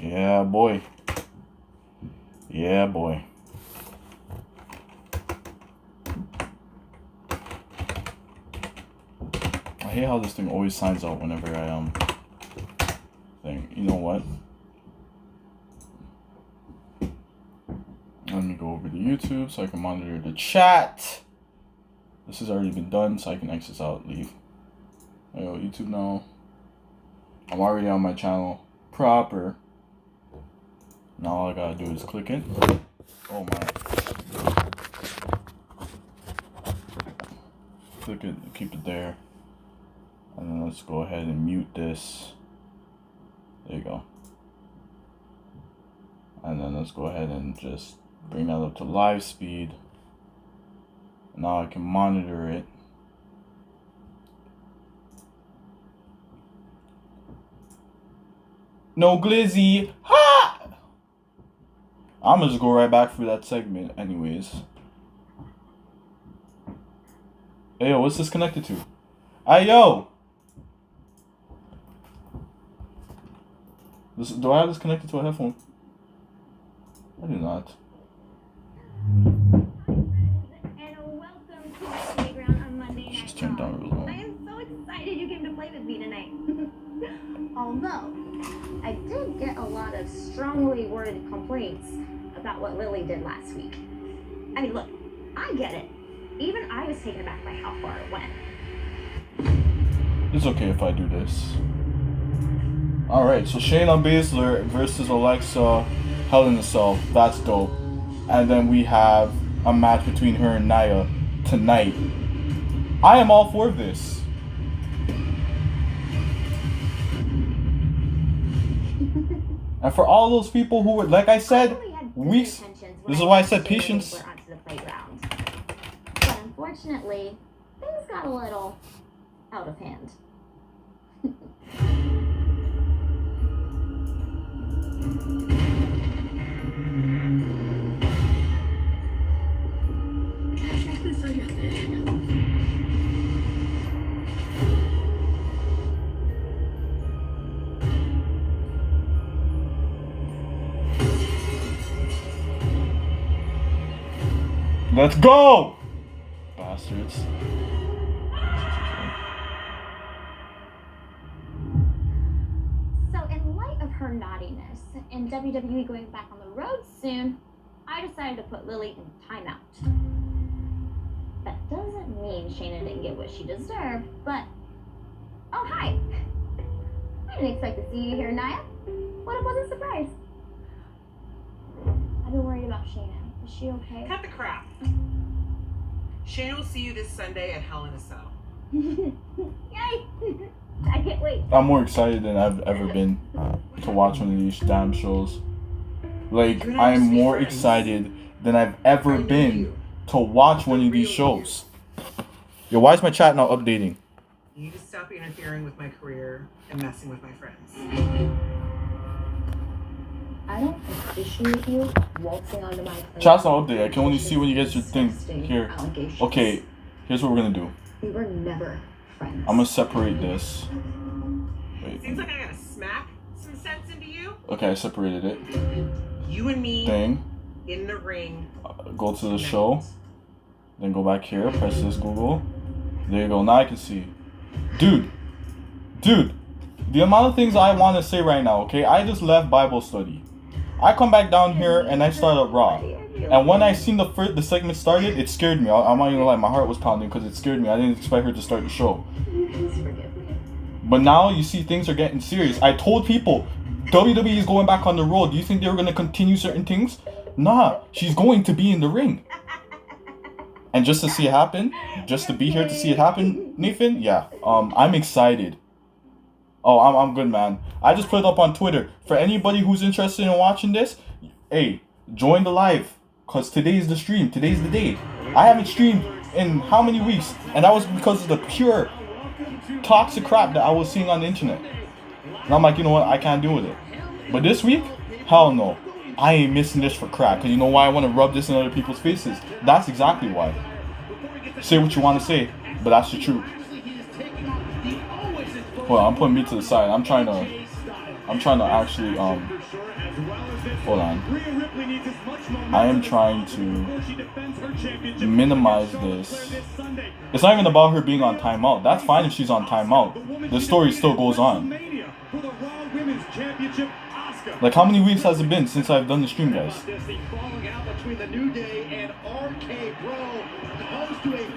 Yeah, boy. Yeah, boy. I hate how this thing always signs out whenever I thing. You know what? Let me go over to YouTube so I can monitor the chat. This has already been done, so I can exit this out, leave. There you go, YouTube now. I'm already on my channel proper. Now all I gotta do is click it. Oh my. Click it, keep it there. And then let's go ahead and mute this. There you go. And then let's go ahead and just bring that up to live speed. Now I can monitor it. No glizzy. Ha! I'm gonna just go right back through that segment anyways. Hey yo, what's this connected to? Hey yo! Do I have this connected to a headphone? I do not. Just turned down real low. I am so excited you came to play with me tonight. Although, I did get a lot of strongly worded complaints about what Lily did last week. I mean, look, I get it. Even I was taken aback by how far it went. It's okay if I do this. Alright, so Shayna Baszler versus Alexa Hell in a Cell. That's dope. And then we have a match between her and Nia tonight. I am all for this. And for all those people who were, like I said, weeks. This is why I said patience. But unfortunately, things got a little out of hand. Let's go! Bastards. So in light of her naughtiness and WWE going back on the road soon, I decided to put Lily in timeout. That doesn't mean Shayna didn't get what she deserved, but... Oh, hi! I didn't expect to see you here, Nia. What a pleasant surprise. I've been worried about Shayna. Is she okay? Cut the crap. Shayna will see you this Sunday at Hell in a Cell. Yay! I can't wait. I'm more excited than I've ever been to watch one of these damn shows. Like, I am more excited than I've ever been to watch one of these shows. Yo, why is my chat not updating? You need to stop interfering with my career and messing with my friends. I don't appreciate you waltzing onto my plate. Chat's not updated. I can only see when you get your thing here. Okay, here's what we're gonna do. We were never friends. I'm gonna separate this. Wait. Seems like I gotta smack some sense into you. Okay, I separated it. You and me Thing. in the ring. Go to the show. Then go back here. Press this Google. There you go. Now I can see. Dude. The amount of things I want to say right now, okay? I just left Bible study. I come back down here and I start up Raw. And when I seen the segment started, it scared me. I'm not even gonna lie, my heart was pounding because it scared me. I didn't expect her to start the show. But now you see things are getting serious. I told people, WWE is going back on the road. Do you think they were gonna continue certain things? Nah, she's going to be in the ring. And just to see it happen, just to be here to see it happen, Nathan, yeah, I'm excited. Oh, I'm good, man. I just put it up on Twitter. For anybody who's interested in watching this, hey, join the live. Because today's the stream. Today's the day. I haven't streamed in how many weeks? And that was because of the pure toxic crap that I was seeing on the internet. And I'm like, you know what? I can't deal with it. But this week, hell no. I ain't missing this for crap. Because you know why I want to rub this in other people's faces? That's exactly why. Say what you want to say, but that's the truth. Well, I'm putting me to the side. I'm trying I'm trying to actually hold on. I am trying to minimize this. It's not even about her being on timeout. That's fine if she's on timeout. The story still goes on. Like, how many weeks has it been since I've done the stream, guys?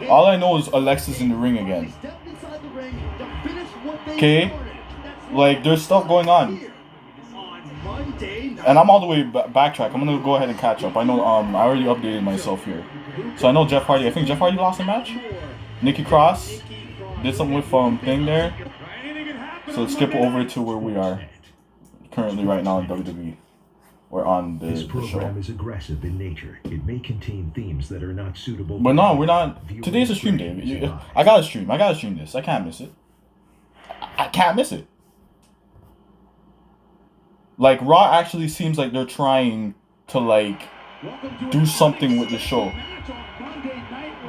All I know is Alexa's in the ring again. Okay? Like, there's stuff going on. And I'm all the way backtrack. I'm gonna go ahead and catch up. I know I already updated myself here. So I know Jeff Hardy. I think Jeff Hardy lost a match. Nikki Cross did something with thing there. So let's skip over to where we are currently right now in WWE. We're on This the program show. is aggressive in nature. It may contain themes that are not suitable. But no, we're not. Today's a stream day. I gotta stream. I gotta stream this. I can't miss it. I can't miss it. Like, Raw actually seems like they're trying to, like, do something with the show.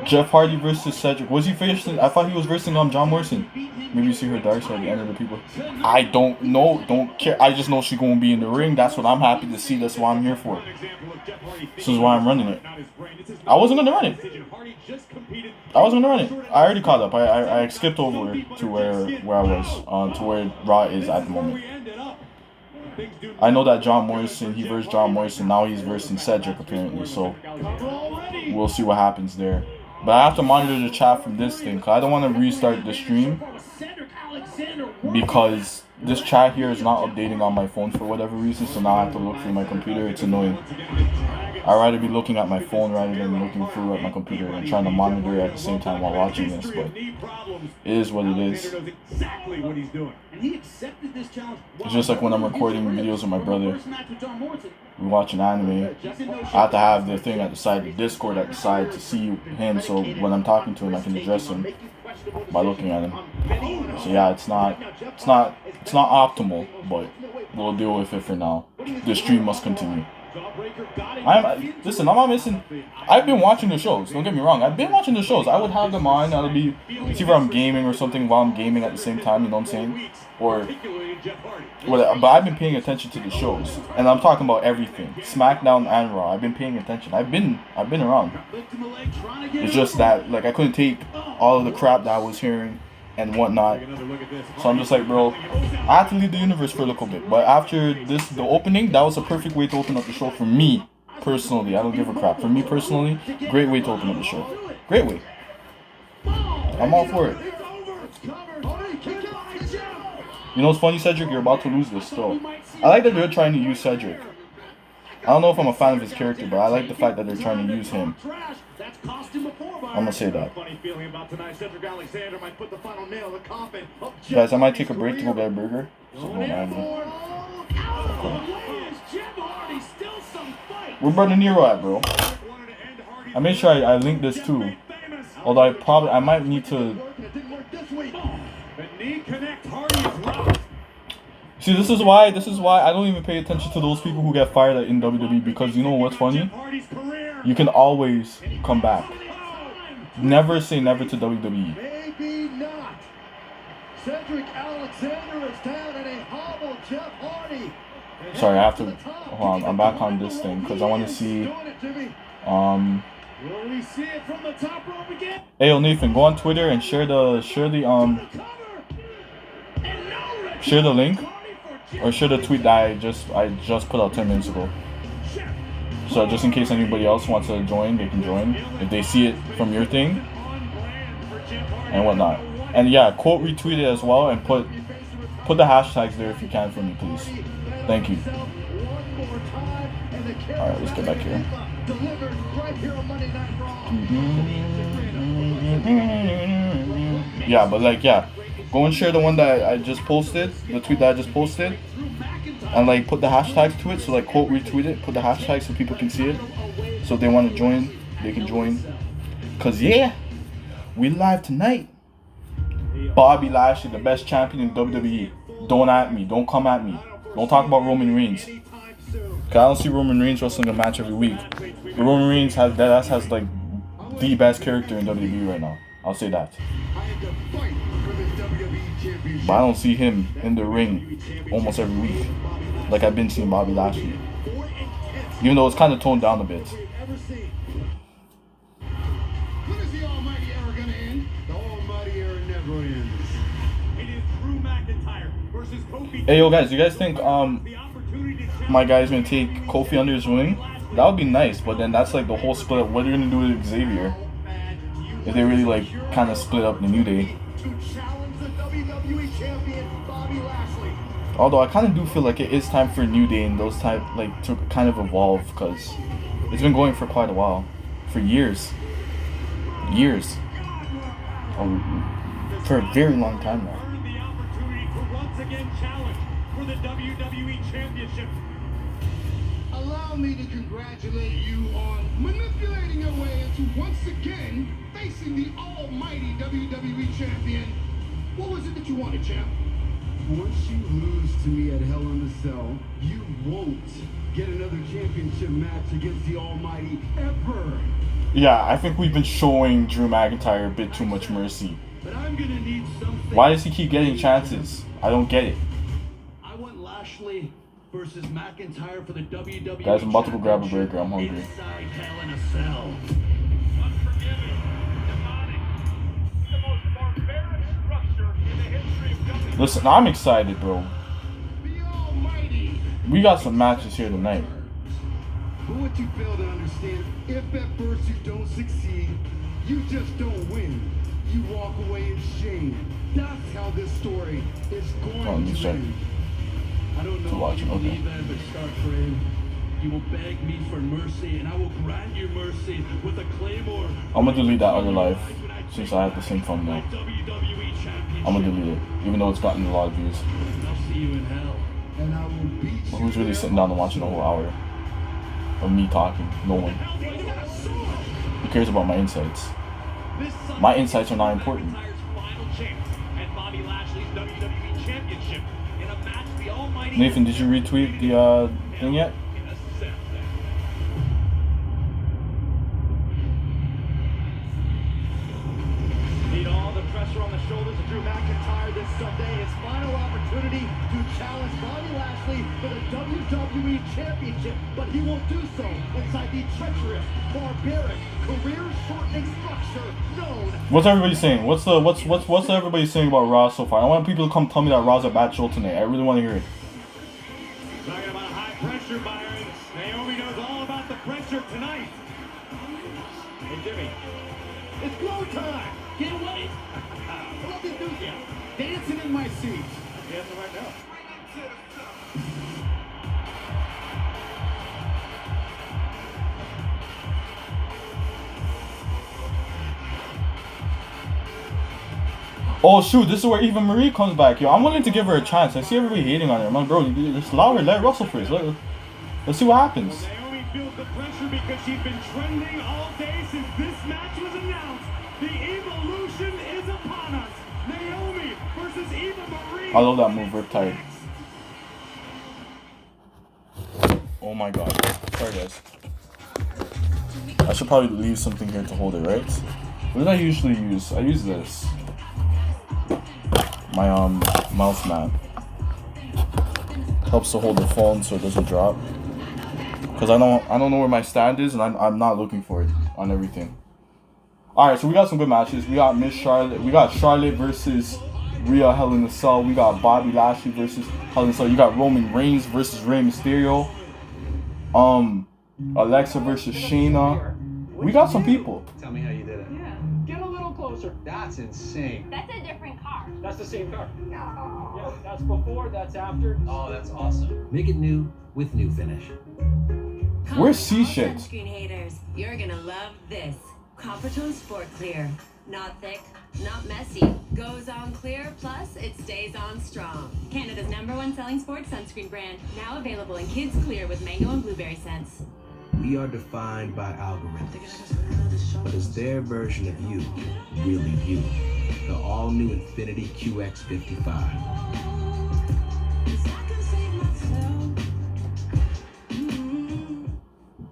Jeff Hardy versus Cedric. Was he facing? I thought he was versing John Morrison. Maybe you see her dark side, the end of the people. I don't know. Don't care. I just know she's going to be in the ring. That's what I'm happy to see. That's what I'm here for. This is why I'm running it. I wasn't going to run it. I wasn't going to run it. I already caught up. I skipped over to where I was. To where Raw is at the moment. I know that John Morrison, he versed John Morrison. Now he's versing Cedric, apparently. So we'll see what happens there. But I have to monitor the chat from this thing, because I don't want to restart the stream, because this chat here is not updating on my phone for whatever reason, so now I have to look through my computer. It's annoying. I'd rather be looking at my phone rather than looking through at my computer and trying to monitor it at the same time while watching this, but it is what it is. It's just like when I'm recording videos with my brother. We're watching anime. I have to have the thing at the side, the Discord at the side, to see him, so when I'm talking to him I can address him by looking at him. So yeah, it's not optimal, but we'll deal with it for now. The stream must continue. Listen, I'm not missing. I've been watching the shows. Don't get me wrong. I've been watching the shows. I would have them on. I'll be. It's either I'm gaming or something while I'm gaming at the same time. You know what I'm saying? Or whatever. But I've been paying attention to the shows, and I'm talking about everything. SmackDown and Raw. I've been paying attention. I've been around. It's just that, like, I couldn't take all of the crap that I was hearing and whatnot. So I'm just like, bro, I have to leave the universe for a little bit. But after the opening, that was a perfect way to open up the show for me personally. I don't give a crap. For me personally, great way to open up the show. Great way. I'm all for it. You know what's funny, Cedric? You're about to lose this still. I like that they're trying to use Cedric. I don't know if I'm a fan of his character, but I like the fact that they're trying to use him. I'm gonna say that. Guys, I might take a break to go get a burger. So don't mind me. Where Brother Nero at, bro? I made sure I link this too. Although I might need to. See, this is why I don't even pay attention to those people who get fired in WWE, because you know what's funny? You can always come back. Never say never to WWE. Maybe not. Cedric Alexander is down in a hobble. Jeff Hardy. Sorry, I have to. Hold on, I'm back on this thing because I want to see. Will we see it from the top rope again? Hey, yo, Nathan, go on Twitter and share the link, or share the tweet that I just put out 10 minutes ago. So just in case anybody else wants to join, they can join if they see it from your thing and whatnot. And yeah, quote retweet it as well and put the hashtags there if you can for me, please. Thank you. All right, let's get back here. Yeah, but like, yeah, go and share the one that I just posted, the tweet that I just posted, and like put the hashtags to it. So like quote retweet it, put the hashtags so people can see it. So if they want to join, they can join. Cause yeah, we live tonight. Bobby Lashley, the best champion in WWE. Don't at me. Don't come at me. Don't talk about Roman Reigns. Cause I don't see Roman Reigns wrestling a match every week. But Roman Reigns has like the best character in WWE right now. I'll say that. but I don't see him in the ring almost every week like I've been seeing Bobby Lashley. Even though it's kind of toned down a bit. When is the Almighty era gonna end? The Almighty era never ends. It is Drew McIntyre versus Kofi. Hey yo guys, you guys think my guy's gonna take Kofi under his wing? That would be nice, but then that's like the whole split up. What are you gonna do with Xavier? If they really like kind of split up the New Day. To challenge the WWE champion Bobby Lashley. Although I kind of do feel like it is time for a New Day and those type like to kind of evolve, because it's been going for quite a while, for years, for a very long time now. Earned the opportunity to once again challenge for the WWE championship. Allow me to congratulate you on manipulating your way into once again facing the almighty WWE champion. What was it that you wanted, champ? Once you lose to me at Hell in a Cell, you won't get another championship match against the almighty ever. Yeah, I think we've been showing Drew McIntyre a bit too much mercy. But I'm gonna need something. Why does he keep getting chances? I don't get it. I want Lashley versus McIntyre for the WWE. Guys, I'm about to go grab a burger. I'm hungry. Inside Hell in a Cell. Unforgiving, demonic, the most barbaric structure in the history of WWE. Listen, I'm excited, bro. The almighty. We got some matches here tonight. But what you fail to understand, if at first you don't succeed, you just don't win. You walk away in shame. That's how this story is going Oh, you to said- end. I don't know To watch, how you okay. believe that, but start praying. You will beg me for mercy, and I will grant you mercy with a claymore. I'm gonna delete that other life since I have the same thumbnail. WWE championship. I'm gonna delete it, even though it's gotten a lot of views. I'll see you in hell. And I will beat But you who's really there. sitting down and watching a whole hour of me talking? No one. Who cares about my insights? My insights are not important. Nathan, did you retweet the thing yet? Need all the pressure on the shoulders of Drew McIntyre this Sunday. His final opportunity to challenge Bobby Lashley for the WWE Championship, but he won't do so inside the treacherous, barbaric, career-shortening structure known. What's everybody saying? What's everybody saying about Raw so far? I want people to come tell me that Raw's a bad show tonight. I really want to hear it. Talking about high pressure, Byron. Naomi knows all about the pressure tonight. Hey, Jimmy. It's glow time. Can't wait. I love the enthusiasm. Dancing in my seat. Dancing right now. Oh shoot, this is where Eva Marie comes back, yo. I'm willing to give her a chance. I see everybody hating on her. I'm like, bro, just allow her, let Russell first. Let's see what happens. Naomi feels the pressure because she's been trending all day since this match was announced. The evolution is upon us. Naomi versus Eva Marie. I love that move, Riptide. Oh my god. Sorry guys. I should probably leave something here to hold it, right? What did I usually use? I use this. My mouse mat. Helps to hold the phone so it doesn't drop. Cause I don't know where my stand is, and I'm not looking for it on everything. Alright, so we got some good matches. We got Miss Charlotte. We got Charlotte versus Rhea Hell in a Cell. We got Bobby Lashley versus Hell in a Cell. You got Roman Reigns versus Rey Mysterio. Alexa versus Shayna. We got some people. Tell me how you did it. Yeah, get a little closer. That's insane. That's a different car. That's the same car. Yeah, that's before, that's after. Oh, that's awesome. Make it new with New Finish. Where's C-Shit? Sunscreen haters, you're gonna love this. Coppertone Sport Clear. Not thick, not messy. Goes on clear, plus it stays on strong. Canada's #1 selling sports sunscreen brand. Now available in Kids Clear with mango and blueberry scents. We are defined by algorithms, but is their version of you really you? The all-new Infiniti QX55.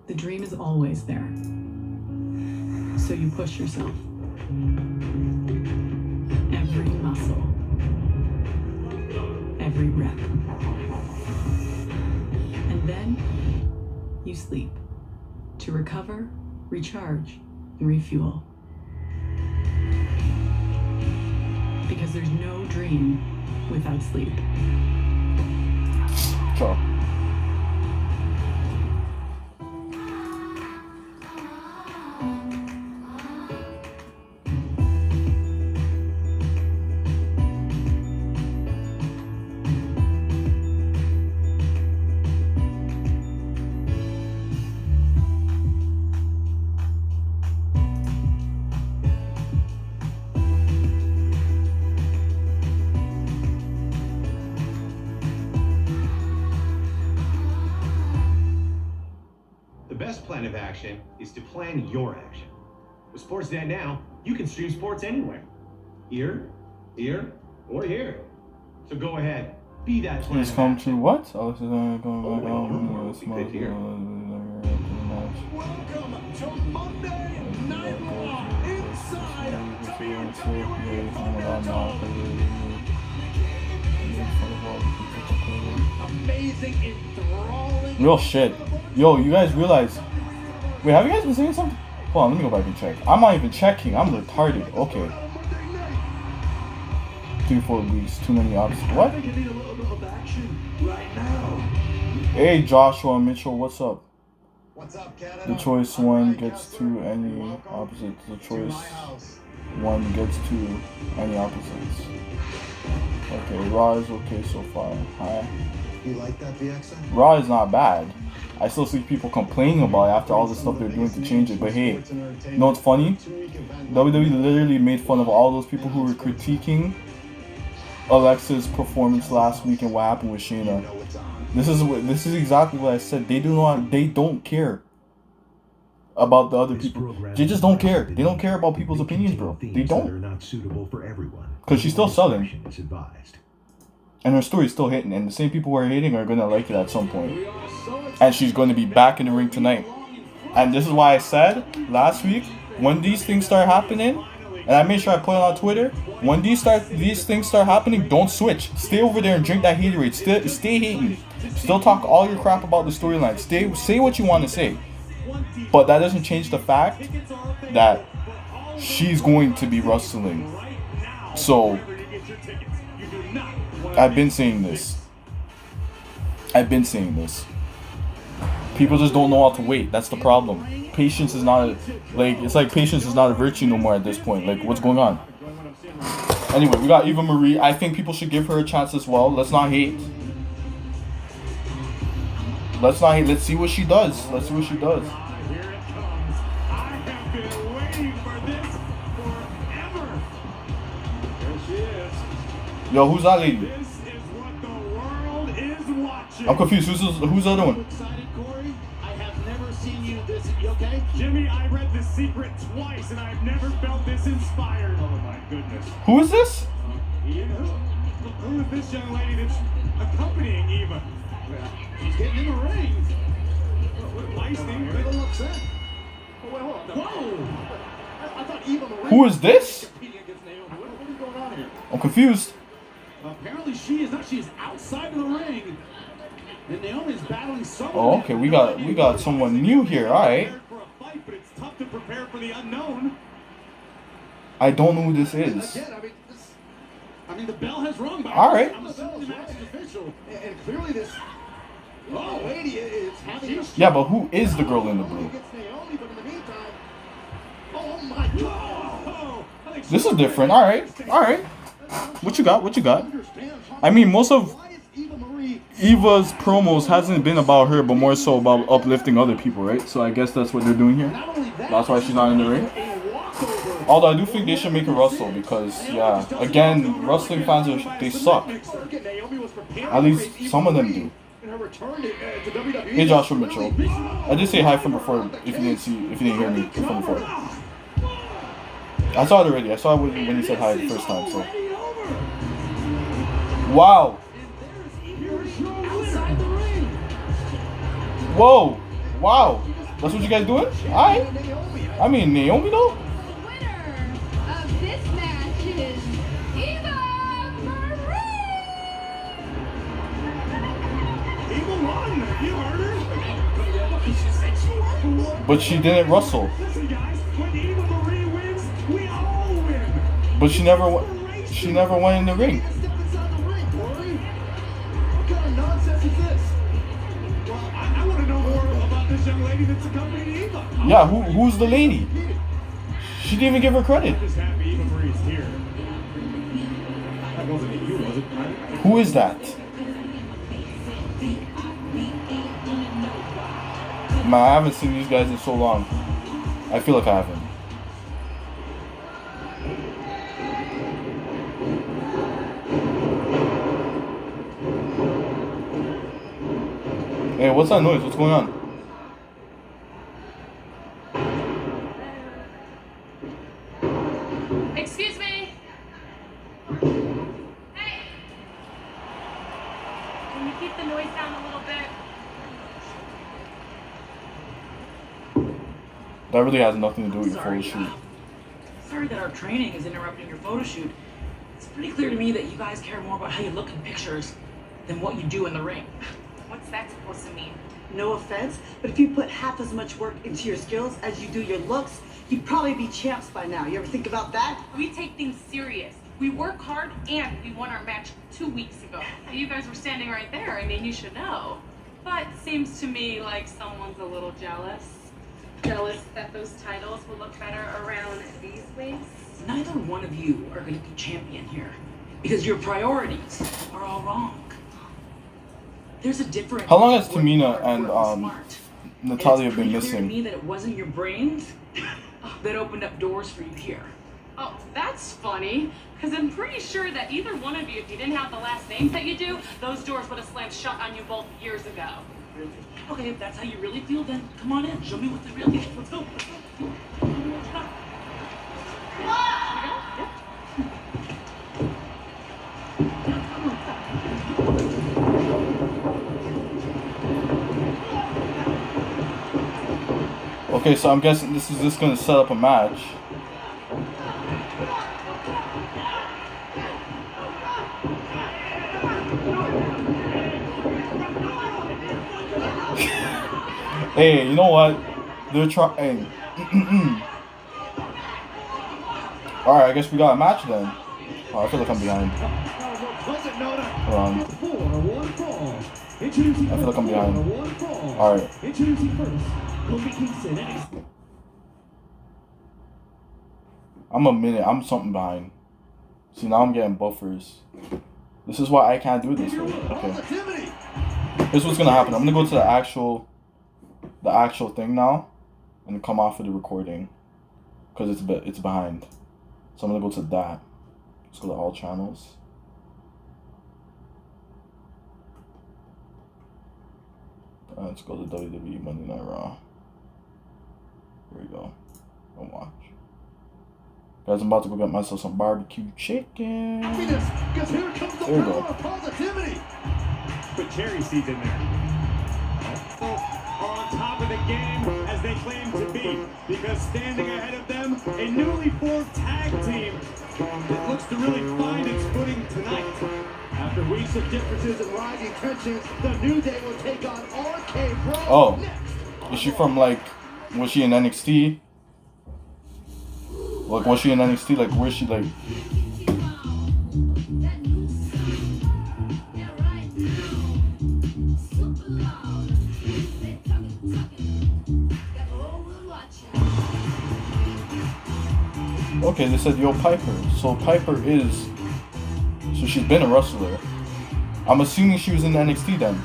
The dream is always there. So you push yourself. Every muscle. every rep. And then you sleep to recover, recharge, and refuel. Because there's no dream without sleep. Sure. The best plan of action is to plan your action. With Sportsnet now, you can stream sports anywhere. Here, or here. So go ahead, be that plan. Please come to what? Oh, this is going back Welcome to Monday Night Raw inside amazing, enthralling. Real shit. Yo, you guys realize... Wait, have you guys been saying something? Hold on, let me go back and check. I'm not even checking. I'm retarded. Okay. 3-4 weeks. Too many options. What? Hey, Joshua Mitchell. What's up? The choice one gets to any opposites. The choice one gets to any opposites. Okay, Raw is okay so far. Hi. You like that, VXA? Raw is not bad. I still see people complaining about it after all the stuff they're doing to change it. But hey, you know what's funny? WWE literally made fun of all those people who were critiquing Alexa's performance last week and what happened with Shayna. This is exactly what I said. They don't care about the other people. They just don't care. They don't care about people's opinions, bro. They don't. Because she's still selling. And her story's still hitting, and the same people who are hating are gonna like it at some point. And she's gonna be back in the ring tonight. And this is why I said last week, when these things start happening, and I made sure I put it on Twitter, when these things start happening, don't switch. Stay over there and drink that haterade. Stay hating. Still talk all your crap about the storyline. Say what you want to say. But that doesn't change the fact that she's going to be wrestling. So I've been saying this. People just don't know how to wait. That's the problem. Patience is not patience is not a virtue no more at this point. Like, what's going on? Anyway, we got Eva Marie. I think people should give her a chance as well. Let's not hate. Let's see what she does. Here it comes. I have been waiting for this forever. There she is. Yo, who's that lady? This is what the world is watching. I'm confused. Who's the other one? Excited, Corey? I have never seen you this. You okay? Jimmy, I read The Secret twice, and I've never felt this inspired. Oh my goodness. Who is this? Ian, who is this young lady that's accompanying Eva? She's getting in the ring. Feisty, a little upset. Oh, wait, hold on. Whoa! I thought Eva Marie. Who is this? What is going on here? I'm confused. Apparently she is not. She is outside of the ring. And Naomi's battling someone. Oh, okay. We got someone new here. All right. But it's tough to prepare for the unknown. I don't know who this is. I mean, the bell has rung. All right. I'm assuming the match is official. And clearly this. Oh, lady is having. Yeah, but who is the girl in the blue? Oh my God! This is different. All right. What you got? I mean, most of Eva's promos hasn't been about her, but more so about uplifting other people, right? So I guess that's what they're doing here. That's why she's not in the ring. Although I do think they should make her wrestle because, yeah, again, wrestling fans they suck. At least some of them do. Hey, Joshua Mitchell. I did say hi from before. If you didn't hear me from before, I saw it already. I saw it when you said hi the first time. So, wow. Whoa, wow. That's what you guys doing? Alright. I mean, Naomi though. The winner of this match is Eva Marie. You heard her? She said she won. But she didn't wrestle. Listen, guys, when Eva Marie wins, we all win. But she never went in the ring. Step inside the ring, Corey. What kind of nonsense is this? Well, I want to know more about this young lady that's accompanying Eva. Yeah, who's the lady? She didn't even give her credit. I'm just happy Eva Marie's here. That wasn't you, was it? Who is that? Man, I haven't seen these guys in so long. I feel like I haven't. Hey, what's that noise? What's going on? Excuse me. Hey. Can you keep the noise down a little bit? That really has nothing to do with your photo shoot. Sorry that our training is interrupting your photo shoot. It's pretty clear to me that you guys care more about how you look in pictures than what you do in the ring. What's that supposed to mean? No offense, but if you put half as much work into your skills as you do your looks, you'd probably be champs by now. You ever think about that? We take things serious. We work hard and we won our match 2 weeks ago. You guys were standing right there. I mean, you should know. But seems to me like someone's a little jealous. Jealous that those titles will look better around these waists. Neither one of you are going to be champion here because your priorities are all wrong. There's a difference. How long has Tamina and Natalia been It's pretty clear to missing? me that it wasn't your brains that opened up doors for you here. Oh, that's funny. Because I'm pretty sure that either one of you, if you didn't have the last names that you do, those doors would have slammed shut on you both years ago. Okay, if that's how you really feel, then come on in. Show me what the real is. Let's go. Let's go. Okay, so I'm guessing this is just gonna set up a match. Hey, you know what? They're trying. Alright, I guess we got a match then. Oh, I feel like I'm behind. Hold on. I feel like I'm behind. Alright. I'm a minute. I'm something behind. See, now I'm getting buffers. This is why I can't do this. Right? Okay. Here's what's gonna happen. I'm gonna go to the actual thing now, and come off of the recording, cause it's behind. So I'm gonna go to that. Let's go to all channels. Let's go to WWE Monday Night Raw. Here we go. I'll watch. Guys, I'm about to go get myself some barbecue chicken. Because here comes the There we power go. of positivity. Put cherry seeds in there. Are on top of the game as they claim to be, because standing ahead of them, a newly formed tag team that looks to really find its footing tonight. After weeks of differences and rising tensions, the New Day will take on RK Bro. Oh, is she from like? Was she in NXT? Like, was she in NXT? Like, where's she like? Okay, they said Yo Piper. So Piper is. So she's been a wrestler. I'm assuming she was in NXT then.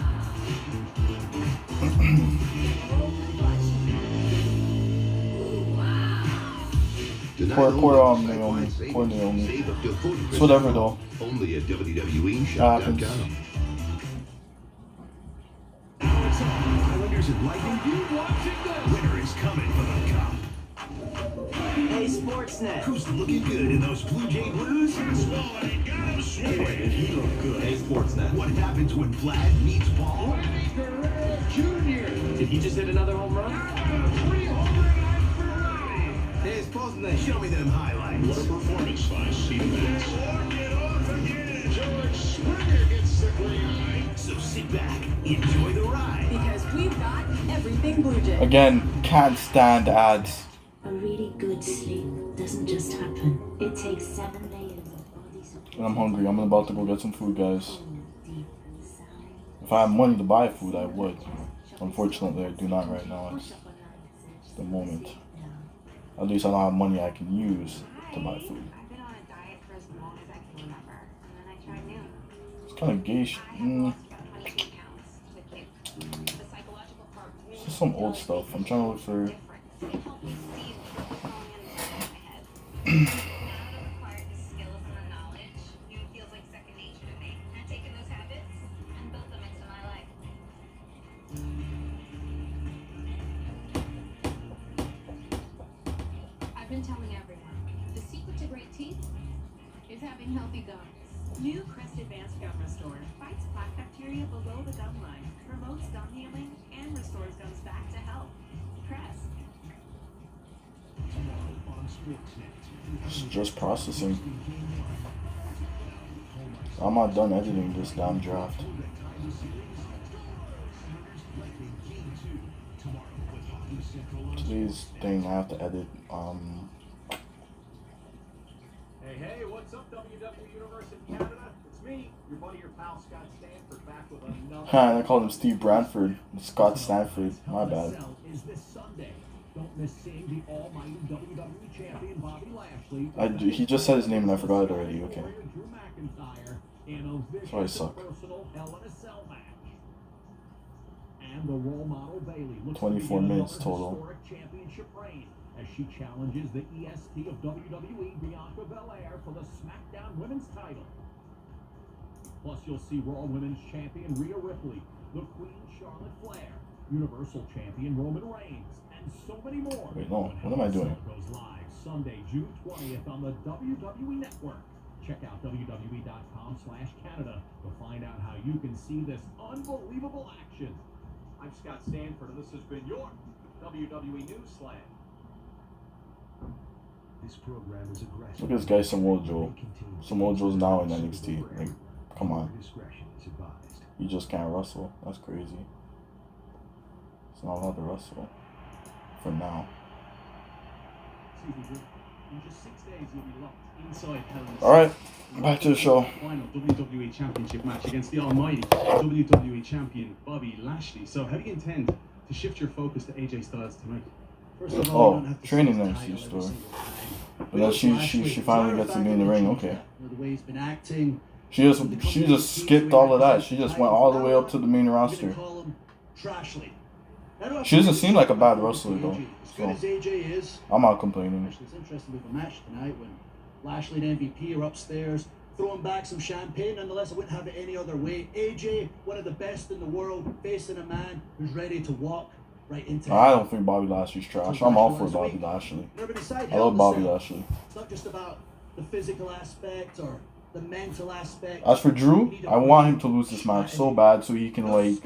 Poor Naomi. Poor Naomi. It's whatever though. Only at WWE Happens. Islanders and Lightning. Winner is coming for the cup. Hey, Sportsnet. Who's looking good in those Blue Jay Blues? Swollen, got him swollen. He looked good. Hey, Sportsnet. What happens when Vlad meets Paul? Did he just hit another home run? Hey, Sportsnet, show me them highlights. What a performance by Steve Max. Walk it off again. George Springer gets the green light. So sit back, enjoy the ride. Because we've got everything Blue Jay. Again, can't stand ads. A really good sleep doesn't just happen. It takes 7 layers of body support. And I'm hungry. I'm about to go get some food, guys. If I had money to buy food, I would. Unfortunately, I do not right now. It's the moment. At least I don't have money I can use to buy food. I've been on a diet for as long as I can remember, and then I tried new. It's kind of gay. This is some old stuff. I'm trying to look for. I've been telling everyone, the secret to great teeth is having healthy gums. New Crest Advanced Gum Restore fights plaque bacteria below the gum line, promotes gum healing, and restores gums back to health. Crest. It's just processing. I'm not done editing this damn draft. Today's thing I have to edit. Hey, what's up, WWE Universe in Canada? It's me, your buddy, your pal, Scott Stanford, back with another... I called him Steve Bradford. Scott Stanford. My bad. Is this Sunday. Don't miss seeing the almighty WWE champion Bobby Lashley. He just said his name and I forgot it already. Okay. Drew McIntyre in a So I suck. personal Hell in a Cell match. And the role model Bayley looks 24 to begin minutes another total. historic championship reign as she challenges the EST of WWE, Bianca Belair, for the SmackDown Women's title. Plus, you'll see Raw Women's Champion Rhea Ripley, the Queen Charlotte Flair, Universal Champion Roman Reigns, and so many more. Wait, no. What am I doing? Goes live Sunday, June 20th on the WWE Network. Check out WWE.com/Canada to find out how you can see this unbelievable action. I'm Scott Stanford, and this has been your WWE News Slam. This program is aggressive. Look at this guy, Samoa Joe. Samoa Joe's now in NXT. Like, come on. Discretion is advised. You just can't wrestle. That's crazy. It's not allowed to wrestle. For now. In just 6 days, you'll be locked inside Hell in a Cell. Alright, back to the show. Final WWE Championship match against the almighty WWE Champion Bobby Lashley. So, how do you intend to shift your focus to AJ Styles tonight? First of all, you don't Oh, have to training see the NXT title every story. single time. But then she finally gets to be in the ring. Okay. The way he's been acting. She just skipped all of that. She just went all the way up to the main roster. She doesn't seem like a bad wrestler though. So I'm not complaining. It's interesting with a match tonight when Lashley and MVP are upstairs throwing back some champagne. Nonetheless, I wouldn't have it any other way. AJ, one of the best in the world, facing a man who's ready to walk right into I don't think Bobby Lashley's trash. I'm all for Bobby Lashley. I love Bobby Lashley. It's not just about the physical aspect or the mental aspect. As for Drew, I want him to lose this match so bad so he can like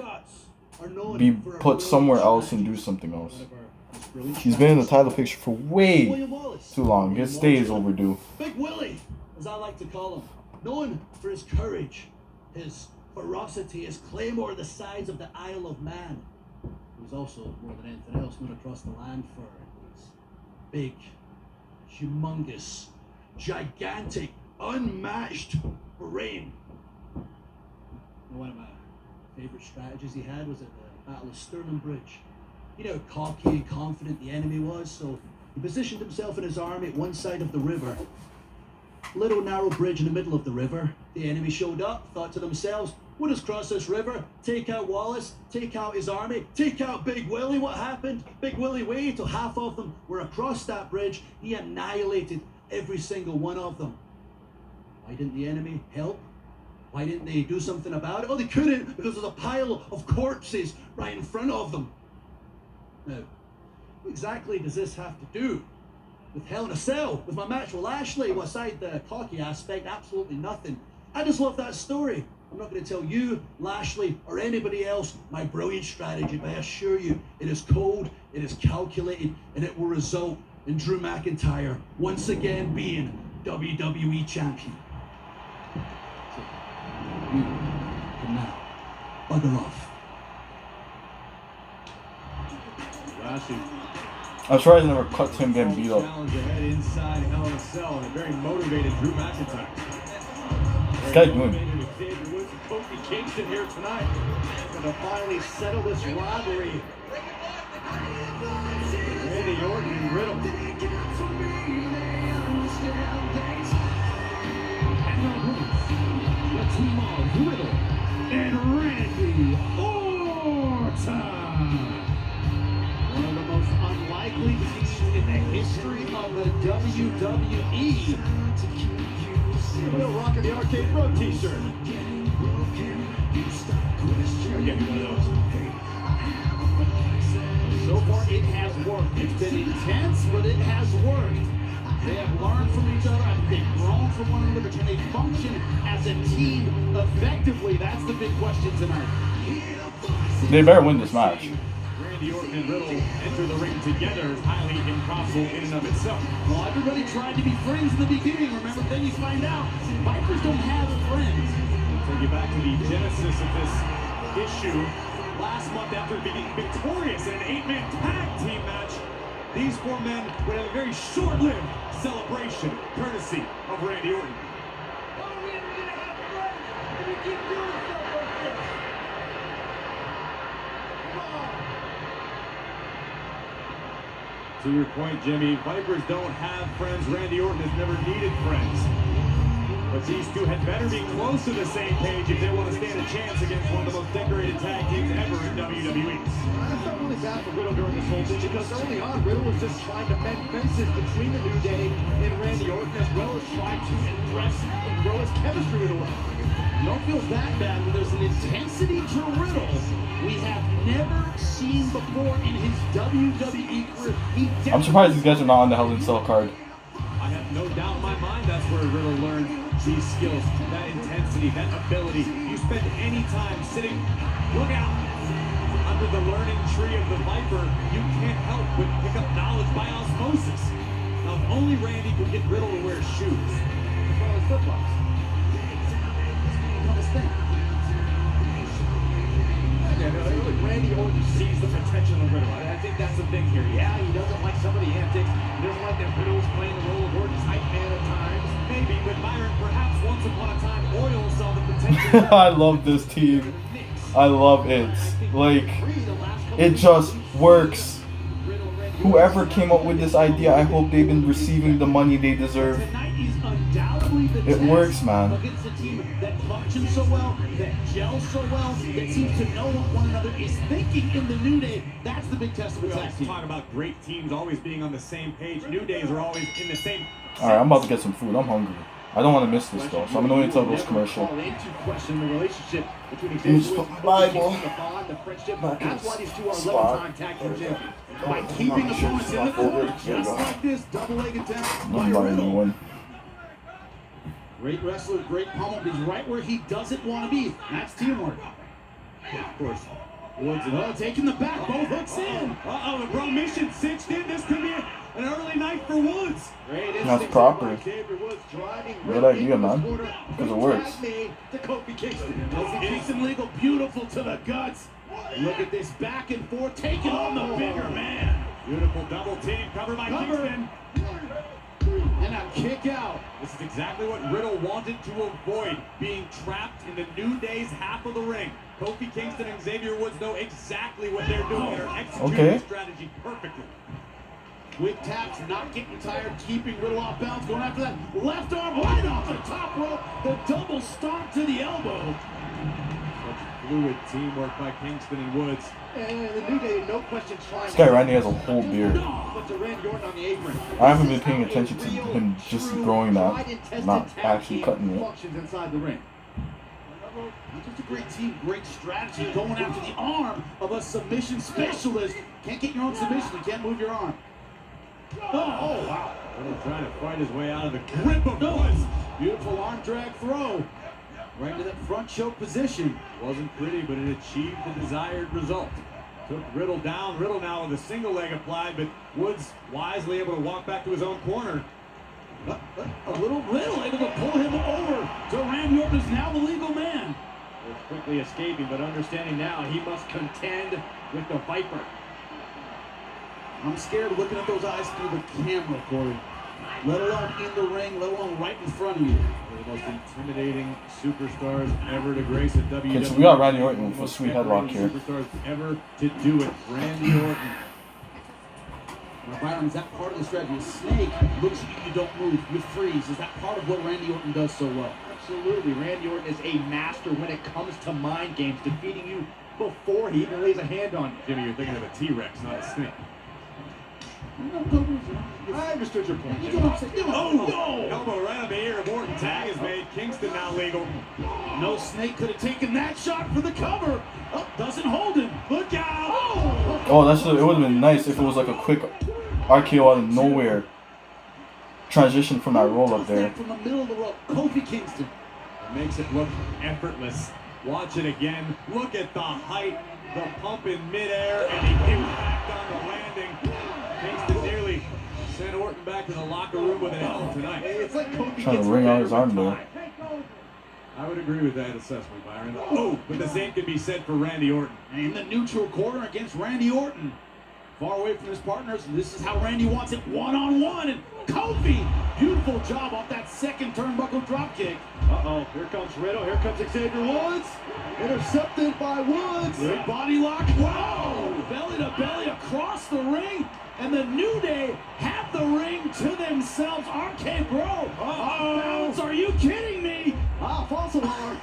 be put somewhere else and do something else. He's been in the title picture for way too long. His stay is overdue. Big Willie, as I like to call him, known for his courage, his ferocity, his claymore the size of the Isle of Man. He was also, more than anything else, known across the land for his big, humongous, gigantic, unmatched reign. One of my favorite strategies he had was at the Battle of Stirling Bridge. You know how cocky and confident the enemy was, so he positioned himself and his army at one side of the river. Little narrow bridge in the middle of the river. The enemy showed up, thought to themselves, we'll just cross this river, take out Wallace, take out his army, take out Big Willie. What happened? Big Willie waited till half of them were across that bridge. He annihilated every single one of them. Why didn't the enemy help? Why didn't they do something about it? Oh, they couldn't, because there's a pile of corpses right in front of them. Now, what exactly does this have to do with Hell in a Cell, with my match with Lashley? Well, aside the cocky aspect, absolutely nothing. I just love that story. I'm not going to tell you, Lashley, or anybody else my brilliant strategy, but I assure you, it is cold, it is calculated, and it will result in Drew McIntyre once again being WWE Champion. So, you can now bugger off. Lashley. I'm sure I never cut to him getting beat up. Challenge ahead inside Hell in a Cell, and a very motivated Drew McIntyre. This guy's doing. Kofi Kingston here tonight. Gonna finally settle this rivalry. Randy Orton and Riddle. The team of Riddle and Randy Orton. One of the most unlikely teams in the history of the WWE. Riddle rocking the Arcade Road t-shirt. Gotta get me one of those. So far, it has worked. It's been intense, but it has worked. They have learned from each other. They've grown from one another. Can they function as a team effectively? That's the big question tonight. They better win this match. Randy Orton and Riddle enter the ring together is highly improbable in and of itself. Well, everybody tried to be friends in the beginning. Remember, then you find out Vipers don't have friends. I'll take you back to the genesis of this issue. Last month, after being victorious in an 8-man tag team match, these 4 men would have a very short-lived celebration, courtesy of Randy Orton. To your point, Jimmy, Vipers don't have friends. Randy Orton has never needed friends. But these two had better be close to the same page if they want to stand a chance against one of the most decorated tag teams ever in WWE. I felt really bad for Riddle during this whole thing because early on, Riddle was just trying to mend fences between the New Day and Randy Orton, as well as trying to impress and grow his chemistry with Orton. You don't feel that bad when there's an intensity to Riddle we have never seen before in his WWE career. I'm surprised these guys are not on the Hell in a Cell card. I have no doubt in my mind that's where Riddle learned these skills, that intensity, that ability. You spend any time sitting, look out, under the learning tree of the Viper, you can't help but pick up knowledge by osmosis. Now, if only Randy could get Riddle to wear shoes. As well as flip-flops. Randy Orton sees the potential in Riddle. I think that's the thing here. Yeah, he doesn't like some of the antics. He doesn't like that Riddle's playing the role of Orton's hype man at times. Maybe, but Byron, perhaps once upon a time, Oil saw the potential. I love this team. I love it. Like, it just works. Whoever came up with this idea, I hope they've been receiving the money they deserve. It works, man. Against a team that functions so well, that gels so well, that seems to know what one another is thinking in the New Day. That's the big test of We the tag always team. talk about great teams always being on the same page. New Days are always in the same. Alright, I'm about to get some food. I'm hungry. I don't want to miss this though, so I'm going to wait until it goes commercial. Call into question the relationship between Let me just put my Bible the bond, the friendship. back in That's why these two are spot. 11-time tag team champions. By keeping opponents in the corner, just like this double-leg attempt by I'm buying a new Riddle. one. Great wrestler, great pummel. He's right where he doesn't want to be. That's teamwork. Of course. Woods and taking the back, both hooks in. Uh-oh, the Bro Mission cinched in. This could be an early night for Woods. That's proper. Good idea, man. Because it works. To Kofi Kingston. Kofi Kingston legal, beautiful to the guts. Look at this back and forth, taking on the bigger man. Beautiful double team covered by Kingston. And a kick out. This is exactly what Riddle wanted to avoid, being trapped in the New Day's half of the ring. Kofi Kingston and Xavier Woods know exactly what they're doing and are executing Okay. the strategy perfectly. Quick taps, not getting tired, keeping Riddle off balance, going after that left arm right off the top rope. The double stomp to the elbow. Such fluid teamwork by Kingston and Woods. And the New Day, no question, trying. This guy Randy has a whole beard. But to Randy Orton on the apron. I haven't been paying attention to him just growing that, not actually cutting it. Functions inside the ring. Not just a great team, great strategy, going after the arm of a submission specialist. Can't get your own submission, you can't move your arm. Oh, wow. Riddle trying to fight his way out of the grip of Woods. Beautiful arm drag throw. Right to that front choke position. Wasn't pretty, but it achieved the desired result. Took Riddle down. Riddle now with a single leg applied, but Woods wisely able to walk back to his own corner. A little Riddle able to pull him over to Randy Orton, is now the legal man. quickly escaping, but understanding now he must contend with the Viper. I'm scared looking at those eyes through the camera, Corey. Let alone in the ring, let alone right in front of you. They're the most intimidating superstars ever to grace a WWE. Okay, so we got Randy Orton with a sweet headlock here. Superstars ever to do it. Randy Orton. Now, Byron, is that part of the strategy? Snake looks at you, you don't move, you freeze. Is that part of what Randy Orton does so well? Absolutely. Randy Orton is a master when it comes to mind games, defeating you before he even lays a hand on you. Jimmy, you're thinking of a T-Rex, not a snake. I understood your point. Oh, no! Elbow right on the ear of Orton. Tag is made. Kingston now legal. No Snake could have taken that shot for the cover. Oh, doesn't hold him. Look out! Oh, it would have been nice if it was like a quick RKO out of nowhere. Transition from that roll up there. From the middle of the rope, Kofi Kingston. It makes it look effortless. Watch it again. Look at the height, the pump in midair, and the impact on the landing. Kingston nearly sent Orton back to the locker room with an L tonight. It's like Kofi Trying to ring out his arm there. I would agree with that assessment, Byron. Oh, but the same can be said for Randy Orton. In the neutral corner against Randy Orton. Far away from his partners, and this is how Randy wants it, one-on-one. And Kofi, beautiful job off that second turnbuckle dropkick. Uh-oh, here comes Riddle, here comes Xavier Woods. Intercepted by Woods. Great body lock. Wow! Belly to belly across the ring. And the New Day have the ring to themselves. RK Bro. Balance. Are you kidding me? False alarm.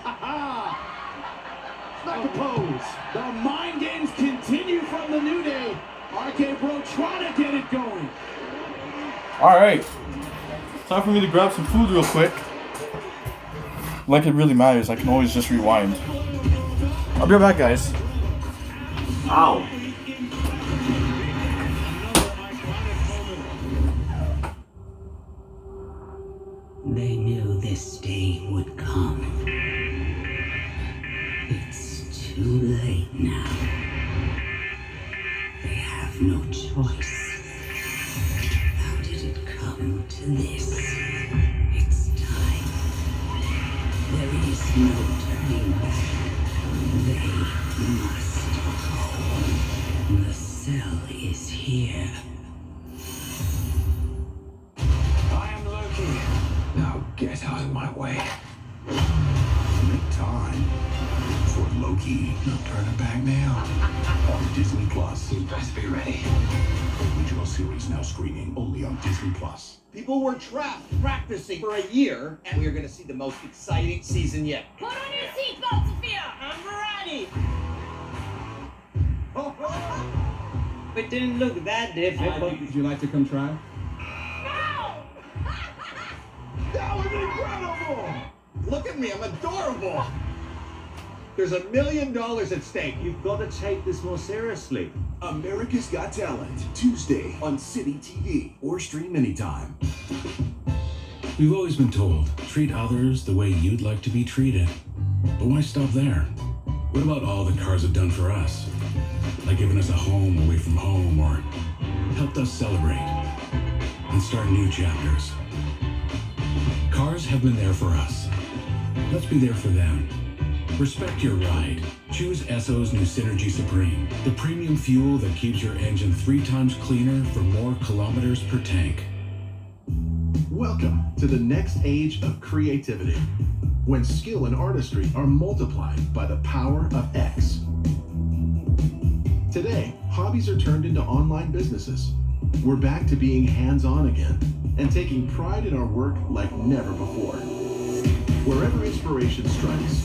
Smack the pose. The mind games continue from the New Day. RK Bro trying to get it going. Alright. Time for me to grab some food real quick. Like it really matters, I can always just rewind. I'll be right back, guys. Ow. They knew this day would come. It's too late now. They have no choice. How did it come to this? It's time. There is no turning back. They must go. The cell is here. I am Loki. Now get out of my way. Make time for Loki. No turning back now. On Disney Plus. You best be ready. Original series now streaming only on Disney Plus. People were trapped practicing for a year, and we are going to see the most exciting season yet. Put on your seatbelt, Sophia! I'm ready! It didn't look that difficult. Would you like to come try? That was incredible! Look at me, I'm adorable! There's $1 million at stake. You've got to take this more seriously. America's Got Talent, Tuesday on City TV or stream anytime. We've always been told, treat others the way you'd like to be treated. But why stop there? What about all that cars have done for us? Like giving us a home away from home, or helped us celebrate and start new chapters. Cars have been there for us. Let's be there for them. Respect your ride. Choose Esso's new Synergy Supreme, the premium fuel that keeps your engine 3 times cleaner for more kilometers per tank. Welcome to the next age of creativity, when skill and artistry are multiplied by the power of X. Today, hobbies are turned into online businesses. We're back to being hands-on again and taking pride in our work like never before. Wherever inspiration strikes,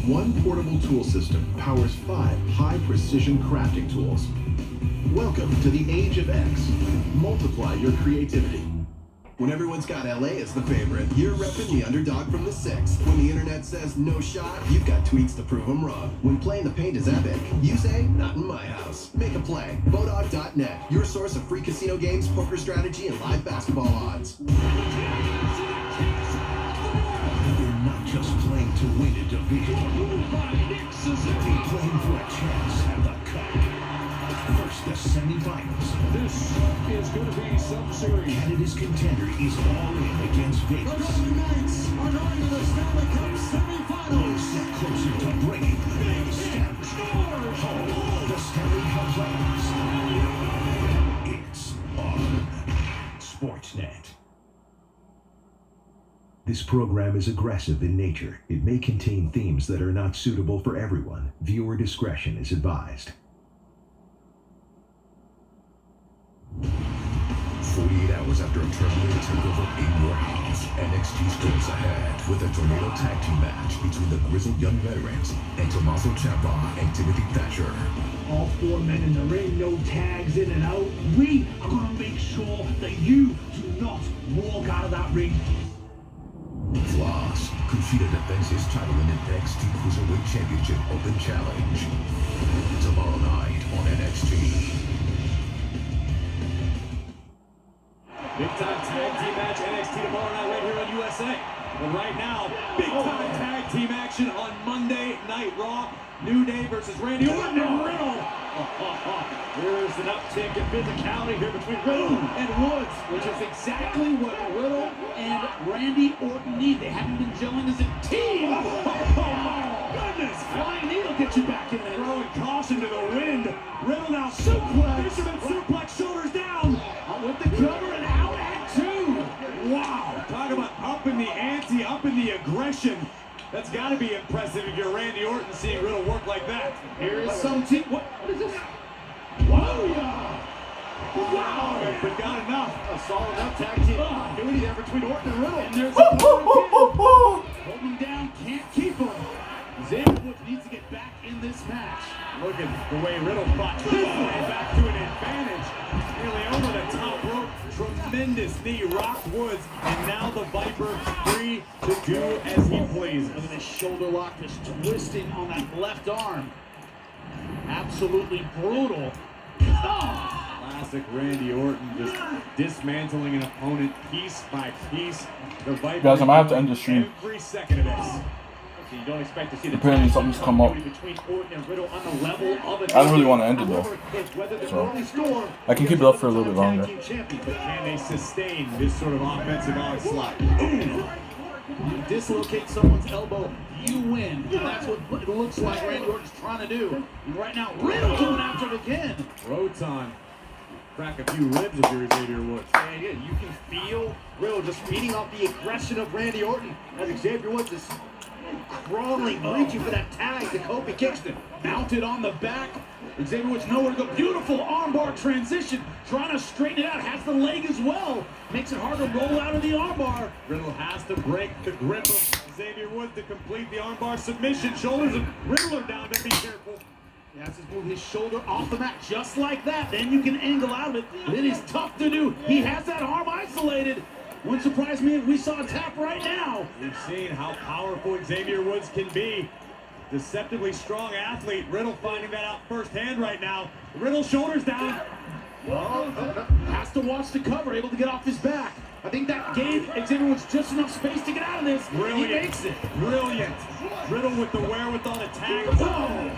one portable tool system powers 5 high-precision crafting tools. Welcome to the age of X. Multiply your creativity. When everyone's got LA as the favorite, you're repping the underdog from the 6. When the internet says no shot, you've got tweets to prove them wrong. When playing the paint is epic, you say, not in my house. Make a play. Bodog.net, your source of free casino games, poker strategy, and live basketball odds. They're not just playing to win a division. They're playing for a chance at the cup. First, the semifinals. This is going to be some series. Canada's contender is all in against Vegas. The Golden Knights are going to the Stanley Cup semifinals. One step closer to breaking the established home of the Stanley Cup Lightning. It's on Sportsnet. This program is aggressive in nature. It may contain themes that are not suitable for everyone. Viewer discretion is advised. 48 hours after a Terminator takeover in your house, NXT goes ahead with a tornado tag team match between the grizzled young veterans and Tommaso Ciampa and Timothy Thatcher. All 4 men in the ring, no tags in and out. We are going to make sure that you do not walk out of that ring. Plus, Kushida defends his title in the NXT Cruiserweight Championship Open Challenge. Tomorrow night on NXT. Big time tag team match, NXT tomorrow night right here on USA. But right now, big time tag team action on Monday Night Raw. New Day versus Randy Orton and Riddle. There's an uptick in physicality here between Riddle and Woods, which is exactly what Riddle and Randy Orton need. They haven't been gelling as a team. Oh, goodness. Flying knee will get you back in there. Throwing caution to the wind. Riddle now suplex. Fisherman suplex, shoulders down. With the cover and out at 2. Wow. Talk about upping the ante, upping the aggression. That's got to be impressive if you're Randy Orton seeing Riddle work like that. Here is some team. What is this? Whoa! Wow! But got enough. A solid enough tag team continuity there between Orton and Riddle. And there's a hold him down, can't keep him. Xavier Woods needs to get back in this match. Look at the way Riddle fought his way back to an advantage. Nearly over the top rope. Tremendous knee rocked Woods. And now the Viper free to do as he pleases. Look at this shoulder lock just twisting on that left arm. Absolutely brutal. Oh! Classic Randy Orton just dismantling an opponent piece by piece. The Viper Guys, I might have to end the stream. every second of this. You don't expect to see the Apparently something's come up. between Orton and Riddle on the level of I don't really want to end it though, so I can keep it up for a little bit longer. But can they sustain this sort of offensive onslaught? You dislocate someone's elbow, you win. And that's what it looks like Randy Orton's trying to do. And right now, Riddle going after it again. Roton. Crack a few ribs if you're Xavier Woods. And again, you can feel Riddle just feeding off the aggression of Randy Orton as Xavier Woods is crawling, reaching for that tag to Kofi Kingston. Mounted on the back. Xavier Woods nowhere to go. Beautiful armbar transition. Trying to straighten it out. Has the leg as well. Makes it hard to roll out of the armbar. Riddle has to break the grip of Xavier Woods to complete the armbar submission. Shoulders of Riddle are down. To be careful. He has to move his shoulder off the mat just like that. Then you can angle out of it. It is tough to do. He has that arm isolated. Wouldn't surprise me if we saw a tap right now. We've seen how powerful Xavier Woods can be. Deceptively strong athlete. Riddle finding that out firsthand right now. Riddle shoulders down. Has to watch the cover, able to get off his back. I think that gave Xavier Woods just enough space to get out of this. Brilliant. He makes it. Brilliant. Riddle with the wherewithal to tag. Whoa!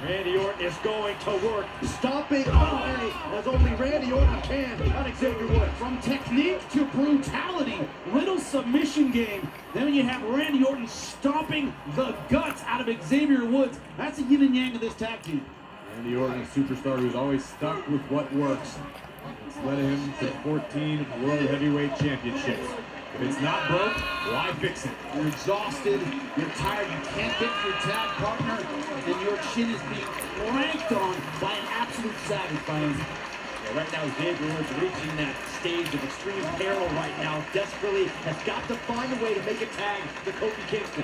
Randy Orton is going to work. Stomping away as only Randy Orton can on Xavier Woods. From technique to brutality, Riddle's submission game. Then you have Randy Orton stomping the guts out of Xavier Woods. That's the yin and yang of this tag team. Randy Orton, a superstar who's always stuck with what works. It's led him to 14 World Heavyweight Championships. If it's not broke, why fix it? You're exhausted, you're tired, you can't get your tag partner, and your chin is being cranked on by an absolute savage, Brian. Yeah, right now, Xavier Woods reaching that stage of extreme peril right now, desperately has got to find a way to make a tag to Kofi Kingston.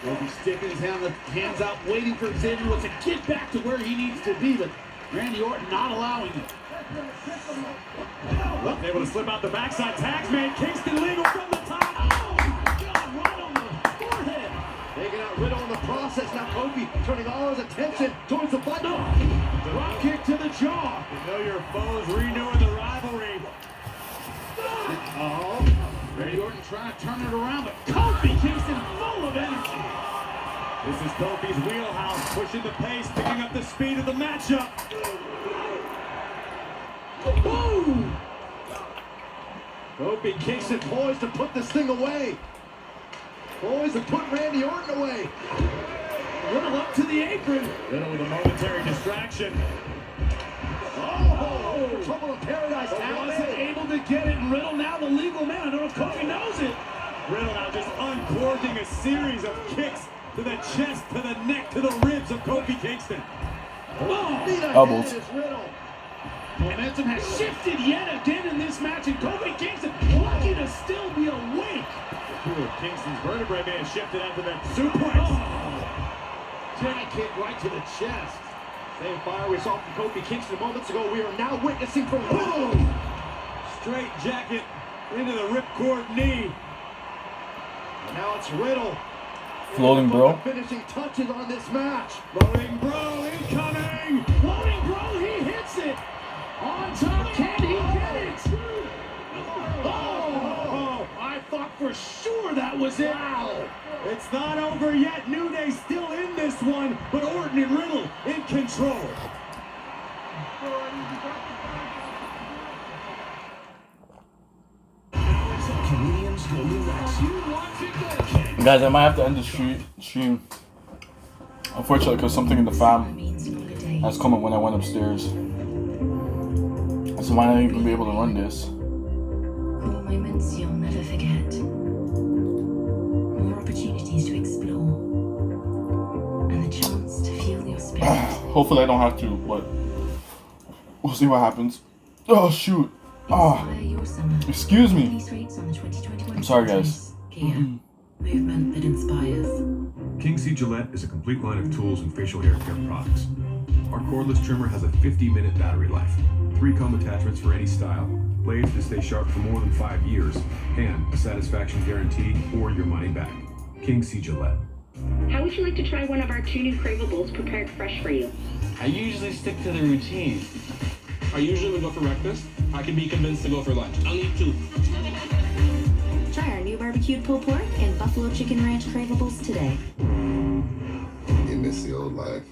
Kofi sticking his hands out, waiting for Xavier Woods to get back to where he needs to be, but Randy Orton not allowing it. Well, able to slip out the backside. Tags made. Kingston legal from the top. Oh, my God, right on the forehead. Taking out Riddle in the process. Now Kofi turning all his attention towards the button. Drop kick to the jaw. You know your foes renewing the rivalry. Oh, Randy Orton trying to turn it around, but Kofi Kingston full of energy. This is Kofi's wheelhouse, pushing the pace, picking up the speed of the matchup. Woo! Kofi Kingston poised to put this thing away. Poised to put Randy Orton away. Riddle up to the apron. Riddle with a momentary distraction. Oh! Trouble in paradise. Wasn't able to get it, and Riddle now the legal man. I don't know if Kofi knows it. Riddle now just uncorking a series of kicks to the chest, to the neck, to the ribs of Kofi Kingston. Oh! Elbows. Momentum has shifted yet again in this match, and Kofi Kingston lucky to still be awake. Kingston's vertebrae may have shifted after that suplex. Jack kick right to the chest. Same fire we saw from Kofi Kingston moments ago. We are now witnessing from Riddle. Straight jacket into the ripcord knee. And now it's Riddle. Floating bro. Finishing touches on this match. Floating bro incoming. Floating bro, he hits it. On top, can he get it? Oh, I thought for sure that was it. Wow. It's not over yet. New Day still in this one, but Orton and Riddle in control. Guys, I might have to end the stream. Unfortunately, because something in the fam has come up when I went upstairs. So I might not even be able to run this. Cool moments you'll never forget. More opportunities to explore. And the chance to feel your spirit. Hopefully I don't have to, but we'll see what happens. Oh shoot. Oh. Excuse me. I'm sorry guys. Movement that inspires. King C. Gillette is a complete line of tools and facial hair care products. Our cordless trimmer has a 50-minute battery life, 3 comb attachments for any style, blades to stay sharp for more than 5 years, and a satisfaction guarantee or your money back. King C. Gillette. How would you like to try one of our 2 new Cravables prepared fresh for you? I usually stick to the routine. I usually would go for breakfast. I can be convinced to go for lunch. I'll eat 2. Try our new barbecued pulled pork and buffalo chicken ranch Cravables today. You miss the old life.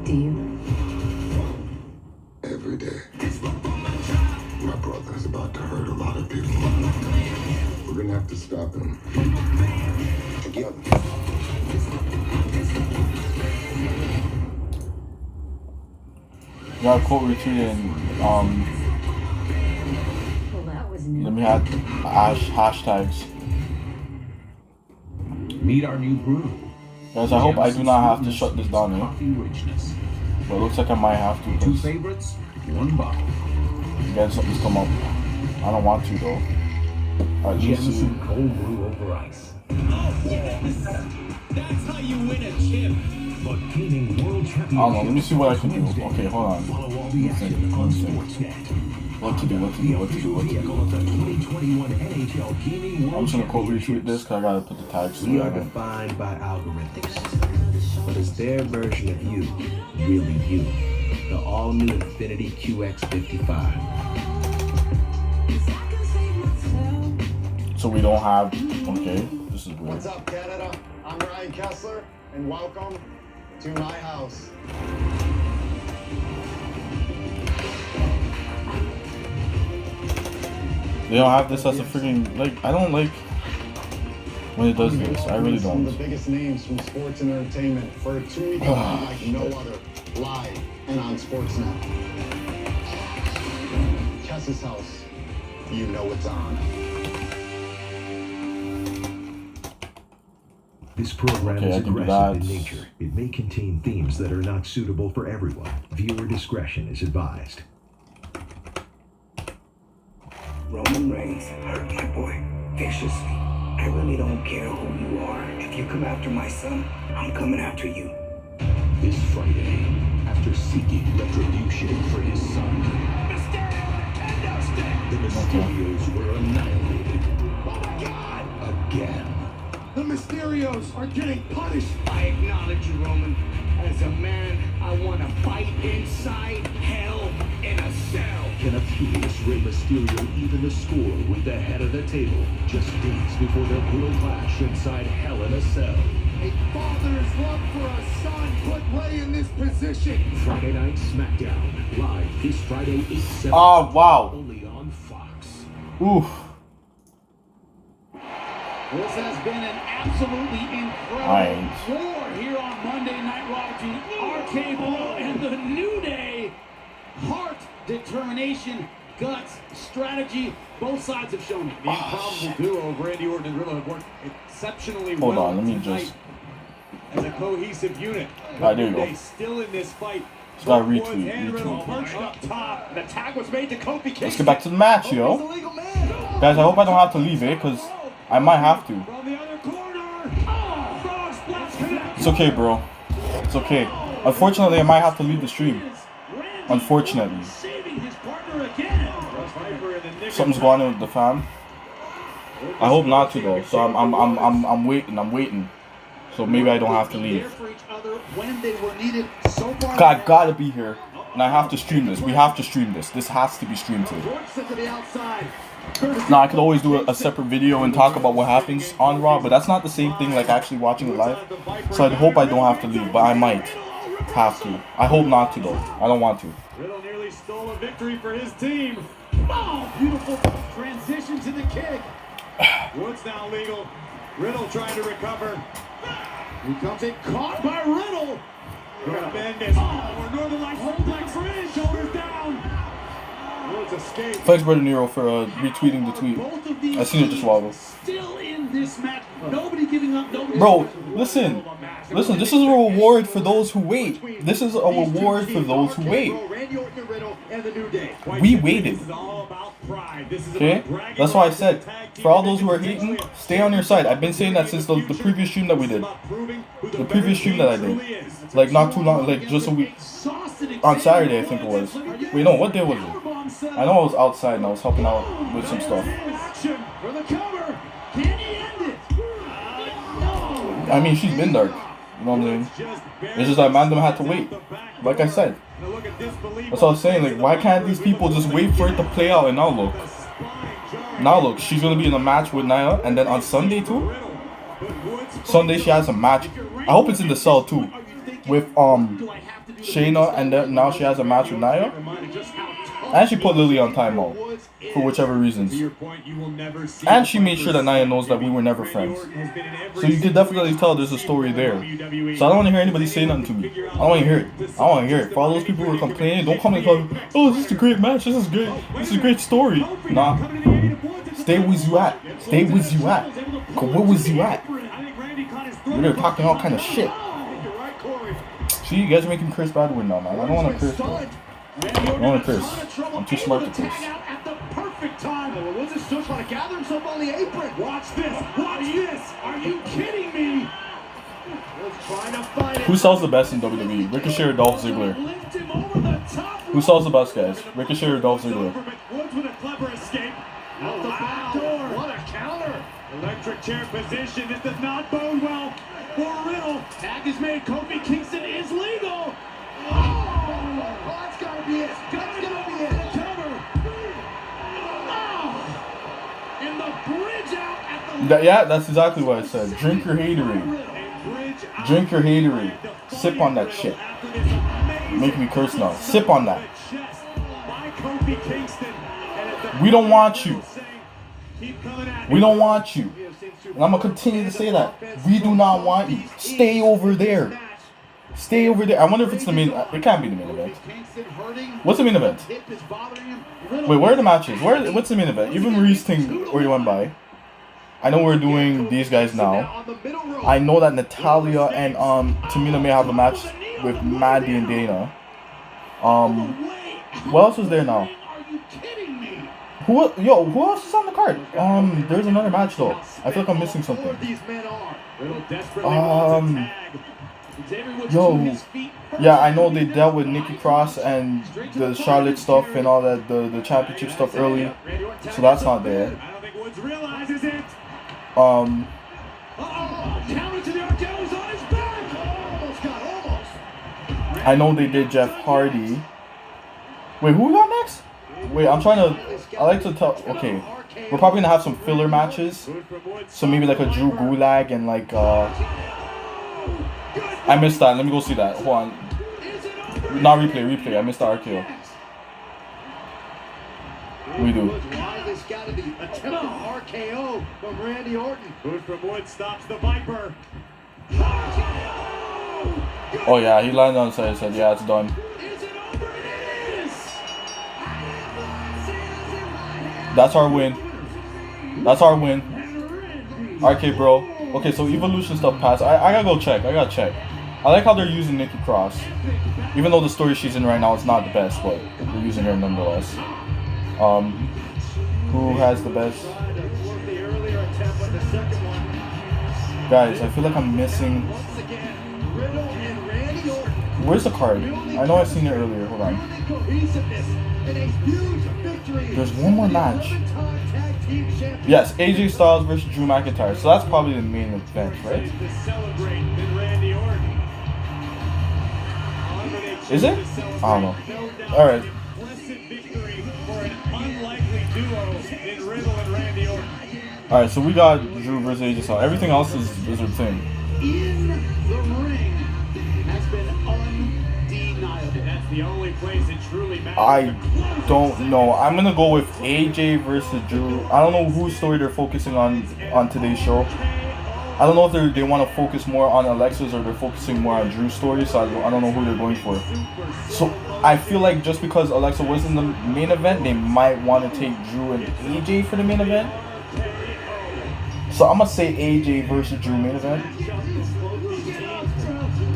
Do you? Every day. My brother's about to hurt a lot of people. We're gonna have to stop him. Together. Got a quote retweeted let me have hashtags. Meet our new brew. Guys, I hope I do not have to shut this down here. But it looks like I might have to. 2 favorites, 1 bottle. Guys, something's come up. I don't want to though. Alright, Jameson cold brew over ice. Oh, yes! That's how you win a chip. But gaming world I don't know, let me see what I can do. Okay, hold on. Follow all the action on Sportsnet. What to do. The I'm just gonna quote retweet this because I gotta put the tags We are together. defined by algorithms, but it's their version of you, really you. The all-new Infinity QX55. So we don't have. Okay, this is weird. What's up, Canada? I'm Ryan Kessler, and welcome to my house. They don't have this as a freaking like. I don't like when it does this. I really Some don't. of the biggest names from sports and entertainment for a 2-week event like no other, live and on Sportsnet. Kess's house, you know it's on. This program Okay, is I can do aggressive that. in nature. It may contain themes that are not suitable for everyone. Viewer discretion is advised. Roman Reigns hurt my boy viciously. I really don't care who you are. If you come after my son, I'm coming after you. This Friday, after seeking retribution for his son, the Mysterios were annihilated. Oh my God! Again. The Mysterios are getting punished. I acknowledge you, Roman. As a man, I want to fight inside hell in a cell. can appease Rey Mysterio even the score with the head of the table just days before their brutal clash inside Hell in a Cell. A father's love for a son put Rey in this position. Friday Night SmackDown, live this Friday 8/7. Oh, wow. Only on Fox. Oof. This has been an absolutely incredible war here on Monday Night Raw between RK Bro and the New Day. Heart, determination, guts, strategy, both sides have shown it. The improbable duo of Randy Orton and Riddle have worked exceptionally well. Hold on, let me tonight just... as a cohesive unit. Alright, there you go. They still in this fight. Just gotta Woods retweet, and Riddle retweet. perched up top. The tag was made to Kofi Kingston. Let's get back to the match, yo. Guys, I hope I don't have to leave it, because I might have to. It's okay, bro. It's okay. Unfortunately, I might have to leave the stream. Unfortunately. Something's going on with the fam. I hope not to though. So I'm waiting. So maybe I don't have to leave. I gotta be here. And I have to stream this. We have to stream this. This has to be streamed today. Now I could always do a separate video and talk about what happens on Raw, but that's not the same thing like actually watching it live. So I hope I don't have to leave, but I might have to. I hope not to though. I don't want to. Riddle nearly stole a victory for his team. Oh, beautiful transition to the kick. Woods now legal. Riddle trying to recover. Here comes it, caught by Riddle. Tremendous. Oh, Northern Lights hold like fridge, shoulders down. Woods escaped. Thanks, Brother Nero, for retweeting the tweet. I seen it just while. Still in this match. Nobody giving up. Nobody. Bro, listen. This is a reward for those who wait. This is a reward for those who wait. We waited. Okay? That's why I said, for all those who are hating, stay on your side. I've been saying that since the previous stream that we did. The previous stream that I did. Like, not too long, like, just a week. On Saturday, I think it was. Wait, no, what day was it? I know I was outside and I was helping out with some stuff. I mean, she's been dark. You know what I'm saying? It's just like Mandem had to wait. Like I said. That's what I was saying. Like, why can't these people just wait for it to play out? And now look. Now look, she's going to be in a match with Nia. And then on Sunday too. Sunday she has a match. I hope it's in the cell too. With Shayna. And then now she has a match with Nia. And she put Lily on timeout. For whichever reasons. And she made sure that Nia knows that we were never friends. So you can definitely tell there's a story there. So I don't want to hear anybody say nothing to me. I don't want to hear it. I don't want to hear it. For all those people who are complaining, don't come and tell me, oh, this is a great match. This is great. This is a great story. Nah. Stay with you at. Stay with you at. Cause where was you at? You're talking all kind of shit. See, you guys are making Chris Badwin now, man. I don't want to curse, bro. I don't want to curse. I'm too smart to curse. Perfect time. Woods is still trying to gather himself on the apron. Watch this. Watch this. Are you kidding me? Trying to fight it. Who sells the best in WWE? Ricochet or Dolph Ziggler? Who sells the best, guys? Ricochet or Dolph Ziggler? Woods with a clever escape. Out the back door. What a counter. Electric chair position. This does not bode well for Riddle. Tag is made. Kofi Kingston is legal. Oh, that's gotta be it. That's gotta be it. Yeah, that's exactly what I said. Drink your hatery. Drink your hatery. Sip on that shit. Make me curse now. Sip on that. We don't want you. We don't want you. And I'm going to continue to say that. We do not want you. Stay over there. Stay over there. I wonder if it's the main... It can't be the main event. What's the main event? Wait, where are the matches? What's the main event? Even Marie's thing already went by. I know we're doing these guys now. I know that Natalia and Tamina may have a match with Maddie and Dana. What else is there now? Who else is on the card? There's another match though. I feel like I'm missing something. Yeah, I know they dealt with Nikki Cross and the Charlotte stuff and all that, the championship stuff early, so that's not there. I know they did Jeff Hardy. Wait, who we got next? Wait, I'm trying to. I like to tell. Okay, we're probably gonna have some filler matches. So maybe like a Drew Gulag and like. I missed that. Let me go see that. Hold on. Not replay. I missed the RKO. We do. This got to be attempted RKO from Randy Orton. Hood from Wood stops the Viper. Oh yeah, he landed on the side. Said, yeah, it's done. That's our win. RK bro. Okay, so Evolution stuff passed. I gotta go check. I like how they're using Nikki Cross. Even though the story she's in right now is not the best, but they're using her nonetheless. Who has the best? Guys, I feel like I'm missing. Where's the card? I know I've seen it earlier. Hold on. There's one more match. Yes, AJ Styles versus Drew McIntyre. So that's probably the main event, right? Is it? I don't know. Alright. Alright, so we got Drew versus AJ Styles. Everything else is a thing. In the ring has been undeniable. That's the only place it truly matters. I don't know. I'm gonna go with AJ versus Drew. I don't know whose story they're focusing on today's show. I don't know if they want to focus more on Alexa's or they're focusing more on Drew's story, so I don't know who they're going for. So I feel like just because Alexa was in the main event, they might want to take Drew and AJ for the main event. So I'm gonna say AJ versus Drew main event.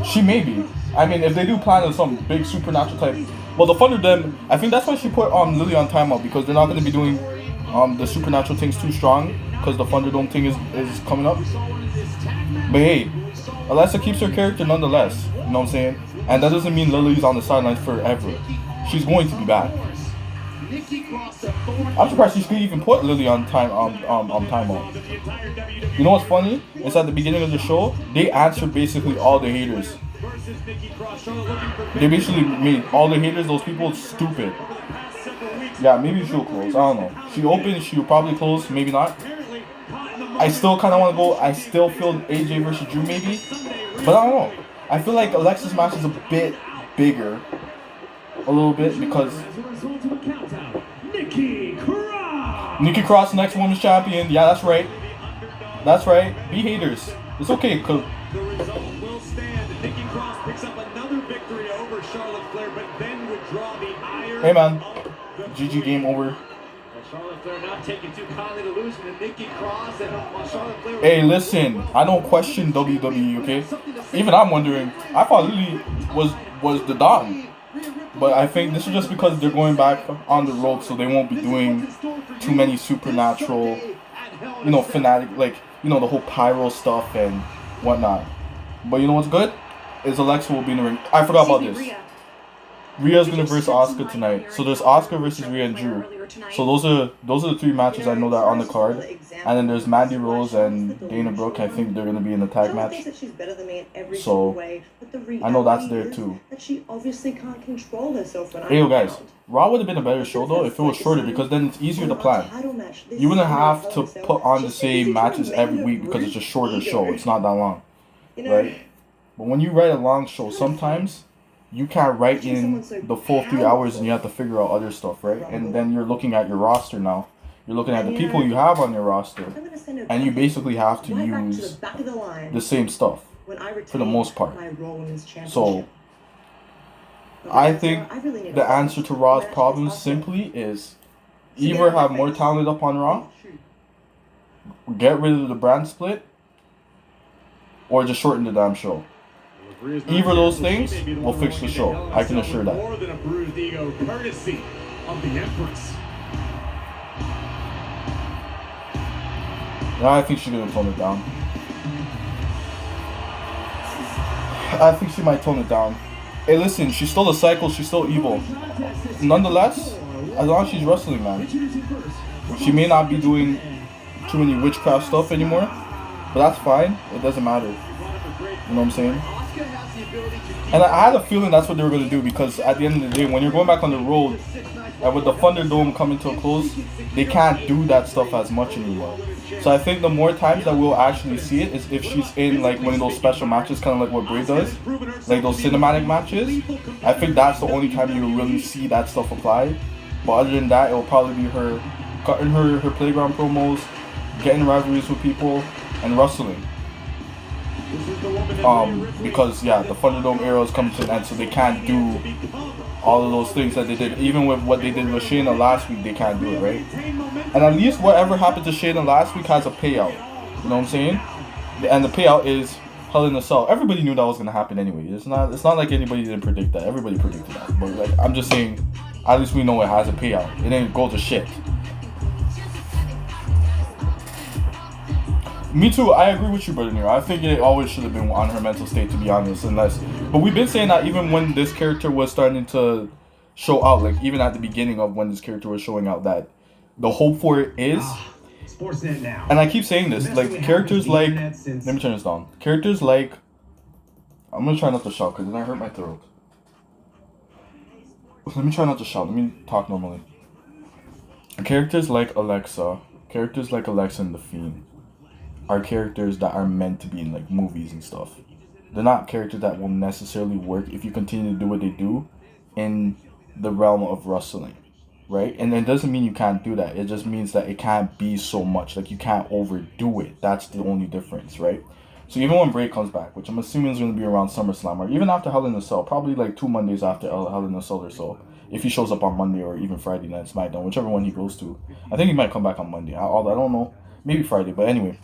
She may be. I mean, if they do plan on some big supernatural type. Well, the Thunderdome, I think that's why she put Lily on timeout, because they're not going to be doing the supernatural things too strong, because the Thunderdome thing is coming up. But hey, Alexa keeps her character nonetheless. You know what I'm saying? And that doesn't mean Lily's on the sidelines forever. She's going to be back. I'm surprised she could even put Lily on timeout. You know what's funny? It's at the beginning of the show, they answered basically all the haters. They basically made all the haters, those people, stupid. Yeah, maybe she'll close. I don't know. She opened, she'll probably close, maybe not. I still kind of want to go. I still feel AJ versus Drew maybe, but I don't know. I feel like Alexa's match is a bit bigger, a little bit, because Nikki Cross, next women's champion. Yeah, that's right. That's right. Be haters. It's okay. The result will stand. Nikki Cross picks up another victory over Charlotte Flair, but then would draw the ire. Hey man, GG, game over. Charlotte Flair not taking too kindly to losing to Nikki Cross, and Charlotte Flair. Hey, listen, I don't question WWE, okay? Even I'm wondering. I thought Lily was the Dawn, but I think this is just because they're going back on the road, so they won't be doing too many supernatural, you know, fanatic, like, you know, the whole pyro stuff and whatnot. But you know what's good? Is Alexa will be in the ring. I forgot about this. Rhea's gonna versus Asuka tonight. So there's Asuka versus Rhea and Drew. So those are the three matches I know that are on the card. And then there's Mandy Rose and Dana Brooke. I think they're gonna be in the tag match. So I know that's there too. Hey yo guys, Raw would have been a better show though if it was shorter, because then it's easier to plan. You wouldn't have to put on the same matches every week because it's a shorter show. It's not that long, right? But when you write a long show, sometimes you can't write in the full 3 hours and you have to figure out other stuff, right? And then you're looking at your roster now. You're looking at the people you have on your roster, and you basically have to use the same stuff for the most part. So I think the answer to Raw's problem simply is either have more talent up on Raw, get rid of the brand split, or just shorten the damn show. Either of those things will fix the show. I can assure that. More than a bruised ego, courtesy of the Empress. I think she's gonna tone it down. I think she might tone it down. Hey, listen, she's still a cycle. She's still evil. Nonetheless, as long as she's wrestling, man, she may not be doing too many witchcraft stuff anymore, but that's fine. It doesn't matter. You know what I'm saying? And I had a feeling that's what they were going to do, because at the end of the day, when you're going back on the road, and with the Thunderdome coming to a close, they can't do that stuff as much anymore. So I think the more times that we'll actually see it is if she's in like one of those special matches, kind of like what Bray does, like those cinematic matches. I think that's the only time you'll really see that stuff apply. But other than that, it'll probably be her cutting her playground promos, getting rivalries with people, and wrestling. Because yeah, the Thunderdome era is coming to an end, so they can't do all of those things that they did. Even with what they did with Shayna last week, they can't do it, right? And at least whatever happened to Shayna last week has a payout. You know what I'm saying? And the payout is Hell in a Cell. Everybody knew that was gonna happen anyway. It's not like anybody didn't predict that. Everybody predicted that. But like, I'm just saying, at least we know it has a payout. It didn't go to shit. Me too, I agree with you, Brother Nero. I think it always should have been on her mental state, to be honest. But we've been saying that even when this character was starting to show out, like even at the beginning of when this character was showing out, that the hope for it is, Sportsnet now. and I keep saying this, like characters like, let me turn this down. Characters like, I'm gonna try not to shout because then I hurt my throat. Let me try not to shout. Let me talk normally. Characters like Alexa and The Fiend are characters that are meant to be in like movies and stuff. They're not characters that will necessarily work if you continue to do what they do in the realm of wrestling, right? And it doesn't mean you can't do that. It just means that it can't be so much. Like you can't overdo it. That's the only difference, right? So even when Bray comes back, which I'm assuming is going to be around SummerSlam, or even after Hell in a Cell, probably like 2 Mondays after Hell in a Cell or so, if he shows up on Monday or even Friday Night SmackDown, whichever one he goes to. I think he might come back on Monday. I don't know. Maybe Friday, but anyway.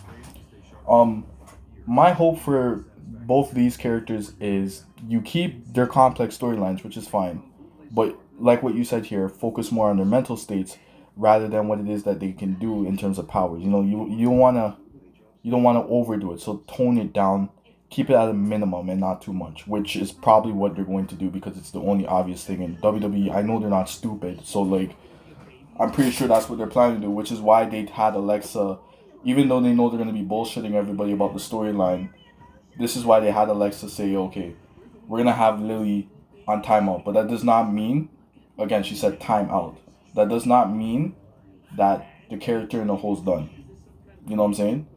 My hope for both these characters is you keep their complex storylines, which is fine, but like what you said here, focus more on their mental states rather than what it is that they can do in terms of powers. You know, you don't wanna overdo it, so tone it down, keep it at a minimum and not too much, which is probably what they're going to do because it's the only obvious thing in WWE. I know they're not stupid, so like I'm pretty sure that's what they're planning to do, which is why they had Alexa. Even though they know they're going to be bullshitting everybody about the storyline, this is why they had Alexa say, okay, we're going to have Lily on timeout. But that does not mean, again, she said timeout. That does not mean that the character in the hole's done. You know what I'm saying?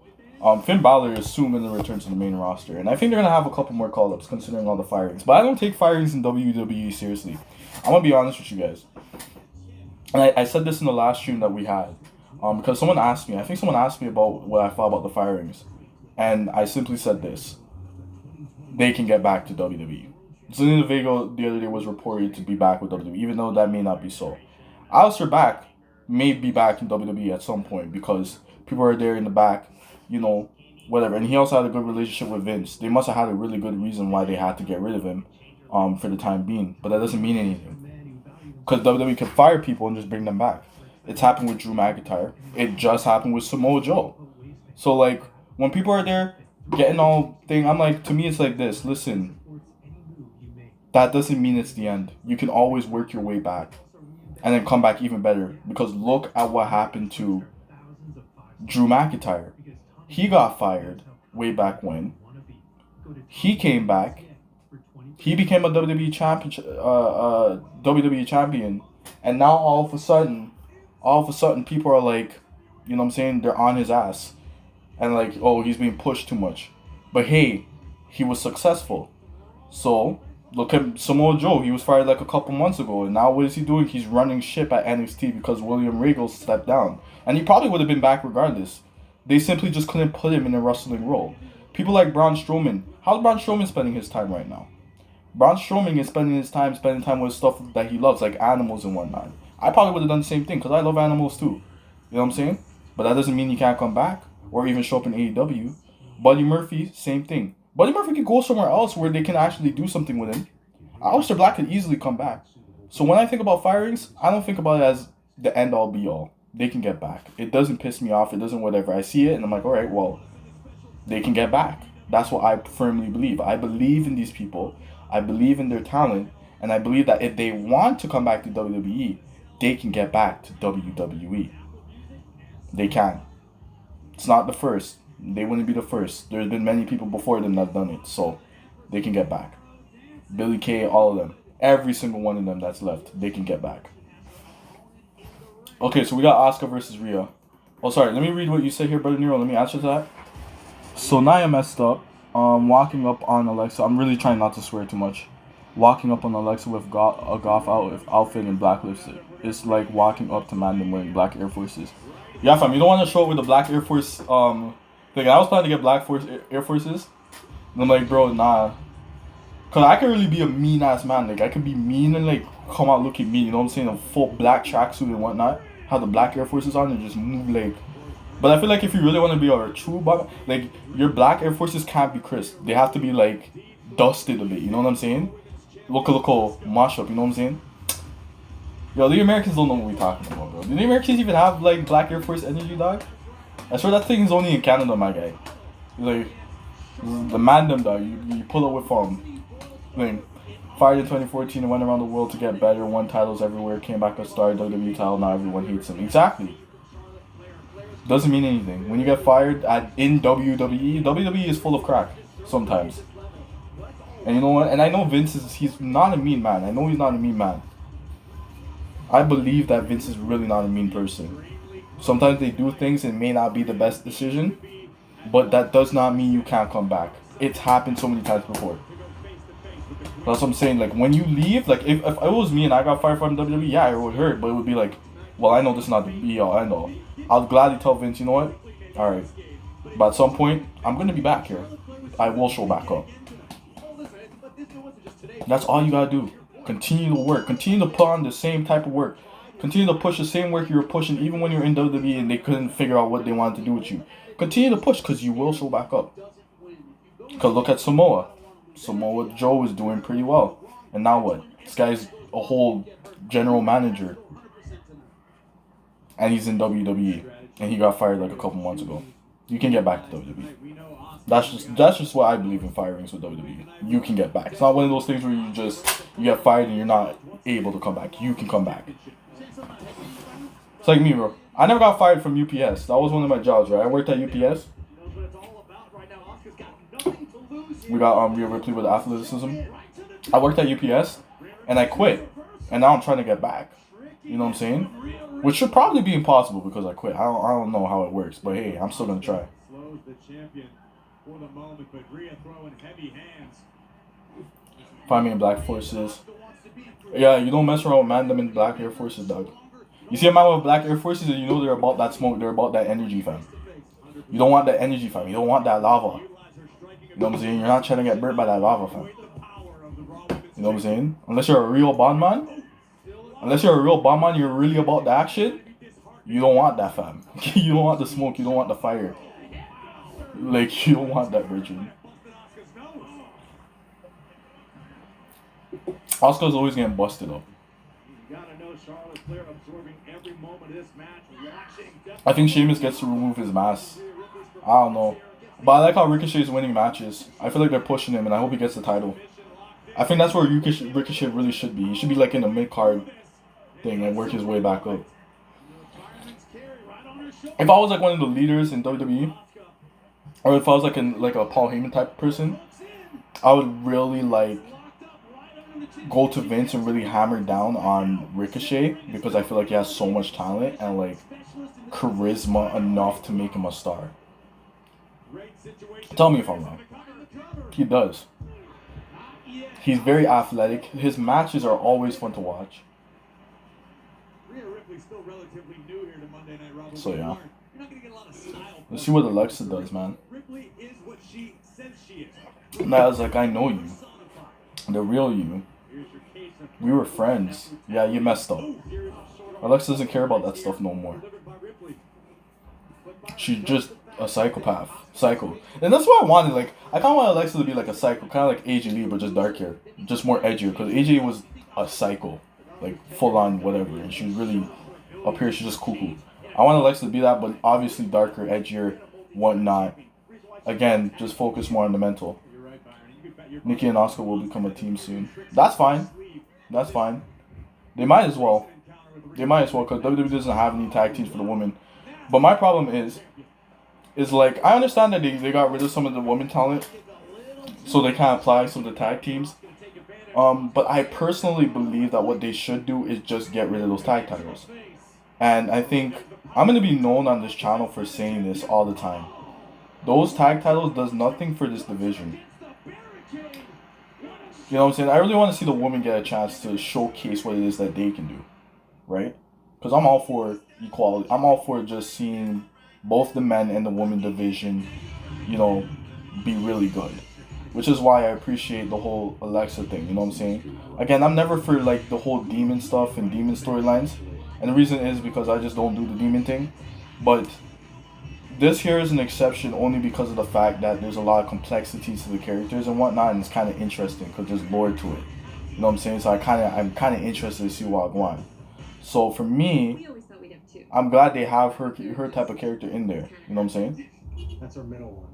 Finn Balor is soon going to return to the main roster. And I think they're going to have a couple more call-ups considering all the firings. But I don't take firings in WWE seriously. I'm going to be honest with you guys. And I said this in the last stream that we had. Because someone asked me about what I thought about the firings, and I simply said this: they can get back to WWE. Zelina Vega the other day was reported to be back with WWE, even though that may not be so. Aleister Black may be back in WWE at some point because people are there in the back, you know, whatever. And he also had a good relationship with Vince. They must have had a really good reason why they had to get rid of him, for the time being. But that doesn't mean anything, because WWE can fire people and just bring them back. It's happened with Drew McIntyre. It just happened with Samoa Joe. So, like, when people are there getting all thing, I'm like, to me, it's like this. Listen, that doesn't mean it's the end. You can always work your way back and then come back even better. Because look at what happened to Drew McIntyre. He got fired way back when. He came back. He became a WWE champion. And now all of a sudden, people are like, you know what I'm saying, they're on his ass. And like, oh, he's being pushed too much. But hey, he was successful. So, look at Samoa Joe. He was fired like a couple months ago. And now what is he doing? He's running ship at NXT because William Regal stepped down. And he probably would have been back regardless. They simply just couldn't put him in a wrestling role. People like Braun Strowman. How's Braun Strowman spending his time right now? Braun Strowman is spending time with stuff that he loves, like animals and whatnot. I probably would have done the same thing because I love animals too. You know what I'm saying? But that doesn't mean he can't come back or even show up in AEW. Buddy Murphy, same thing. Buddy Murphy could go somewhere else where they can actually do something with him. Aleister Black could easily come back. So when I think about firings, I don't think about it as the end all be all. They can get back. It doesn't piss me off. It doesn't whatever. I see it and I'm like, all right, well, they can get back. That's what I firmly believe. I believe in these people. I believe in their talent. And I believe that if they want to come back to WWE, they can get back to WWE. They can. It's not the first. They wouldn't be the first. There's been many people before them that have done it, so they can get back. Billy Kay, all of them. Every single one of them that's left, they can get back. Okay, so we got Asuka versus Rhea. Oh, sorry, let me read what you said here, Brother Nero. Let me answer that. So Nia messed up. Walking up on Alexa. I'm really trying not to swear too much. Walking up on Alexa with a golf outfit and black lipstick. It's like walking up to Mandem wearing black Air Forces. Yeah, fam, you don't want to show up with the black Air Force thing. I was planning to get black Air Forces. And I'm like, bro, nah. Because I can really be a mean-ass man. Like, I could be mean and, like, come out looking mean. You know what I'm saying? A full black tracksuit and whatnot. Have the black Air Forces on and just move, like... But I feel like if you really want to be a true bug, like, your black Air Forces can't be crisp. They have to be, like, dusted a bit. You know what I'm saying? Local mash up. You know what I'm saying? Yo, the Americans don't know what we're talking about, bro. Do the Americans even have, like, black Air Force energy, dog? I swear that thing is only in Canada, my guy. Like, the Mandem, dog. You pull up with, like, fired in 2014 and went around the world to get better, won titles everywhere, came back a star, WWE title, now everyone hates him. Exactly. Doesn't mean anything. When you get fired in WWE is full of crack sometimes. And you know what? And I know Vince he's not a mean man. I know he's not a mean man. I believe that Vince is really not a mean person. Sometimes they do things and may not be the best decision, but that does not mean you can't come back. It's happened so many times before. That's what I'm saying. Like, when you leave, like, if it was me and I got fired from WWE, yeah, it would hurt, but it would be like, well, I know this is not the be-all, end-all. I'll gladly tell Vince, you know what? Alright. But at some point, I'm going to be back here. I will show back up. That's all you got to do. Continue to work. Continue to put on the same type of work. Continue to push the same work you were pushing even when you were in WWE and they couldn't figure out what they wanted to do with you. Continue to push because you will show back up. Because look at Samoa. Samoa Joe is doing pretty well. And now what? This guy's a whole general manager. And he's in WWE. And he got fired like a couple months ago. You can get back to WWE. That's just what I believe in firings with WWE. You can get back. It's not one of those things where you get fired and you're not able to come back. You can come back. It's like me, bro. I never got fired from UPS. That was one of my jobs, right? I worked at UPS. We got Rhea Ripley with athleticism. I worked at UPS and I quit. And now I'm trying to get back. You know what I'm saying? Which should probably be impossible because I quit. I don't know how it works, but hey, I'm still gonna try. Find me in black forces. Yeah, you don't mess around with Mandem in black Air Forces, dog. You see a man with black Air Forces and you know they're about that smoke, they're about that energy, fam. You don't want that energy, fam. You don't want that lava. You know what I'm saying? You're not trying to get burnt by that lava, fam. You know what I'm saying? Unless you're a real bondman. Unless you're a real bondman, you're really about the action. You don't want that, fam. You don't want the smoke. You don't want the fire. Like, you don't want that, Richard. Asuka's always getting busted up. I think Sheamus gets to remove his mask. I don't know. But I like how Ricochet's winning matches. I feel like they're pushing him, and I hope he gets the title. I think that's where Ricochet really should be. He should be like in the mid-card thing and work his way back up. If I was like one of the leaders in WWE, or if I was like a Paul Heyman type person, I would really like go to Vince and really hammer down on Ricochet because I feel like he has so much talent and like charisma enough to make him a star. Tell me if I'm wrong. He does. He's very athletic. His matches are always fun to watch. So yeah. Let's see what Alexa does, man. And I was like, I know you. The real you. We were friends. Yeah, you messed up. Alexa doesn't care about that stuff no more. She's just a psychopath. Psycho. And that's what I wanted. Like, I kind of want Alexa to be like a psycho. Kind of like AJ Lee, but just dark hair. Just more edgier. Because AJ was a psycho. Like, full on whatever. And she was really, up here, she's just cuckoo. I want Alexa to be that, but obviously darker, edgier, whatnot. Again, just focus more on the mental. Nikki and Asuka will become a team soon. That's fine. That's fine. They might as well. They might as well, because WWE doesn't have any tag teams for the women. But my problem is, is like, I understand that they got rid of some of the women talent, so they can't apply some of the tag teams. But I personally believe that what they should do is just get rid of those tag titles. And I think I'm going to be known on this channel for saying this all the time. Those tag titles does nothing for this division. You know what I'm saying? I really want to see the women get a chance to showcase what it is that they can do. Right? Because I'm all for equality. I'm all for just seeing both the men and the women division, you know, be really good. Which is why I appreciate the whole Alexa thing, you know what I'm saying? Again, I'm never for like the whole demon stuff and demon storylines. And the reason is because I just don't do the demon thing. But this here is an exception only because of the fact that there's a lot of complexities to the characters and whatnot, and it's kind of interesting because there's lore to it. You know what I'm saying? So I'm kind of interested to see what's going on. So for me, I'm glad they have her type of character in there. You know what I'm saying? That's our middle one.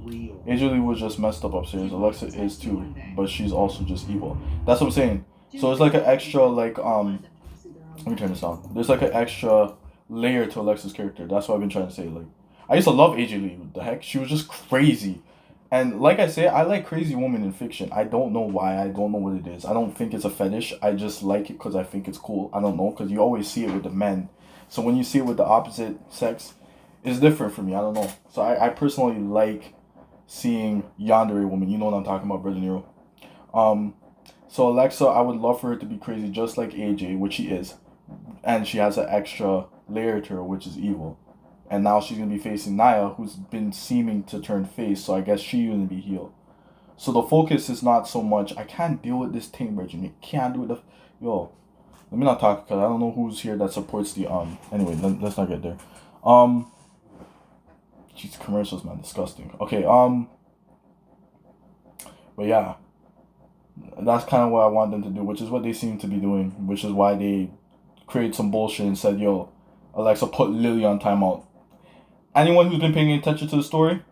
Real. AJ Lee was just messed up upstairs. Alexa is too, but she's also just evil. That's what I'm saying. So it's like an extra like let me turn this on. There's like an extra layer to Alexa's character. That's what I've been trying to say. Like, I used to love AJ Lee. What the heck? She was just crazy. And like I say, I like crazy women in fiction. I don't know why. I don't know what it is. I don't think it's a fetish. I just like it because I think it's cool. I don't know, because you always see it with the men. So when you see it with the opposite sex, it's different for me. I don't know. So I personally like seeing yandere woman. You know what I'm talking about, Brother Nero. So Alexa, I would love for her to be crazy just like AJ, which she is. And she has an extra layer to her, which is evil. And now she's going to be facing Nia, who's been seeming to turn face, so I guess she's going to be healed. So the focus is not so much, I can't deal with this team, Reggie. Can't do it. Yo, let me not talk, because I don't know who's here that supports the, anyway, let's not get there. Jeez, commercials, man, disgusting. Okay, but yeah, that's kind of what I want them to do, which is what they seem to be doing, which is why they created some bullshit and said, yo, Alexa, put Lily on timeout. Anyone who's been paying attention to the story,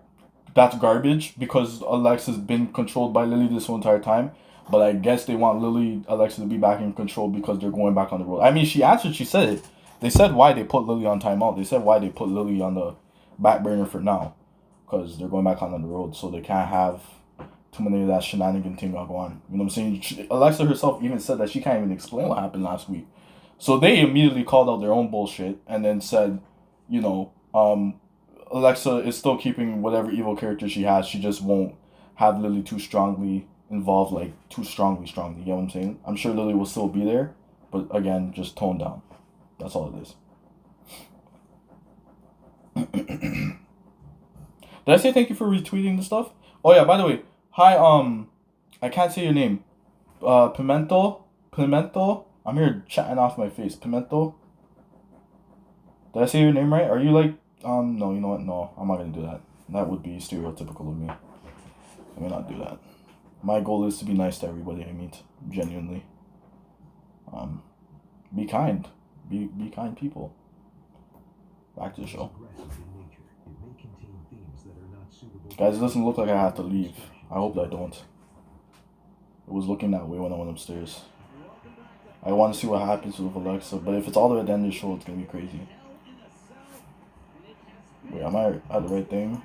that's garbage, because Alexa's been controlled by Lily this whole entire time. But I guess they want Alexa to be back in control because they're going back on the road. I mean, she answered, she said it. They said why they put Lily on timeout. They said why they put Lily on the back burner for now. Because they're going back on the road, so they can't have too many of that shenanigan thing going on. You know what I'm saying? Alexa herself even said that she can't even explain what happened last week. So they immediately called out their own bullshit and then said, you know, Alexa is still keeping whatever evil character she has. She just won't have Lily too strongly involved, like too strongly. You know what I'm saying? I'm sure Lily will still be there, but again, just toned down. That's all it is. Did I say thank you for retweeting the stuff? Oh yeah, by the way, hi, I can't say your name. Pimento? I'm here chatting off my face. Pimento? Did I say your name right? Are you like, no, you know what? No, I'm not gonna do that. That would be stereotypical of me. Let me not do that. My goal is to be nice to everybody I meet, genuinely. Be kind. Be kind people. Back to the show. Guys, it doesn't look like I have to leave. I hope I don't. It was looking that way when I went upstairs. I want to see what happens with Alexa, but if it's all the way at the end of the show, it's going to be crazy. Wait, am I at the right thing?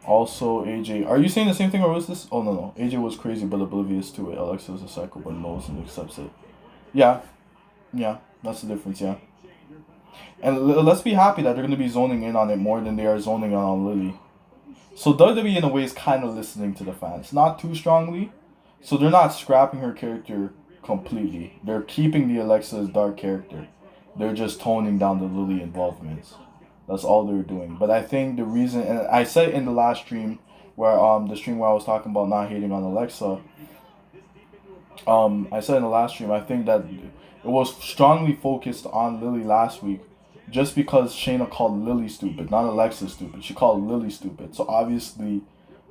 Also, AJ. Are you saying the same thing, or was this? Oh, no. AJ was crazy but oblivious to it. Alexa is a psycho but knows and accepts it. Yeah. Yeah, that's the difference, yeah. And let's be happy that they're going to be zoning in on it more than they are zoning in on Lily. So WWE, in a way, is kind of listening to the fans. Not too strongly. So they're not scrapping her character completely. They're keeping the Alexa's dark character. They're just toning down the Lily involvements. That's all they're doing. But I think the reason, and I said in the last stream, where I was talking about not hating on Alexa, I said in the last stream, I think that it was strongly focused on Lily last week, just because Shayna called Lily stupid, not Alexa stupid. She called Lily stupid. So obviously,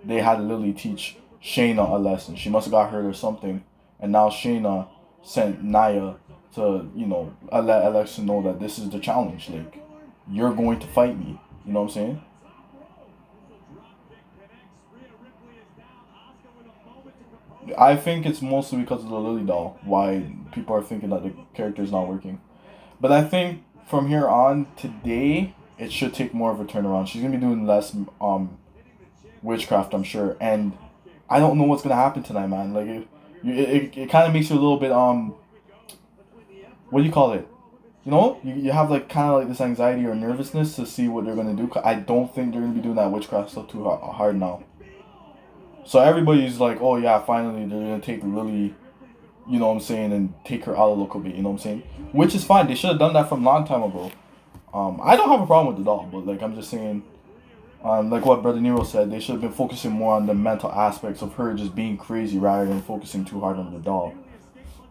they had Lily teach Shayna a lesson. She must have got hurt or something. And now Shayna sent Nia to, you know, let Alexa know that this is the challenge. Like, you're going to fight me. You know what I'm saying? I think it's mostly because of the Lily doll why people are thinking that the character is not working. But I think from here on, today, it should take more of a turnaround. She's gonna be doing less witchcraft, I'm sure, and I don't know what's gonna happen tonight, man. Like it kind of makes you a little bit what do you call it? You know, you have like kind of like this anxiety or nervousness to see what they're gonna do. I don't think they're gonna be doing that witchcraft stuff too hard now. So everybody's like, oh yeah, finally they're gonna take Lily, you know what I'm saying, and take her out of local bait, you know what I'm saying? Which is fine. They should have done that from a long time ago. I don't have a problem with the doll, but like I'm just saying, like what Brother Nero said, they should have been focusing more on the mental aspects of her just being crazy rather than focusing too hard on the doll.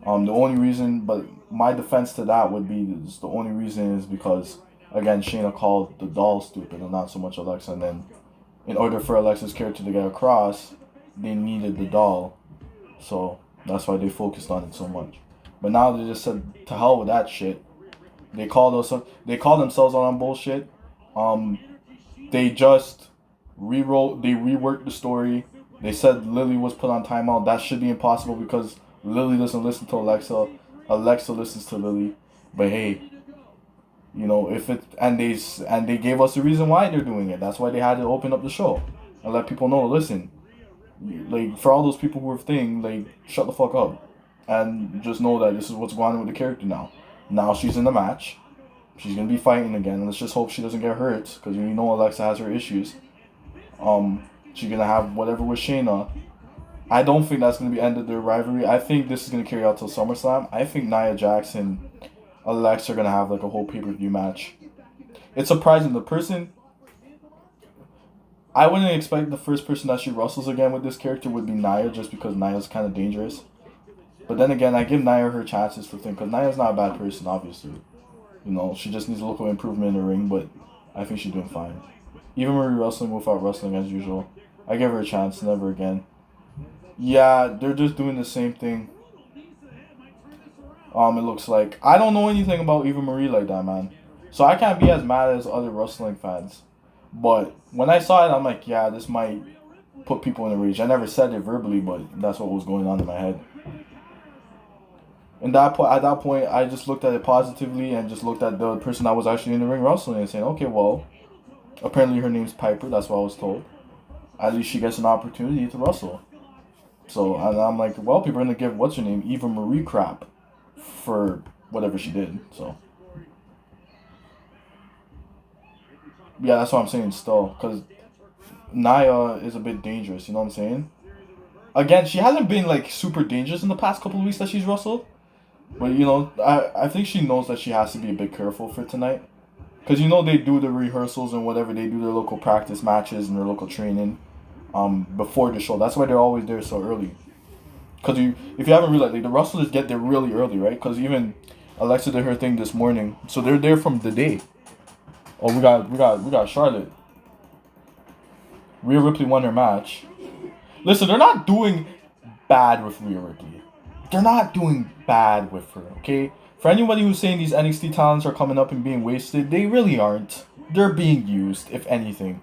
The only reason, but my defense to that would be the only reason is because, again, Shayna called the doll stupid and not so much Alexa, and then in order for Alexa's character to get across, they needed the doll, so that's why they focused on it so much. But now they just said, to hell with that shit. They call themselves on bullshit. They just reworked the story. They said Lily was put on timeout. That should be impossible because Lily doesn't listen to Alexa. Alexa listens to Lily. But hey, you know, they gave us the reason why they're doing it. That's why they had to open up the show and let people know, listen, like for all those people who are thinking, like, shut the fuck up and just know that this is what's going on with the character now. Now she's in the match. She's gonna be fighting again. Let's just hope she doesn't get hurt, because you know Alexa has her issues. She's gonna have whatever with Shayna. I don't think that's gonna be end of their rivalry. I think this is gonna carry out till SummerSlam. I think Nia Jax and Alexa are gonna have like a whole pay-per-view match. It's surprising. I wouldn't expect the first person that she wrestles again with this character would be Nia, just because Nia's kind of dangerous. But then again, I give Nia her chances to think, because Nia's not a bad person, obviously. You know, she just needs a little improvement in the ring, but I think she's doing fine. Even Marie wrestling without wrestling as usual. I give her a chance, never again. Yeah, they're just doing the same thing. It looks like. I don't know anything about Eva Marie like that, man. So I can't be as mad as other wrestling fans. But when I saw it, I'm like, yeah, this might put people in a rage. I never said it verbally, but that's what was going on in my head. And at that point, I just looked at it positively and just looked at the person that was actually in the ring wrestling and saying, okay, well, apparently her name's Piper. That's what I was told. At least she gets an opportunity to wrestle. So and I'm like, well, people are going to give, what's her name, Eva Marie crap for whatever she did. So, yeah, that's what I'm saying still. Because Nia is a bit dangerous, you know what I'm saying? Again, she hasn't been like super dangerous in the past couple of weeks that she's wrestled. But, you know, I think she knows that she has to be a bit careful for tonight. Because, you know, they do the rehearsals and whatever. They do their local practice matches and their local training before the show. That's why they're always there so early. Because if you haven't realized, like, the wrestlers get there really early, right? Because even Alexa did her thing this morning. So they're there from the day. Oh, we got Charlotte. Rhea Ripley won her match. Listen, they're not doing bad with Rhea Ripley. They're not doing bad with her, okay? For anybody who's saying these NXT talents are coming up and being wasted, they really aren't. They're being used, if anything.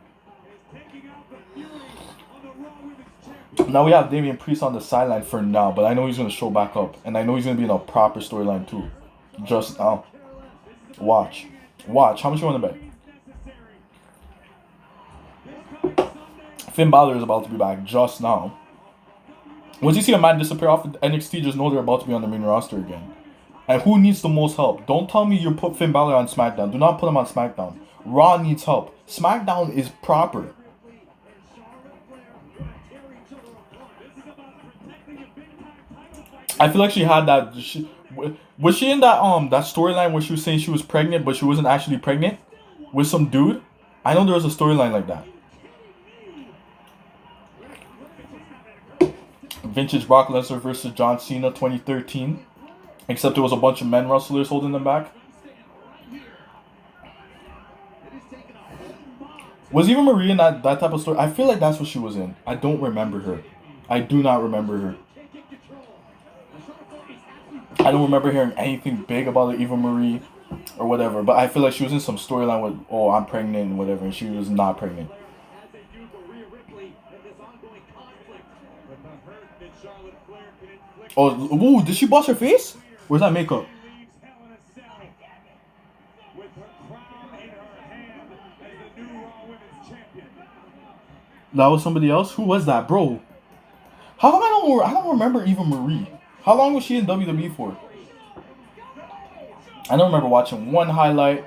Now we have Damian Priest on the sideline for now, but I know he's going to show back up. And I know he's going to be in a proper storyline too. Just now. Watch. How much you want to bet? Finn Balor is about to be back just now. Once you see a man disappear off of NXT, just know they're about to be on the main roster again. And who needs the most help? Don't tell me you put Finn Balor on SmackDown. Do not put him on SmackDown. Raw needs help. SmackDown is proper. I feel like she had that. Was she in that that storyline where she was saying she was pregnant, but she wasn't actually pregnant with some dude? I know there was a storyline like that. Vintage Brock Lesnar versus John Cena 2013. Except it was a bunch of men wrestlers holding them back. Was Eva Marie in that type of story? I feel like that's what she was in. I don't remember her. I do not remember her. I don't remember hearing anything big about Eva Marie or whatever. But I feel like she was in some storyline with, oh, I'm pregnant and whatever. And she was not pregnant. Oh, ooh, did she bust her face? Where's that makeup? That was somebody else? Who was that, bro? How come I don't remember Eva Marie? How long was she in WWE for? I don't remember watching one highlight.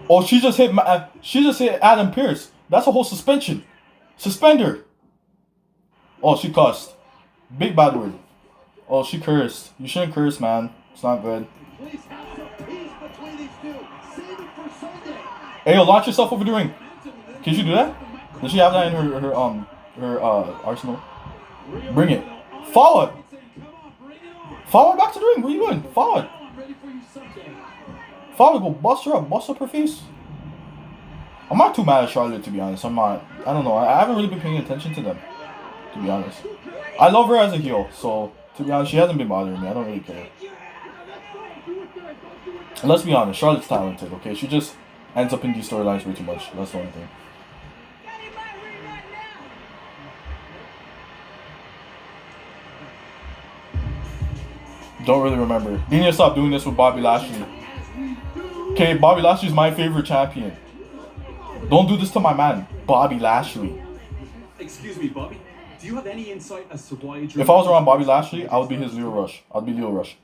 Oh, she just hit Adam Pearce. That's a whole suspension. Suspender. Oh, she cussed. Big bad word. Oh, she cursed. You shouldn't curse, man. It's not good. Hey, yo, launch yourself over the ring. Can she do that? Does she have that in her arsenal? Bring it. Forward. Forward back to the ring. What are you doing? Forward. Forward. Go bust her up. Bust up her face. I'm not too mad at Charlotte, to be honest. I'm not. I don't know. I haven't really been paying attention to them, to be honest. I love her as a heel, so to be honest, she hasn't been bothering me. I don't really care. And let's be honest, Charlotte's talented, okay? She just ends up in these storylines way too much. That's the only thing. Don't really remember. You need to stop doing this with Bobby Lashley. Okay, Bobby Lashley's my favorite champion. Don't do this to my man, Bobby Lashley. Excuse me, Bobby. Do you have any insight as to why If I was around Bobby Lashley, I would be his Leo Rush. I'd be Leo Rush.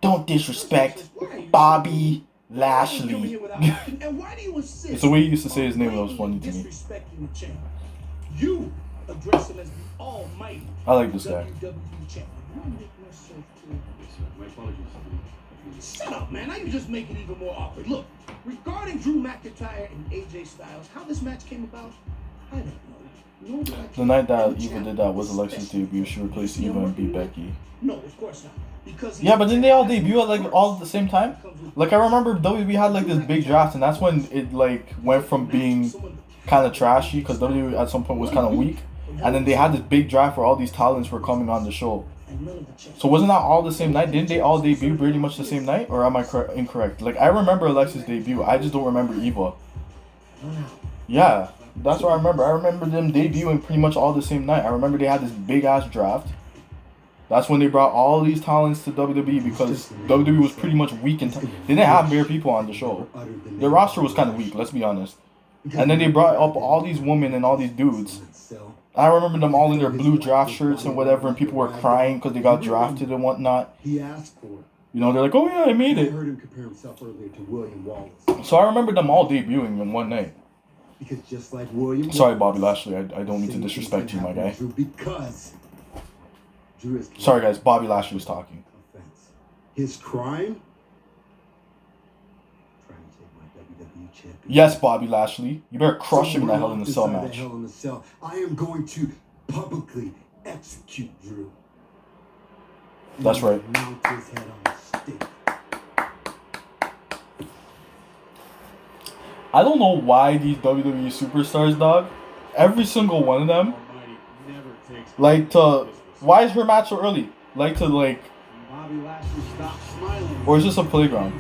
Don't disrespect Bobby Lashley. It's the way he used to say his name that was funny to me. You address him as the almighty. I like this guy. Shut up, man. Now you just make it even more awkward. Look, regarding Drew McIntyre and AJ Styles, how this match came about, I don't know. The night that Eva did that was Alexa's debut. She replaced Eva and beat Becky. No, of course not. Because yeah, but didn't they all debut at like all at the same time? Like I remember WWE had like this big draft, and that's when it like went from being kind of trashy because WWE at some point was kind of weak, and then they had this big draft where all these talents were coming on the show. So wasn't that all the same night? Didn't they all debut pretty much the same night, or am I incorrect? Like I remember Alexa's debut, I just don't remember Eva. Yeah, that's what I remember. I remember them debuting pretty much all the same night. I remember they had this big ass draft. That's when they brought all these talents to WWE because WWE was pretty much weak and they didn't have bare people on the show. Their roster was kind of weak, let's be honest. And then they brought up all these women and all these dudes. I remember them all in their blue draft shirts and whatever, and people were crying because they got drafted and whatnot. He asked for it. You know, they're like, oh yeah, I made I it. heard him compare himself earlier to William Wallace. So I remember them all debuting in one night. Because just like William Sorry, Bobby Lashley, I don't mean to disrespect you, my guy. Because Drew is Sorry guys, Bobby Lashley was talking. his crime. Trying to take my WWE champion. Yes, Bobby Lashley. You better crush him in that Hell in a Cell match. Hell in a Cell. I am going to publicly execute Drew. That's right. Mount his head on a stick. I don't know why these WWE superstars, dog, every single one of them, like to, why is her match so early? Like to like, or is this a playground?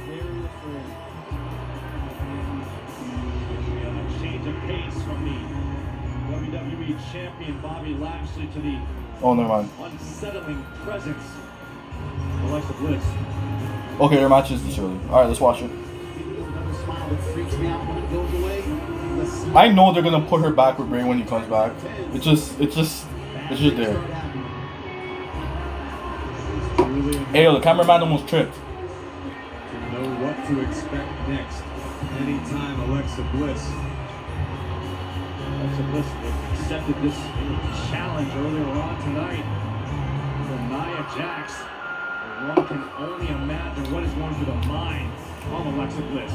Change of pace from the WWE champion Bobby Lashley to the Oh, never mind. unsettling presence of Alexa Bliss. Okay, their match is this early. All right, let's watch it. I know they're gonna put her back with Bray when he comes back. It's just there. Hey, yo, the cameraman almost tripped. To know what to expect next. Anytime Alexa Bliss accepted this challenge earlier on tonight from Nia Jax. One can only imagine what is going through the mind of Alexa Bliss.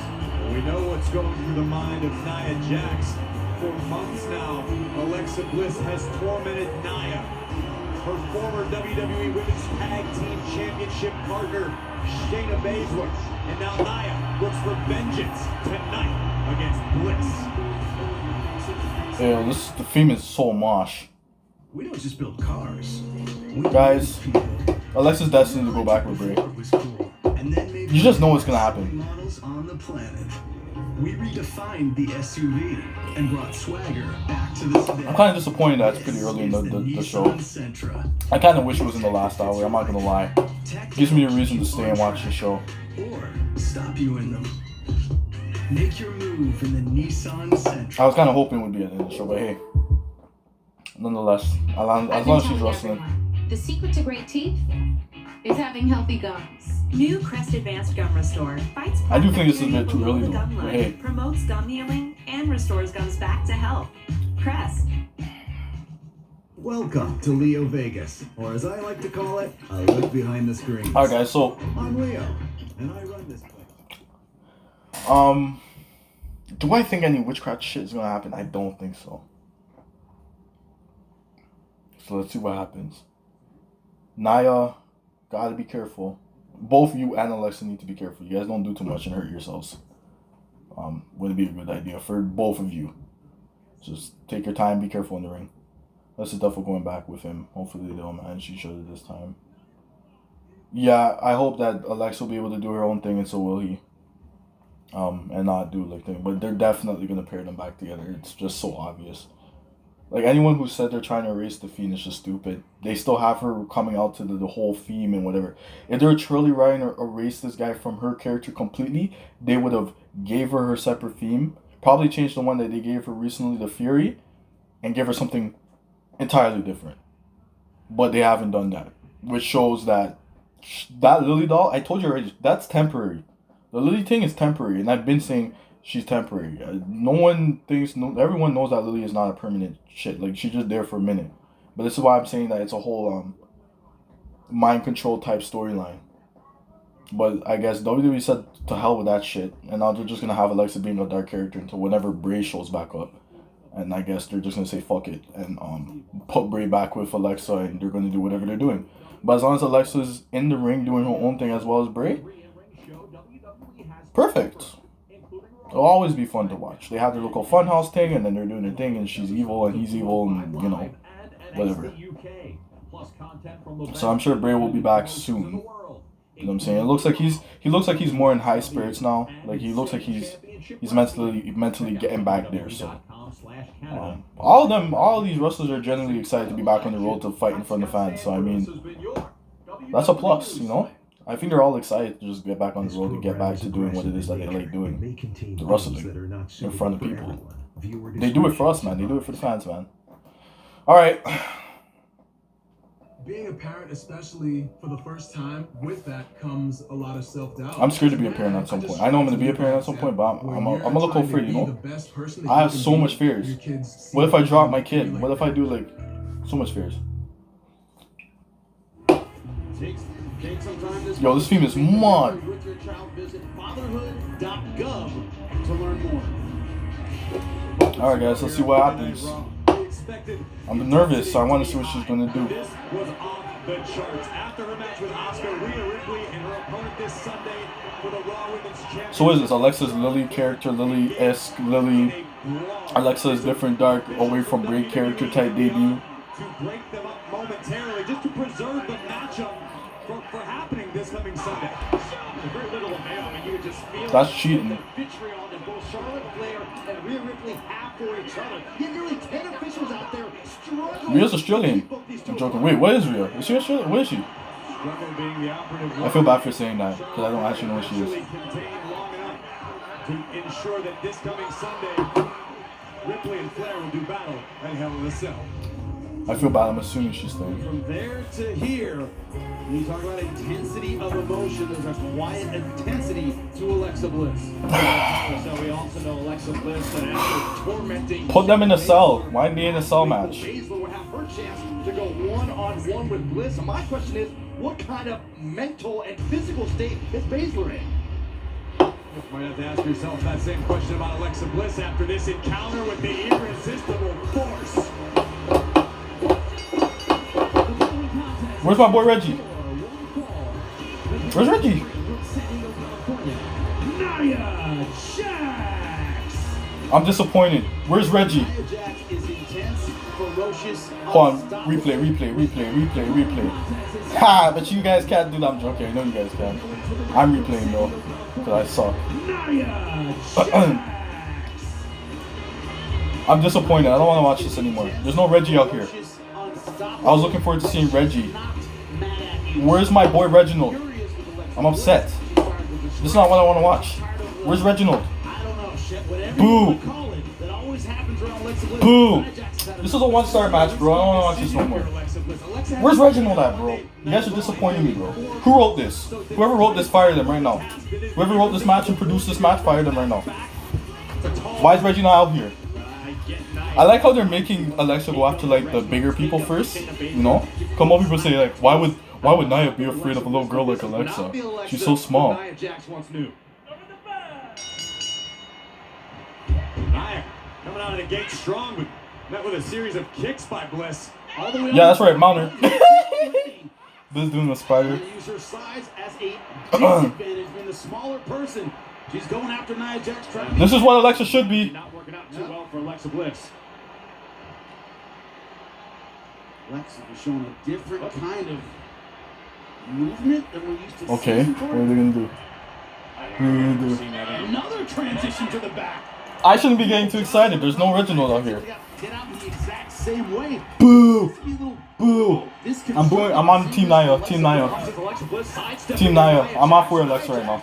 We know what's going through the mind of Nia Jax. For months now, Alexa Bliss has tormented Nia, her former WWE Women's Tag Team Championship partner, Shayna Baszler. And now Nia looks for vengeance tonight against Bliss. Hey, yo, the theme is so mosh. We don't just build cars. Guys, Alexa's destined to go back with Bray. You just know what's gonna happen. Models on the planet. We redefined the SUV and brought swagger back to this day. I'm kind of disappointed that it's pretty early in the show. I kind of wish it was in the last hour, I'm not gonna lie. It gives me a reason to stay and watch the show. Or stop you in them. Make your move in the Nissan Sentra. I was kind of hoping it would be an end of the show, but hey. Nonetheless, as long as she's wrestling. The secret to great teeth is having healthy gums. New Crest Advanced Gum Restore fights I do think this is a bit too early the though. gum But line, hey, promotes gum healing, and restores gums back to health. Crest. Welcome to Leo Vegas, or as I like to call it, a look behind the screen. alright guys, so I'm Leo, and I run this place. do I think any witchcraft shit is gonna happen? I don't think so. So let's see what happens. Naya, gotta be careful. Both you and Alexa need to be careful. You guys don't do too much and hurt yourselves. Would be a good idea for both of you. Just take your time, be careful in the ring. Alexa definitely going back with him. Hopefully they'll manage each other this time. Yeah, I hope that Alexa will be able to do her own thing and so will he. And not do like thing. But they're definitely gonna pair them back together. It's just so obvious. Like, anyone who said they're trying to erase the Fiend is just stupid. They still have her coming out to the whole theme and whatever. If they were truly trying to erase this guy from her character completely, they would have gave her separate theme. Probably changed the one that they gave her recently, the Fury, and give her something entirely different. But they haven't done that. Which shows that Lily doll, I told you already, that's temporary. The Lily thing is temporary, and I've been saying she's temporary. Everyone knows that Lily is not a permanent shit. Like, she's just there for a minute. But this is why I'm saying that it's a whole mind control type storyline. But I guess WWE said to hell with that shit, and now they're just gonna have Alexa being a dark character until whenever Bray shows back up. And I guess they're just gonna say fuck it and put Bray back with Alexa, and they're gonna do whatever they're doing. But as long as Alexa's in the ring doing her own thing as well as Bray, perfect. It'll always be fun to watch. They have their local funhouse thing, and then they're doing their thing, and she's evil, and he's evil, and, you know, whatever. So I'm sure Bray will be back soon. You know what I'm saying? It looks like he looks like he's more in high spirits now. Like, he looks like he's mentally getting back there. So all of these wrestlers are genuinely excited to be back on the road to fight in front of fans. So I mean, that's a plus, you know. I think they're all excited to just get back on the road and get back to doing what it is that they like doing. The wrestling in front of people. They do it for us, man. They do it for the fans, man. Alright. Being a parent, especially for the first time, with that comes a lot of self-doubt. I'm scared to be a parent at some point. I know I'm going to be a parent at some point, but I'm a look out for it, you know? I have so much fears. What if I drop my kid? What if I do, like, so much fears? Yo, this theme is mud. Alright guys, let's see what happens. I'm nervous, so I want to see what she's going to do. This was off the charts. After her match with Asuka, Rhea Ripley and her opponent this Sunday for the Raw Women's Championship. So what is this? Alexa's Lily character, Lily-esque, Lily. Alexa is different, dark, away from Bray character type debut. To break them up momentarily, just to preserve the matchup for happening this coming Sunday. Very little avail. I mean, you would just feel that's cheating. The vitriol that both Charlotte Flair and Rhea Ripley have for each other. You have nearly 10 officials out there struggling. Rhea's Australian. I'm joking. Wait, what is Rhea? Is she Australian? Where is she? I feel bad for saying that because I don't actually know what she is. To ensure that this coming Sunday, Ripley and Flair will do battle at Hell in a Cell. I feel bad. I'm assuming she's staying. From there to here, when you talk about intensity of emotion, there's a quiet intensity to Alexa Bliss. So we also know Alexa Bliss and after tormenting. Put them in a cell. Why be in a cell match? Baszler would have her chance to go one-on-one with Bliss. And my question is, what kind of mental and physical state is Baszler in? You might have to ask yourself that same question about Alexa Bliss after this encounter with the irresistible force. Where's my boy Reggie? Where's Reggie? Nia Jax. I'm disappointed. Where's Reggie? Nia Jax is intense, ferocious. Hold on. Replay. Ha! But you guys can't do that. I'm joking. I know you guys can. I'm replaying though. Because I suck. I'm disappointed. I don't want to watch this anymore. There's no Reggie out here. I was looking forward to seeing Reggie. Where's my boy Reginald? I'm upset. This is not what I want to watch. Where's Reginald? Boo. Boo. This is a 1-star match, bro. I don't want to watch this no more. Where's Reginald at, bro? You guys are disappointing me, bro. Who wrote this? Whoever wrote this, fire them right now. Whoever wrote this match and produced this match, fire them right now. Why is Reggie not out here? I like how they're making Alexa go after like the bigger people first. You know? Come on, people say like, why would Nia be afraid of a little girl like Alexa? She's so small. Nia coming out of the gate strong, but met with a series of kicks by Bliss. All the way yeah, that's right, Mount her. Bliss doing the spider. Use her size as a disadvantage when the smaller person. She's going after Nia Jax. This is what Alexa should be. Not working out too well for Alexa Bliss. Alexa is showing a different kind of movement than we're used to seeing. Okay, what are they gonna do? What are they gonna do? Another transition to the back. I shouldn't be getting too excited. There's no Reginald out here. Get out in the exact same way. Boo! Boo! I'm booing. I'm on Team Nia. Team Nia. Team Nia. I'm off for Alexa right now.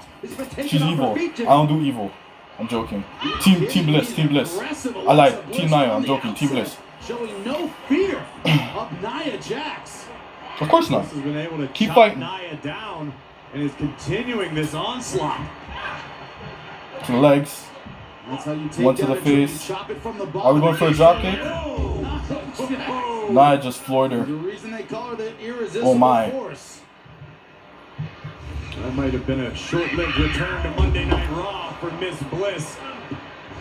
She's evil. I don't do evil. I'm joking. Team Bliss. Team Bliss. I lied. Team Nia. I'm joking. Team Bliss. Showing no fear of Nia Jax. Of course not. Bliss has been able to keep fighting. Nia down and is continuing this onslaught. To the legs. That's how you take one to the face. Are we going for a drop kick? Nia just floored her. Oh my. That might have been a short-lived return to Monday Night Raw for Miss Bliss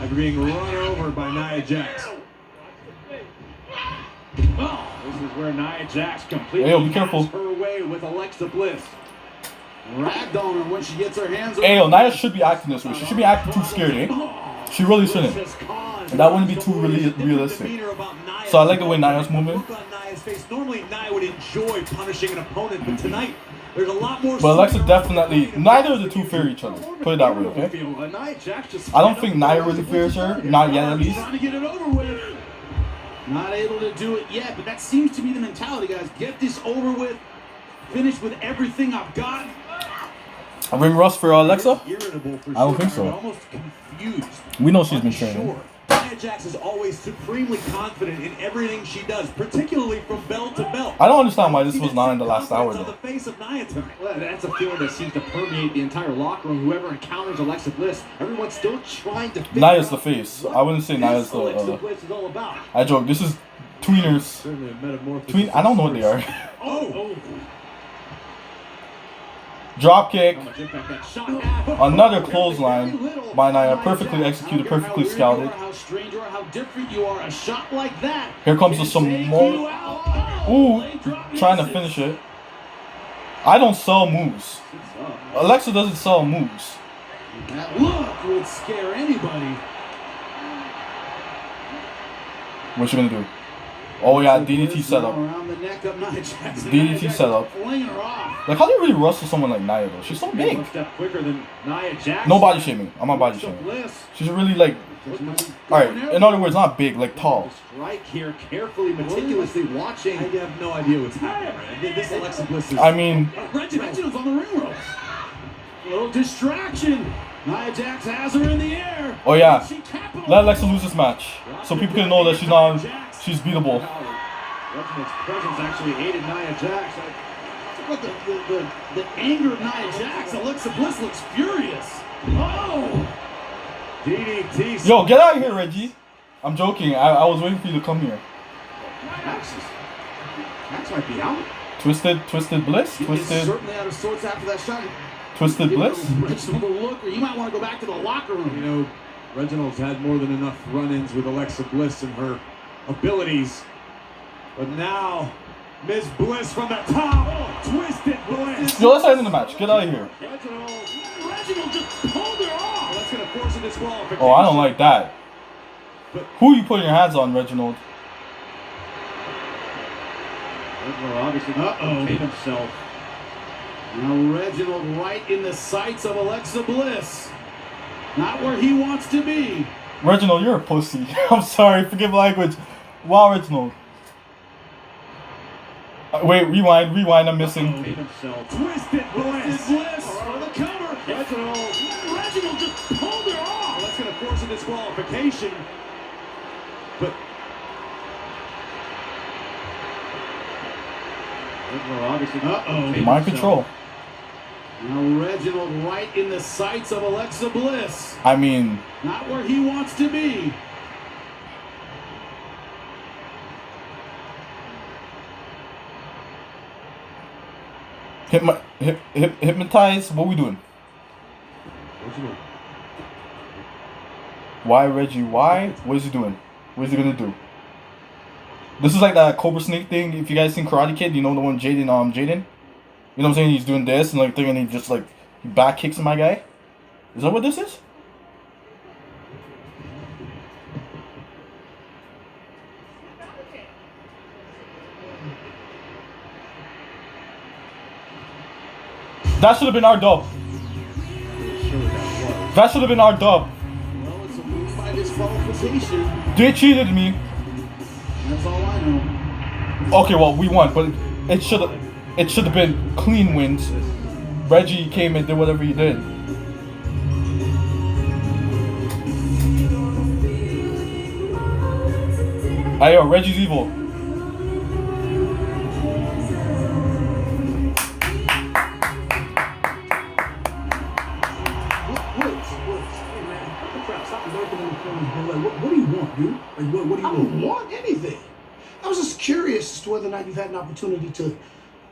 after being run over by Nia Jax. Oh, this is where Nia Jax completely be careful. has her way with Alexa Bliss. Ragged on her when she gets her hands on her. Nia should be acting this way. She should be acting too scared, eh? She really shouldn't. And that wouldn't be too really realistic. So I like the way Nia's moving. Normally Nia would enjoy punishing an opponent, but tonight there's a lot more. But Alexa definitely, neither of the two fear each other. Put it that way, okay? I don't think Nia really fears her. Not yet, at least. Not able to do it yet, but that seems to be the mentality, guys. Get this over with. Finish with everything I've got. A ring rust for Alexa? I don't think so. Almost confused. We know she's been training. Nia Jax is always supremely confident in everything she does, particularly from belt to belt. I don't understand why this was not in the last hour though. Well, that's a feeling that seems to permeate the entire locker room. Whoever encounters Alexa Bliss, everyone's still trying to figure Nia's the face. I wouldn't say Nia's the Bliss is all about. I joke, this is tweeners. I don't know what they are. Oh. Drop kick. Another clothesline by Nia. Perfectly executed, perfectly scouted. Here comes the some more. Ooh, trying to finish it. I don't sell moves. Alexa doesn't sell moves. That look would scare anybody. What you gonna do? Oh yeah, DDT setup. DDT setup. Like, how do you really wrestle someone like Nia though? She's so big. No body shaming. I'm not body shaming. She's really like. Alright, in other words, not big, like tall. Right here, carefully, meticulously watching. I have no idea what's happening right. This Alexa Bliss is. I mean. Reginald's on the ring ropes. A little distraction. Nia Jax has her in the air. Oh yeah. Let Alexa lose this match, so people can know that she's not. She's beatable. Reginald's presence actually aided Nia Jax. But the anger of Nia Jax, Alexa Bliss looks furious. Oh! DDT. Yo, get out of here, Reggie. I'm joking. I was waiting for you to come here. Jax might be out. Twisted Bliss? He's certainly out of sorts after that shot. Twisted Bliss? Reginald a look, or you might want to go back to the locker room. You know, Reginald's had more than enough run-ins with Alexa Bliss and her abilities. But now, Miss Bliss from the top. Twisted Bliss. Yo, let's end the match. Get out of here. Reginald just pulled her off. That's going to force a disqualification. Oh, I don't like that. Who are you putting your hands on, Reginald? Reginald obviously contained himself. Now Reginald right in the sights of Alexa Bliss. Not where he wants to be. Reginald, you're a pussy. I'm sorry, forgive language. Wow, Reginald. Wait, rewind, I'm missing. Twisted Bliss. For the cover. Reginald just pulled her off. That's going to force a disqualification. But Uh-oh. Mind control. Now Reginald right in the sights of Alexa Bliss. I mean, Not where he wants to be. hypnotize. What we doing? Why Reggie? Why? What is he doing? What is he gonna do? This is like that Cobra Snake thing. If you guys seen Karate Kid, you know the one Jaden. You know what I'm saying? He's doing this and like thing, and he just like he back kicks my guy. Is that what this is? That should have been our dub. That should have been our dub. Well, it's a move by disqualification. They cheated me. That's all I know. Okay, well we won, but it should have been clean wins. Reggie came and did whatever he did. Ayo, Reggie's evil. What do you want, dude? Like, what do you want? I don't want anything. I was just curious as to whether or not you've had an opportunity to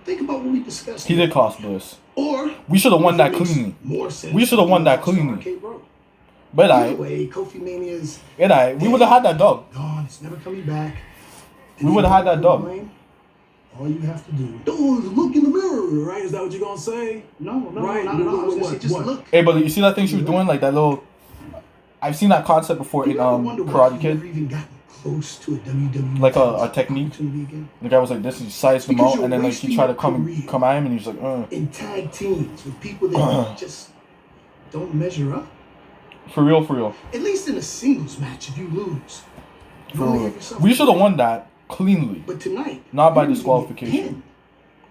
think about what we discussed. He did cost Bliss. Or we should have won that cleanly. We should have won that cleanly. But anyway, Kofi Mania's we would have had that dub. gone. It's never coming back. We would have had that dub. All you have to do is look in the mirror, right? Is that what you're gonna say? No, right? not at all. I was gonna say just look. Hey, but you see that thing she was doing, like that little. I've seen that concept before in Karate Kid. Even gotten close to a WWE like a technique. The guy was like this, and he sized him out, and then like he tried to come at him, and he was like, in tag teams with people that just don't measure up. For real. At least in a singles match, if you lose. For real. We should have won that cleanly. But tonight, not by disqualification.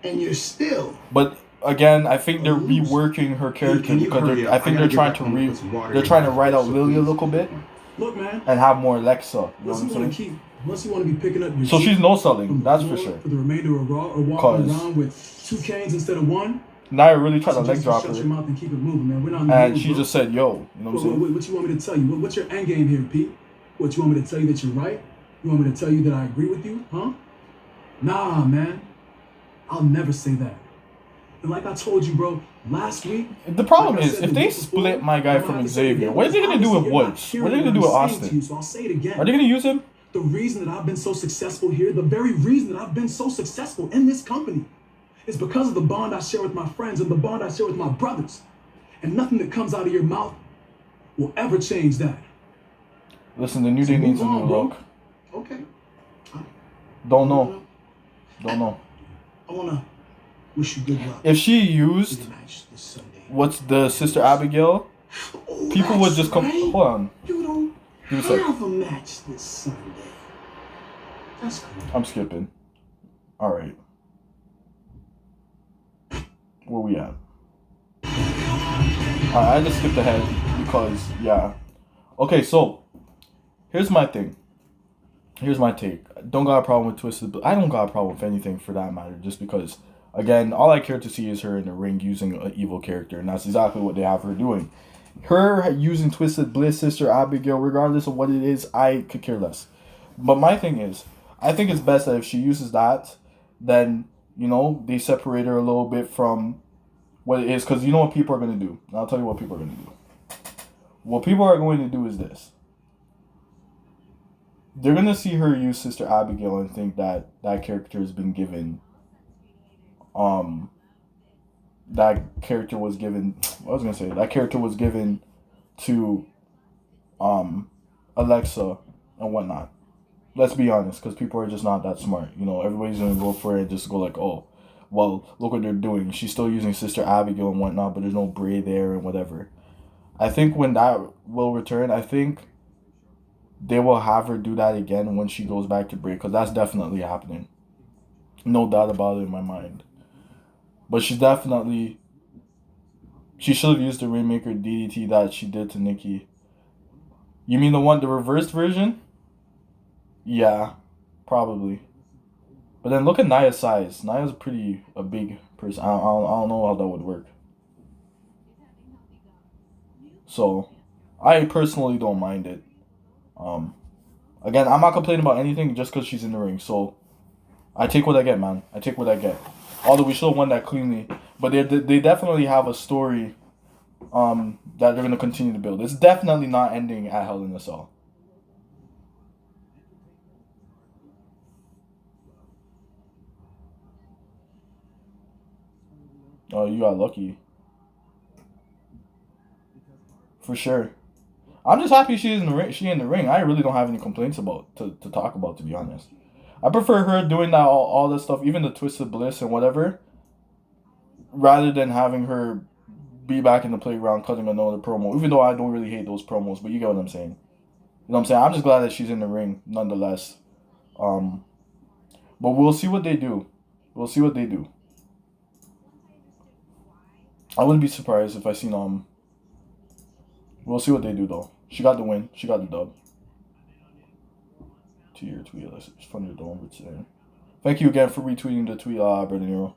And you're still. But again, I think they're reworking her character because I think they're trying to write out Lily a little bit. Look, man. And have more Alexa. You know what I'm saying? Unless you want to be picking up your so she's no selling, that's for sure. For the remainder of Raw, or walking around with 2 canes instead of 1. Nia really tried to leg drop her. Shut your mouth and keep it moving, man. We're not in the and mood, she bro. just said, yo. You know what I'm saying? What you want me to tell you? What's your end game here, Pete? What, you want me to tell you that you're right? You want me to tell you that I agree with you? Huh? Nah, man. I'll never say that. And like I told you, bro, last week... The problem is, if they split my guy from Xavier, what are they going to do with Woods? What are they going to do with Austin? So I'll say it again. Are they going to use him? The reason that I've been so successful here, the very reason that I've been so successful in this company, is because of the bond I share with my friends and the bond I share with my brothers. And nothing that comes out of your mouth will ever change that. Listen, the New Day needs a new look. Okay. Don't know. I want to wish you good luck. If she used what's the Sister Abigail, people would just come. Right. Hold on. You don't have a match this Sunday. That's cool. I'm skipping. All right. Where we at? I just skipped ahead because yeah. Okay, so here's my thing. Here's my take. Don't got a problem with Twisted, but I don't got a problem with anything for that matter. Just because, again, all I care to see is her in the ring using an evil character, and that's exactly what they have her doing. Her using Twisted Bliss, Sister Abigail, regardless of what it is, I could care less. But my thing is, I think it's best that if she uses that, then they separate her a little bit from what it is, because you know what people are going to do. And I'll tell you what people are going to do. What people are going to do is this. They're going to see her use Sister Abigail and think that that character has been given, that character was given to, Alexa and whatnot. Let's be honest, because people are just not that smart. Everybody's going to go for it and just go like, oh, well, look what they're doing. She's still using Sister Abigail and whatnot, but there's no Bray there and whatever. I think when that will return, I think they will have her do that again when she goes back to Bray, because that's definitely happening. No doubt about it in my mind. But she should have used the Rainmaker DDT that she did to Nikki. You mean the reversed version? Yeah, probably. But then look at Nia's size. Nia's a big person. I don't know how that would work. So, I personally don't mind it. Again, I'm not complaining about anything just because she's in the ring. So, I take what I get, man. I take what I get. Although we should have won that cleanly. But they definitely have a story that they're going to continue to build. It's definitely not ending at Hell in a Cell. Oh, you got lucky. For sure. I'm just happy she's in the ring. She in the ring. I really don't have any complaints to talk about, to be honest. I prefer her doing that all this stuff, even the Twisted Bliss and whatever, rather than having her be back in the playground cutting another promo. Even though I don't really hate those promos, but you get what I'm saying. You know what I'm saying? I'm just glad that she's in the ring, nonetheless. But we'll see what they do. We'll see what they do. I wouldn't be surprised if I seen We'll see what they do though. She got the win. She got the dub. 2-year tweet. It's funny to do over today. Thank you again for retweeting the tweet, Brother Nero.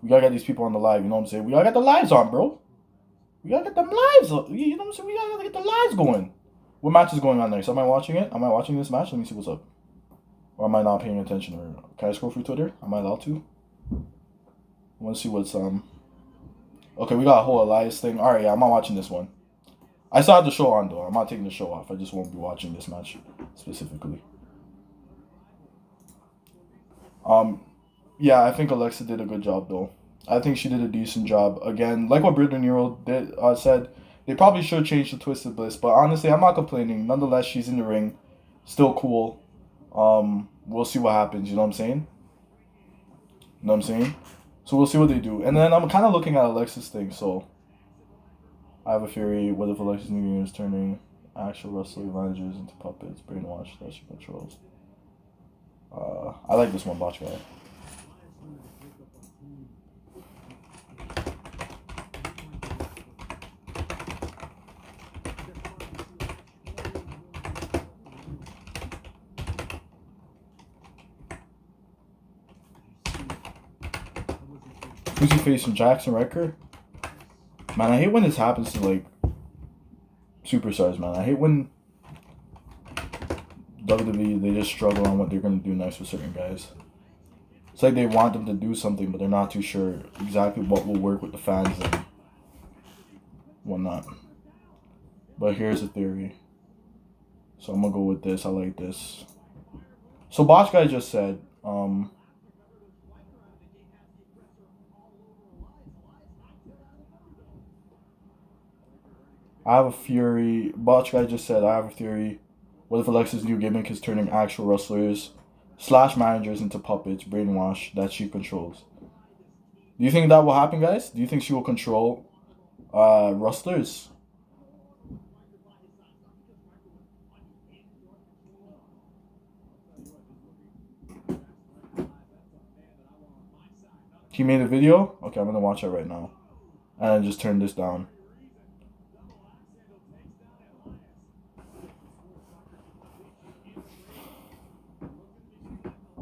We gotta get these people on the live. You know what I'm saying? We gotta get the lives on, bro. We gotta get them lives up. You know what I'm saying? We gotta get the lives going. What match is going on there? So am I watching it? Am I watching this match? Let me see what's up. Or am I not paying attention? Or can I scroll through Twitter? Am I allowed to? I want to see what's Okay, we got a whole Elias thing. All right, yeah, I'm not watching this one. I still have the show on though. I'm not taking the show off. I just won't be watching this match specifically. Yeah, I think Alexa did a good job though. I think she did a decent job. Again, like what Britt Nero did said, they probably should change the Twisted Bliss, but honestly, I'm not complaining. Nonetheless, she's in the ring, still cool. We'll see what happens. You know what I'm saying? You know what I'm saying? So we'll see what they do. And then I'm kind of looking at Alexa's thing. So I have a theory. What if Alexa's new game is turning actual wrestling managers into puppets, brainwashed that she controls? I like this one, Botch Guy. Who's he facing? Jackson Riker? Man, I hate when this happens to, like, superstars, man. I hate when WWE, they just struggle on what they're going to do next with certain guys. It's like they want them to do something, but they're not too sure exactly what will work with the fans and whatnot. But here's a theory. So I'm going to go with this. I like this. So Botch Guy just said, I have a theory. Botch Guy just said, I have a theory. What if Alexa's new gimmick is turning actual wrestlers / managers into puppets, brainwashed, that she controls? Do you think that will happen, guys? Do you think she will control wrestlers? He made a video? Okay, I'm going to watch it right now. And I just turn this down.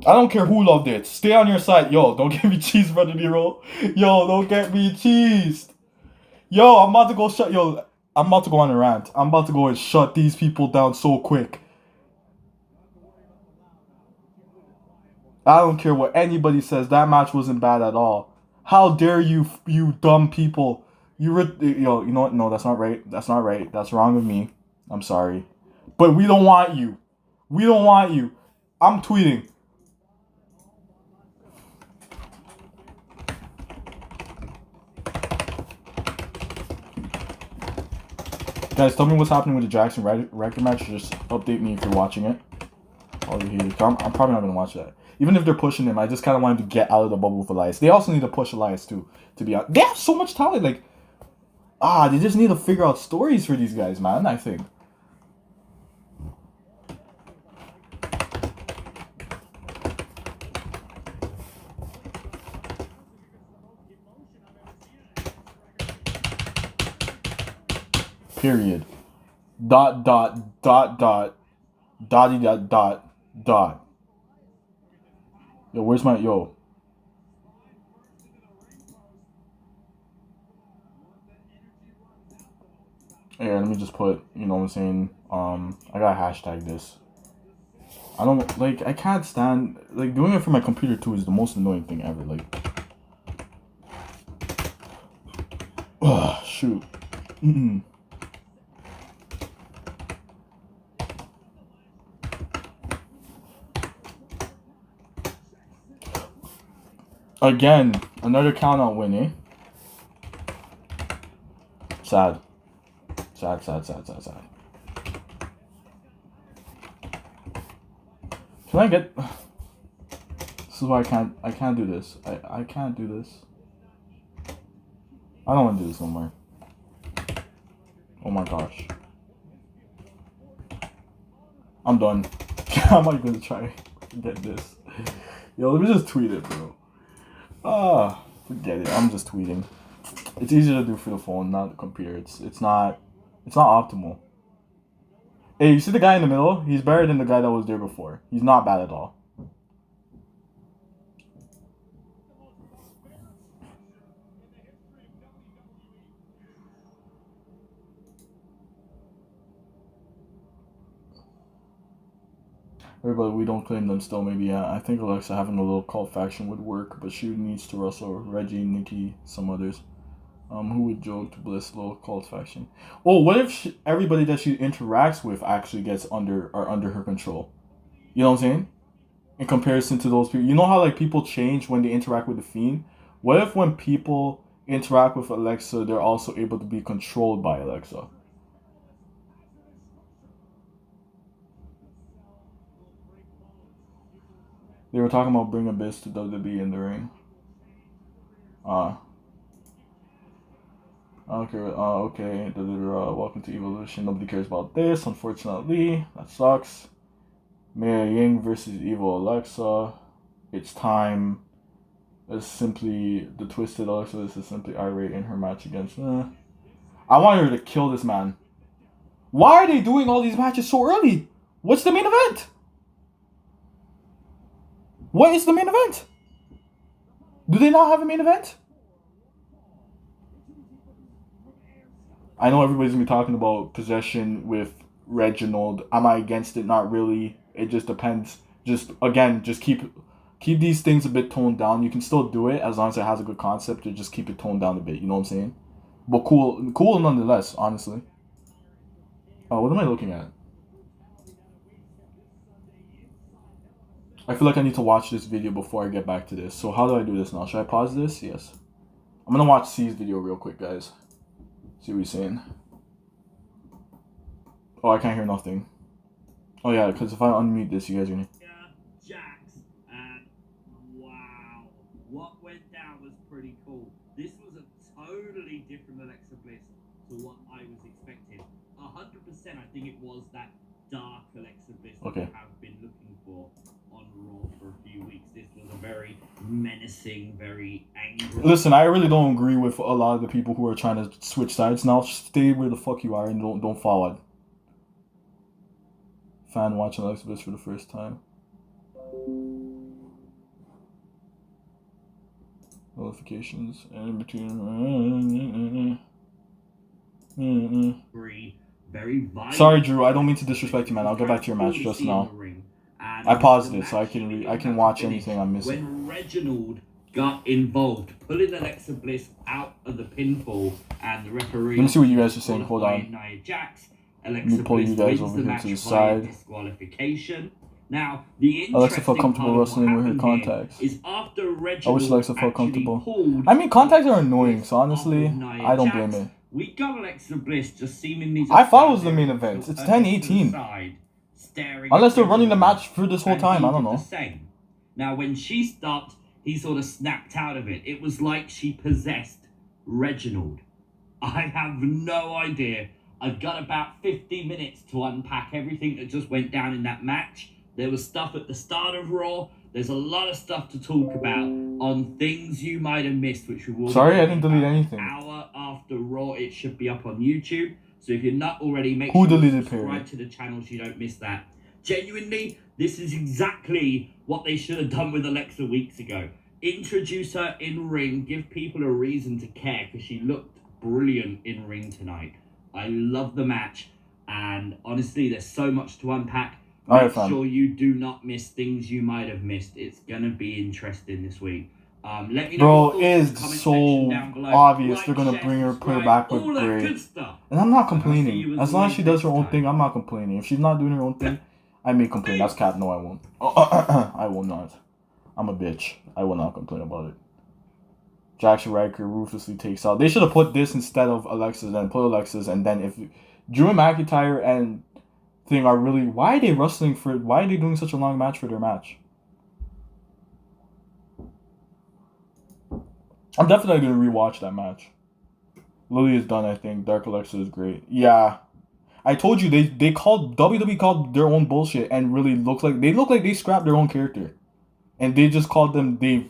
I don't care who loved it. Stay on your side. Yo, don't get me cheesed, Brother Nero. Yo, don't get me cheesed. Yo, I'm about to go shut... Yo, I'm about to go on a rant. I'm about to go and shut these people down so quick. I don't care what anybody says. That match wasn't bad at all. How dare you, you dumb people. Yo, you know what? No, that's not right. That's not right. That's wrong with me. I'm sorry. But we don't want you. We don't want you. I'm tweeting. Guys, tell me what's happening with the Jackson Riker match. Just update me if you're watching it. I'm probably not going to watch that. Even if they're pushing him, I just kind of wanted to get out of the bubble with Elias. They also need to push Elias too, to be honest. They have so much talent. Like, they just need to figure out stories for these guys, man, I think. Period. dot dot dot dot dotty dot dot dot. Yo, where's my yo? Here, let me just put, you know what I'm saying? I gotta hashtag this. I don't like. I can't stand like doing it for my computer too. Is the most annoying thing ever. Like, shoot. Again, another count out win, eh? Sad. Sad. Can I get... This is why I can't do this. I can't do this. I don't want to do this no more. Oh my gosh. I'm done. How am I going to try to get this? Yo, let me just tweet it, bro. Forget it. I'm just tweeting. It's easier to do for the phone, not the computer. It's not optimal. Hey, you see the guy in the middle? He's better than the guy that was there before. He's not bad at all. Everybody, we don't claim them still, maybe, yeah. I think Alexa having a little cult faction would work, but she needs to wrestle Reggie, Nikki, some others. Who would joke to Bliss little cult faction? Well, what if everybody that she interacts with actually gets under her control? You know what I'm saying? In comparison to those people. You know how like people change when they interact with the Fiend? What if when people interact with Alexa, they're also able to be controlled by Alexa? They were talking about bringing Abyss to WWE in the ring. Okay. Welcome to Evolution. Nobody cares about this, unfortunately. That sucks. Mia Ying versus Evil Alexa. It's time. It's simply the twisted Alexa. This is simply irate in her match against. I want her to kill this man. Why are they doing all these matches so early? What's the main event? What is the main event? Do they not have a main event? I know everybody's gonna be talking about possession with Reginald. Am I against it? Not really. It just depends. Just keep these things a bit toned down. You can still do it as long as it has a good concept. To just keep it toned down a bit. You know what I'm saying? But cool nonetheless. Honestly. What am I looking at? I feel like I need to watch this video before I get back to this. So how do I do this now? Should I pause this? Yes. I'm gonna watch C's video real quick, guys. See what he's saying. Oh, I can't hear nothing. Oh yeah, because if I unmute this, you guys are gonna... Jax, and wow, what went down was pretty cool. This was a totally different Alexa Bliss to what I was expecting. 100%, I think it was that dark Alexa Bliss that I have been looking for on Raw for a few weeks. This was a very menacing, very angry... Listen, I really don't agree with a lot of the people who are trying to switch sides now. Stay where the fuck you are and don't forward. Fan watching Alexa Bliss for the first time. Notifications and between... Very violent. Sorry, Drew. I don't mean to disrespect you, man. I'll get back to your match just now. I paused it so I can watch anything I'm missing. When Reginald got involved, pulling Alexa Bliss out of the pinfall, and the referee... Let me see what you guys are saying. Hold on. Jax, Let me pull you guys over here to the side. Disqualification. Now, the Alexa felt comfortable wrestling with her contacts. Is after I wish Alexa felt comfortable. I mean, contacts are annoying, so honestly, I don't blame it. We got Alexa Bliss just seemingly... I thought it was the main event. It's 10:18. Unless they're running the match for this whole time, I don't know. Now, when she stopped, he sort of snapped out of it. It was like she possessed Reginald. I have no idea. I've got about 50 minutes to unpack everything that just went down in that match. There was stuff at the start of Raw. There's a lot of stuff to talk about on things you might have missed, which we will... Sorry, I didn't delete anything. An hour after Raw, it should be up on YouTube. So if you're not already, make Who sure you deleted subscribe Perry? to the channel so you don't miss that. Genuinely, this is exactly what they should have done with Alexa weeks ago. Introduce her in ring, give people a reason to care, because she looked brilliant in ring tonight. I love the match, and honestly, there's so much to unpack. Make sure you do not miss things you might have missed. It's gonna be interesting this week. Let me know. Bro, it is so obvious they're gonna bring her, put her back with Bray. And I'm not complaining. As long as she does her own thing, I'm not complaining. If she's not doing her own thing, I may complain. That's cap. No, I won't. I will not. I'm a bitch. I will not complain about it. Jackson Riker ruthlessly takes out. They should have put this instead of Alexis and put Alexis, and then if Drew McIntyre and Thing are really, why are they wrestling for? Why are they doing such a long match for their match? I'm definitely gonna rewatch that match. Lily is done, I think. Dark Alexa is great. Yeah, I told you they called WWE called their own bullshit and really look like they scrapped their own character, and they just called them they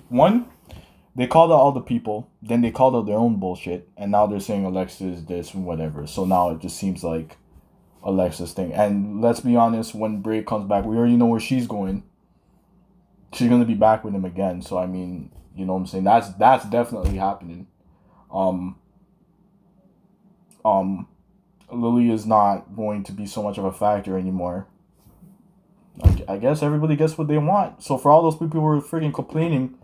called out all the people, then they called out their own bullshit, and now they're saying Alexa is this and whatever. So now it just seems like Alexa's thing. And let's be honest, when Bray comes back, we already know where she's going. She's gonna be back with him again. So I mean, you know what I'm saying? That's definitely happening. Lily is not going to be so much of a factor anymore. I guess everybody gets what they want. So for all those people who are freaking complaining,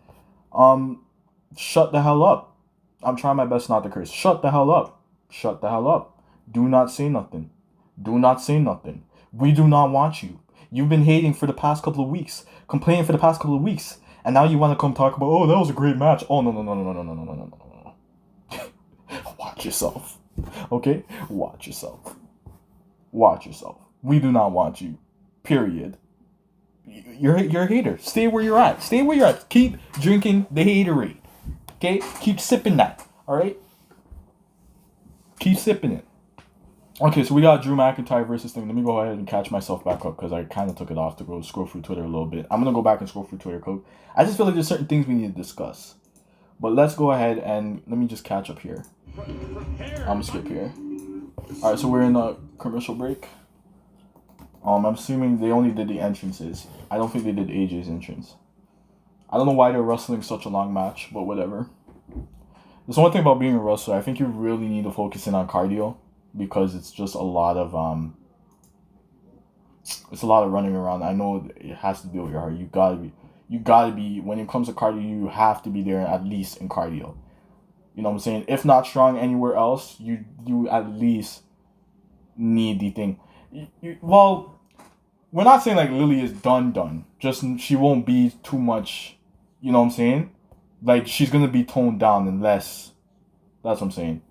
shut the hell up. I'm trying my best not to curse. Shut the hell up. Shut the hell up. Do not say nothing. Do not say nothing. We do not want you. You've been hating for the past couple of weeks, complaining for the past couple of weeks, and now you want to come talk about, oh, that was a great match. Oh, no. Watch yourself. Okay? Watch yourself. Watch yourself. We do not want you. Period. You're a hater. Stay where you're at. Stay where you're at. Keep drinking the haterade. Okay? Keep sipping that. Alright? Keep sipping it. Okay, so we got Drew McIntyre versus Thing. Let me go ahead and catch myself back up because I kind of took it off to go scroll through Twitter a little bit. I'm going to go back and scroll through Twitter code. I just feel like there's certain things we need to discuss. But let's go ahead and let me just catch up here. I'm going to skip here. Alright, so we're in a commercial break. I'm assuming they only did the entrances. I don't think they did AJ's entrance. I don't know why they're wrestling such a long match, but whatever. There's one thing about being a wrestler. I think you really need to focus in on cardio. Because it's just a lot of running around. I know it has to do with your heart. You gotta be when it comes to cardio, you have to be there at least in cardio. You know what I'm saying? If not strong anywhere else, you at least need the thing. Well, we're not saying like Lily is done. Just she won't be too much. You know what I'm saying? Like she's gonna be toned down unless. That's what I'm saying.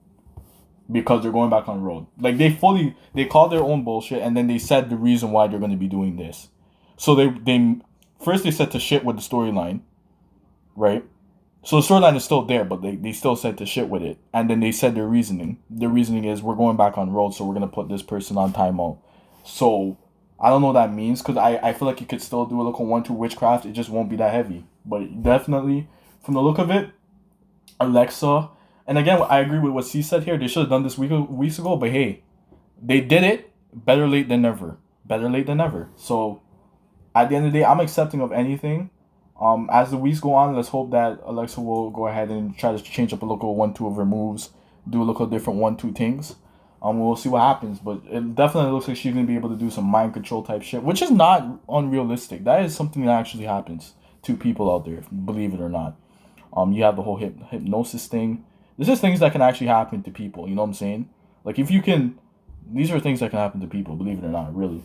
Because they're going back on the road. Like, they called their own bullshit, and then they said the reason why they're going to be doing this. So they first they said to shit with the storyline, right? So the storyline is still there, but they still said to shit with it. And then they said their reasoning. Their reasoning is, we're going back on the road, so we're going to put this person on timeout. So, I don't know what that means, because I feel like you could still do a local 1-2 witchcraft, it just won't be that heavy. But definitely, from the look of it, Alexa... And again, I agree with what C said here. They should have done this weeks ago, but hey, they did it. Better late than never. Better late than never. So, at the end of the day, I'm accepting of anything. As the weeks go on, let's hope that Alexa will go ahead and try to change up a local 1-2 of her moves, do a local different 1-2 things. We'll see what happens, but it definitely looks like she's gonna be able to do some mind control type shit, which is not unrealistic. That is something that actually happens to people out there, believe it or not. You have the whole hypnosis thing. This is things that can actually happen to people, you know what I'm saying? Like, if you can... These are things that can happen to people, believe it or not, really.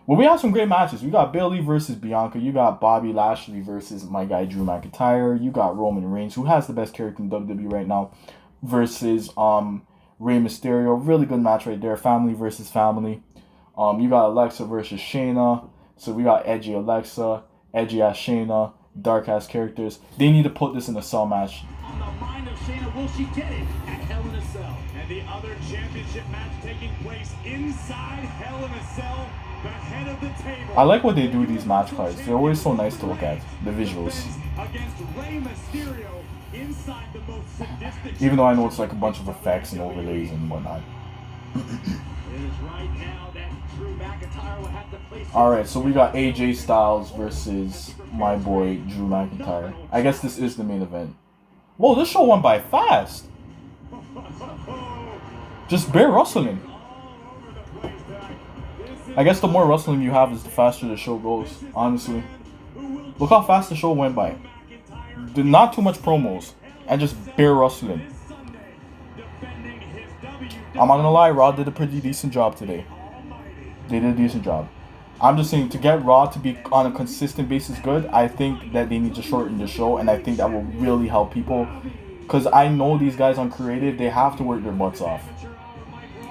Well, we have some great matches. We got Bayley versus Bianca. You got Bobby Lashley versus my guy Drew McIntyre. You got Roman Reigns, who has the best character in WWE right now, versus Rey Mysterio. Really good match right there. Family versus family. You got Alexa versus Shayna. So we got Edgy Alexa, Edgy ass Shayna, dark ass characters. They need to put this in a cell match. On the mind of Shayna, will she get it at Hell in a Cell? And the other championship match taking place inside Hell in a Cell, the head of the table. I like what they do with these match cards. They're always so nice to look at, the visuals. Against Rey Mysterio inside the most sadistic. Even though I know it's like a bunch of effects and overlays and whatnot. Alright, so we got AJ Styles versus my boy Drew McIntyre. I guess this is the main event. Whoa, this show went by fast. Just bare wrestling. I guess the more wrestling you have is the faster the show goes, honestly. Look how fast the show went by. Not too much promos, and just bare wrestling. I'm not gonna lie, Raw did a pretty decent job today. They did a decent job. I'm just saying, to get Raw to be on a consistent basis good, I think that they need to shorten the show, and I think that will really help people. Because I know these guys on creative, they have to work their butts off.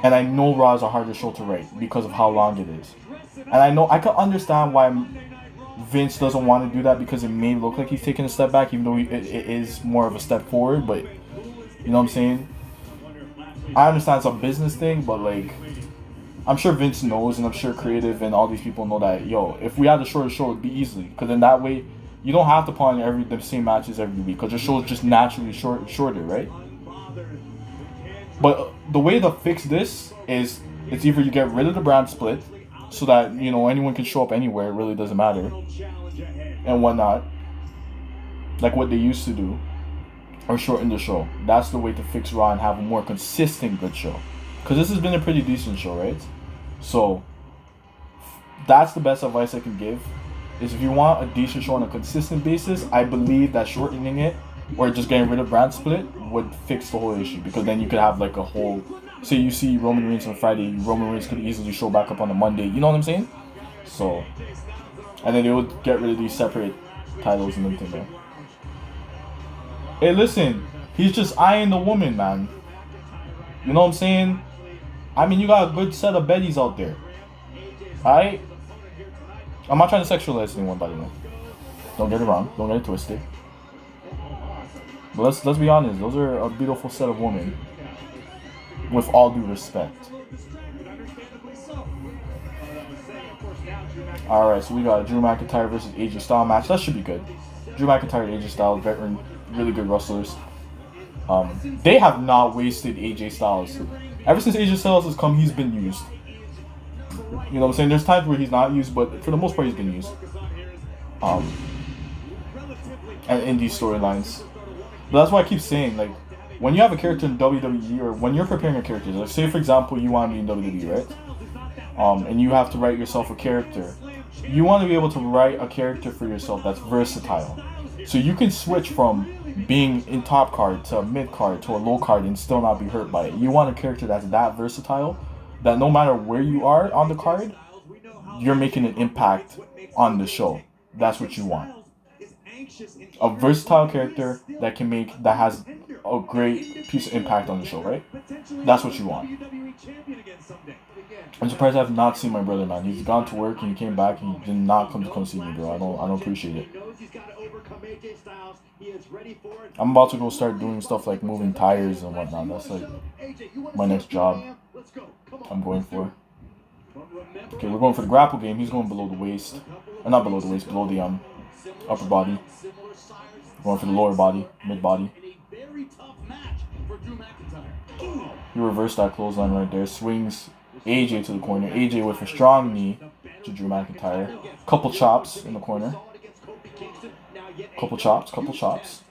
And I know Raw is a harder show to write because of how long it is. And I know, I can understand why Vince doesn't want to do that, because it may look like he's taking a step back, even though it is more of a step forward, but you know what I'm saying? I understand it's a business thing, but like, I'm sure Vince knows, and I'm sure creative and all these people know that, yo, if we had a shorter show, it'd be easily, because then that way, you don't have to put on the same matches every week, because the show is just naturally shorter, right? But the way to fix this is, it's either you get rid of the brand split, so that, you know, anyone can show up anywhere, it really doesn't matter, and whatnot, like what they used to do, or shorten the show. That's the way to fix Raw and have a more consistent good show. Because this has been a pretty decent show, right? So, that's the best advice I can give. Is if you want a decent show on a consistent basis, I believe that shortening it, or just getting rid of brand split, would fix the whole issue. Because then you could have like a whole, say you see Roman Reigns on Friday, Roman Reigns could easily show back up on a Monday. You know what I'm saying? So, and then they would get rid of these separate titles and everything there. Hey, listen, he's just eyeing the woman, man. You know what I'm saying? I mean, you got a good set of Bettys out there. Alright? I'm not trying to sexualize anyone, by the way. Don't get it wrong. Don't get it twisted. But let's be honest. Those are a beautiful set of women. With all due respect. Alright, so we got a Drew McIntyre versus AJ Styles match. That should be good. Drew McIntyre and AJ Styles, veteran, really good wrestlers. They have not wasted AJ Styles. Ever since AJ Styles has come, he's been used. You know what I'm saying? There's times where he's not used, but for the most part, he's been used. And in these storylines. But that's why I keep saying, like, when you have a character in WWE, or when you're preparing a character, like, say for example, you want to be in WWE, right? And you have to write yourself a character. You want to be able to write a character for yourself that's versatile. So you can switch from being in top card to a mid card to a low card and still not be hurt by it. You want a character that's that versatile, that no matter where you are on the card, you're making an impact on the show. That's what you want. A versatile character that has a great piece of impact on the show, right? That's what you want. I'm surprised I have not seen my brother, man. He's gone to work and he came back and he did not come see me, bro. I don't appreciate it. I'm about to go start doing stuff like moving tires and whatnot. That's like my next job I'm going for. Okay, we're going for the grapple game. He's going below the waist. Not below the waist, below the upper body. Going for the lower body, mid body. He reversed that clothesline right there. Swings AJ to the corner. AJ with a strong knee to Drew McIntyre. Couple chops in the corner. Couple chops.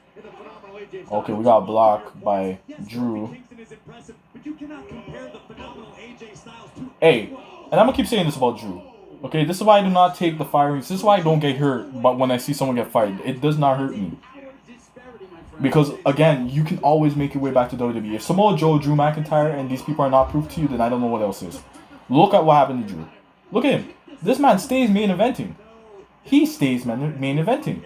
Okay, we got blocked by Drew. Hey, and I'm gonna keep saying this about Drew. Okay, this is why I do not take the firings. This is why I don't get hurt, but when I see someone get fired, it does not hurt me. Because, again, you can always make your way back to WWE. If Samoa Joe, Drew McIntyre, and these people are not proof to you, then I don't know what else is. Look at what happened to Drew. Look at him. This man stays main eventing. He stays main eventing.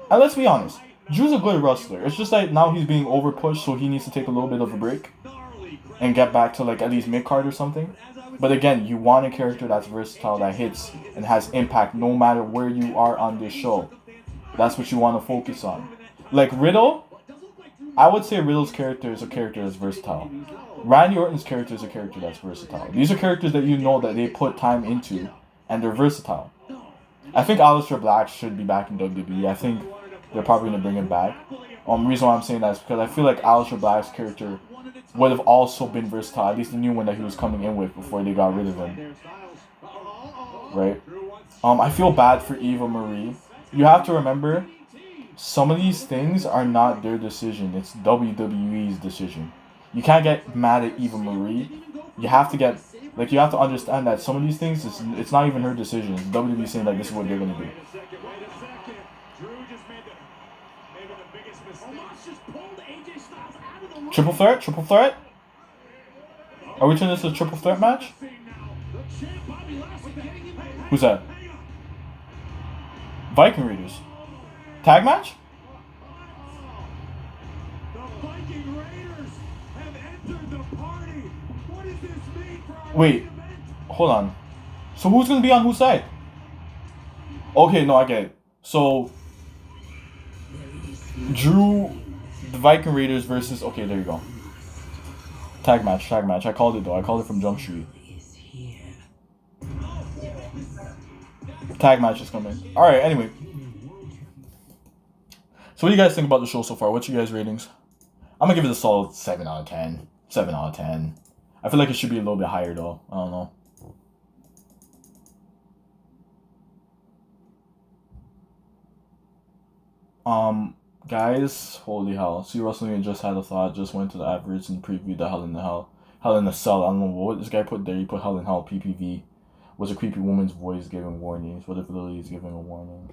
And let's be honest, Drew's a good wrestler. It's just like now he's being over-pushed, so he needs to take a little bit of a break. And get back to, like, at least mid-card or something. But again, you want a character that's versatile, that hits, and has impact no matter where you are on this show. That's what you want to focus on. Like Riddle, I would say Riddle's character is a character that's versatile. Randy Orton's character is a character that's versatile. These are characters that you know that they put time into, and they're versatile. I think Aleister Black should be back in WWE. I think they're probably going to bring him back. The reason why I'm saying that is because I feel like Aleister Black's character would have also been versatile, at least the new one that he was coming in with before they got rid of him. Right? I feel bad for Eva Marie. You have to remember, some of these things are not their decision. It's WWE's decision. You can't get mad at Eva Marie. You have to get, like, you have to understand that some of these things, it's not even her decision. It's WWE saying that this is what they're going to do. Triple threat? Triple threat? Are we turning this into a triple threat match? Who's that? Viking Raiders. Tag match? Wait, hold on. So who's gonna be on whose side? Okay, no, I get it. So Drew, the Viking Raiders versus. Okay, there you go. Tag match, tag match. I called it though. I called it from Jump Street. Tag match is coming. All right. Anyway, so what do you guys think about the show so far? What's your guys' ratings? I'm gonna give it a solid 7 out of 10. 7 out of 10. I feel like it should be a little bit higher though. I don't know. Guys, holy hell. See Wrestling just had a thought, just went to the average and previewed the Hell in the Cell. I don't know what this guy put there. He put Hell in Hell PPV. Was a creepy woman's voice giving warnings. What if Lily is giving a warning?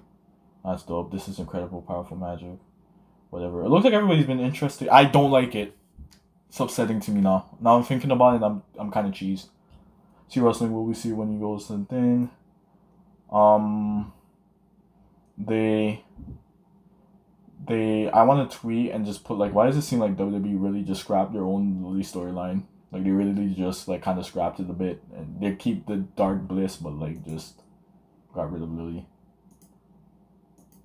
That's dope. This is incredible, powerful magic. Whatever. It looks like everybody's been interested. I don't like it. It's upsetting to me now. Now I'm thinking about it, I'm kind of cheesed. See Wrestling, will we see when he goes to the thing? I want to tweet and just put, like, why does it seem like WWE really just scrapped their own Lily storyline? Like, they really just, like, kind of scrapped it a bit. And they keep the Dark Bliss, but, like, just got rid of Lily.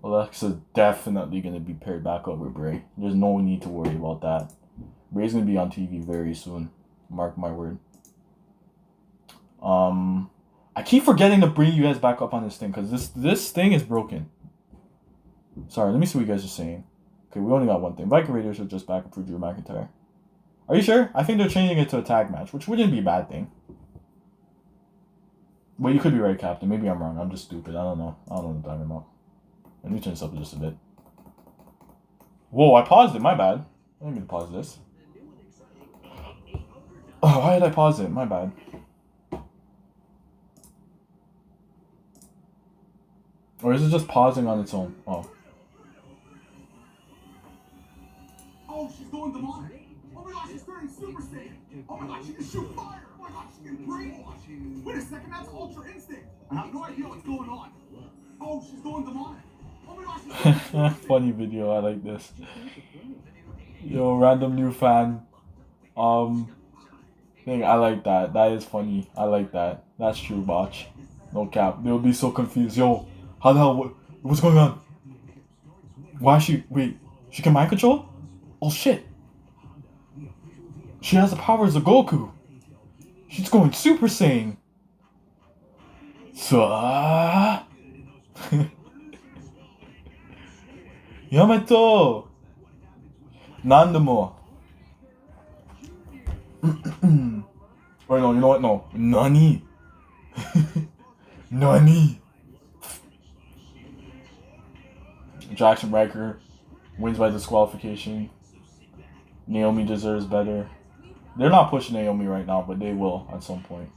Alexa definitely going to be paired back up with Bray. There's no need to worry about that. Bray's going to be on TV very soon. Mark my word. I keep forgetting to bring you guys back up on this thing, because this thing is broken. Sorry, let me see what you guys are saying. Okay, we only got one thing. Viking Raiders are just back for Drew McIntyre. Are you sure? I think they're changing it to a tag match, which wouldn't be a bad thing. But you could be right, Captain. Maybe I'm wrong. I'm just stupid. I don't know. I don't know what I'm talking about. Let me turn this up just a bit. Whoa, I paused it. My bad. I didn't mean to pause this. Oh, why did I pause it? My bad. Or is it just pausing on its own? Oh. Oh, she's going demonic. Oh my gosh, she's turning Super Saiyan. Oh my gosh, she can shoot fire. Oh my gosh, she can brainwash. Wait a second, that's Ultra Instinct. I have no idea what's going on. Oh, she's going demonic. Oh my gosh. Funny video, I like this. Yo, random new fan. Thing, I like that. That is funny. I like that. That's true, Botch. No cap. They'll be so confused. Yo, how the hell? What's going on? Why is she? Wait, she can mind control? Oh shit. She has the powers of Goku. She's going Super Saiyan. Yamato. Nandomo. Or no, you know what? No. Nani. Nani. Jackson Riker wins by disqualification. Naomi deserves better. They're not pushing Naomi right now, but they will at some point.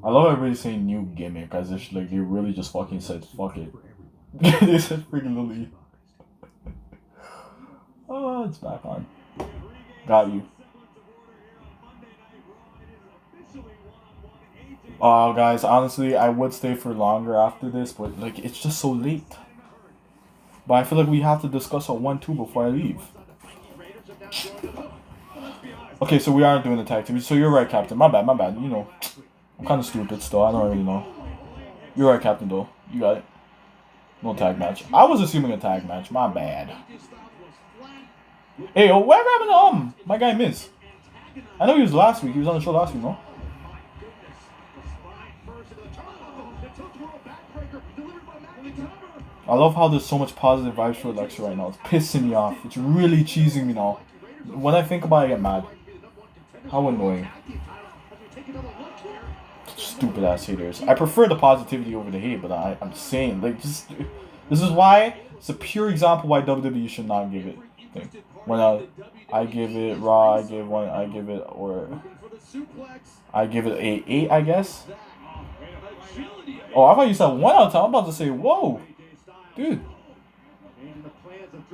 I love everybody saying new gimmick, as if like they really just fucking said fuck it. They said freaking Lily. Oh, it's back on. Got you. Oh, guys, honestly, I would stay for longer after this, but like it's just so late. But I feel like we have to discuss a 1-2 before I leave. Okay, so we aren't doing the tag team. So you're right, Captain. My bad, my bad. You know, I'm kind of stupid still. I don't really know. You're right, Captain, though. You got it. No tag match. I was assuming a tag match. My bad. Hey, whatever happened to my guy Miz? I know he was last week. He was on the show last week, no? I love how there's so much positive vibes for Alexa right now. It's pissing me off. It's really cheesing me now. When I think about it, I get mad. How annoying. Stupid ass haters. I prefer the positivity over the hate, but I'm saying, like, just this is why it's a pure example why WWE should not give it. When I give it Raw, I give it a 8, I guess. Oh, I thought you said 1 out of 10. I'm about to say, whoa, dude.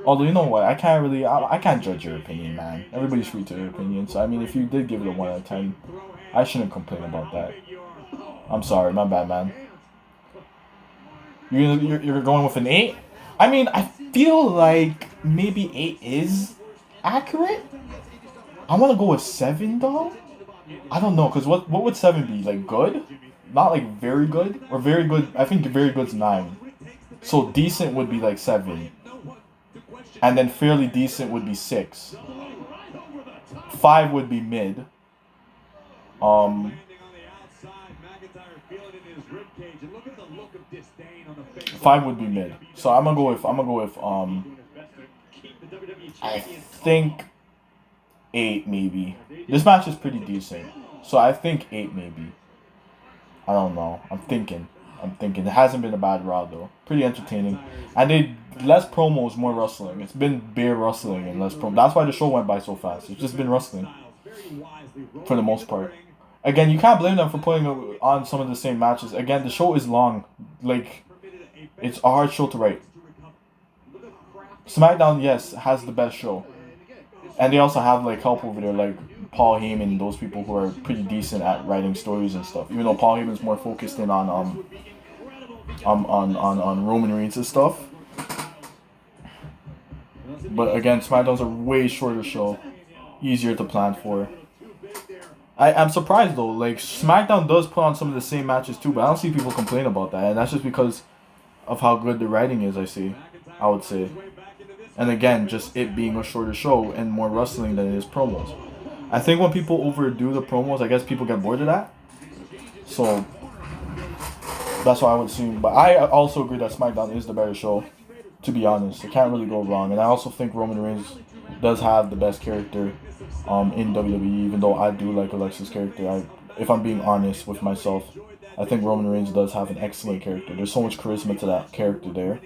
Although, you know what? I can't judge your opinion, man. Everybody's free to their opinion. So I mean, if you did give it a 1 out of 10, I shouldn't complain about that. I'm sorry, my bad, man. You're going with an 8? I mean, I feel like maybe 8 is accurate. I want to go with 7 though. I don't know, cause what would 7 be? Like good? Not like very good or very good. I think very good's 9. So decent would be like 7, and then fairly decent would be 6. 5 would be mid. 5 would be mid. So I'm gonna go with I think 8 maybe. This match is pretty decent. So I think 8 maybe. I don't know. I'm thinking. It hasn't been a bad Raw though. Pretty entertaining. And they less promos, more wrestling. It's been bare wrestling and less promo. That's why the show went by so fast. It's just been wrestling. For the most part. Again, you can't blame them for putting on some of the same matches. Again, the show is long. Like, it's a hard show to write. SmackDown, yes, has the best show. And they also have, like, help over there, like Paul Heyman and those people who are pretty decent at writing stories and stuff. Even though Paul Heyman's more focused in on Roman Reigns and stuff. But again, SmackDown's a way shorter show. Easier to plan for. I'm surprised though, like SmackDown does put on some of the same matches too, but I don't see people complain about that, and that's just because of how good the writing is, I would say. And again, just it being a shorter show and more wrestling than it is promos. I think when people overdo the promos, I guess people get bored of that. So that's what I would assume. But I also agree that SmackDown is the better show, to be honest. It can't really go wrong. And I also think Roman Reigns does have the best character in WWE, even though I do like Alexa's character. If I'm being honest with myself, I think Roman Reigns does have an excellent character. There's so much charisma to that character there.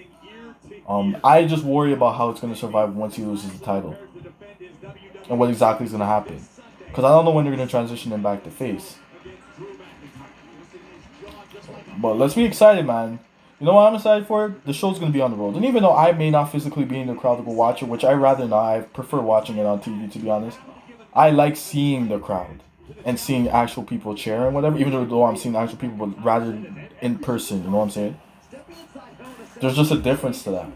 I just worry about how it's going to survive once he loses the title. And what exactly is going to happen. Because I don't know when they're going to transition him back to face. But let's be excited, man. You know what I'm excited for? The show's going to be on the road. And even though I may not physically be in the crowd to go watch it, which I rather not, I prefer watching it on TV, to be honest. I like seeing the crowd and seeing actual people cheer and whatever, even though I'm seeing actual people, but rather in person, you know what I'm saying? There's just a difference to that.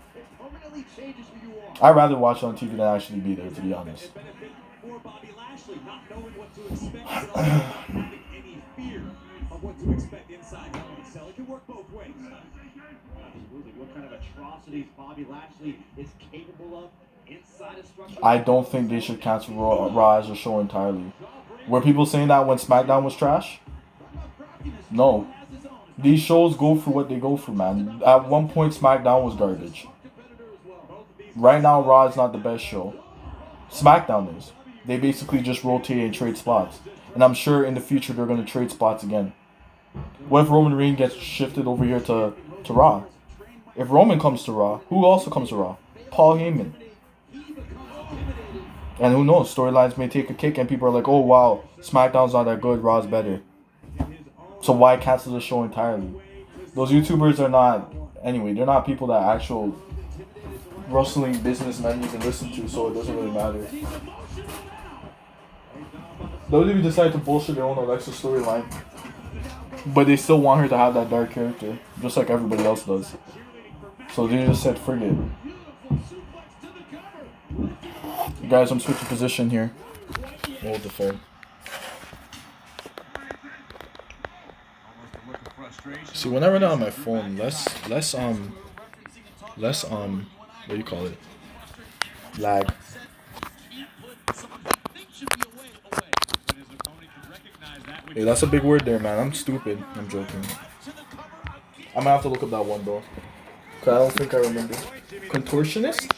I'd rather watch it on TV than actually be there, to be honest. I don't think they should cancel Raw as a show entirely. Were people saying that when SmackDown was trash? No. These shows go through what they go through, man. At one point, SmackDown was garbage. Right now, Raw is not the best show. SmackDown is. They basically just rotate and trade spots. And I'm sure in the future, they're going to trade spots again. What if Roman Reigns gets shifted over here to Raw? If Roman comes to Raw, who also comes to Raw? Paul Heyman. And who knows, storylines may take a kick and people are like, oh wow, SmackDown's not that good, Raw's better. So why cancel the show entirely? Those YouTubers are not, anyway, they're not people that actual wrestling businessmen even listen to, so it doesn't really matter. WWE decided to bullshit their own Alexa storyline. But they still want her to have that dark character, just like everybody else does. So they just said, forget it. Guys, I'm switching position here. Hold the phone. See, when I run out on my phone, less what do you call it? Lag. Hey, that's a big word there, man. I'm stupid. I'm joking. I'm gonna have to look up that one, bro. 'Cause I don't think I remember. Contortionist?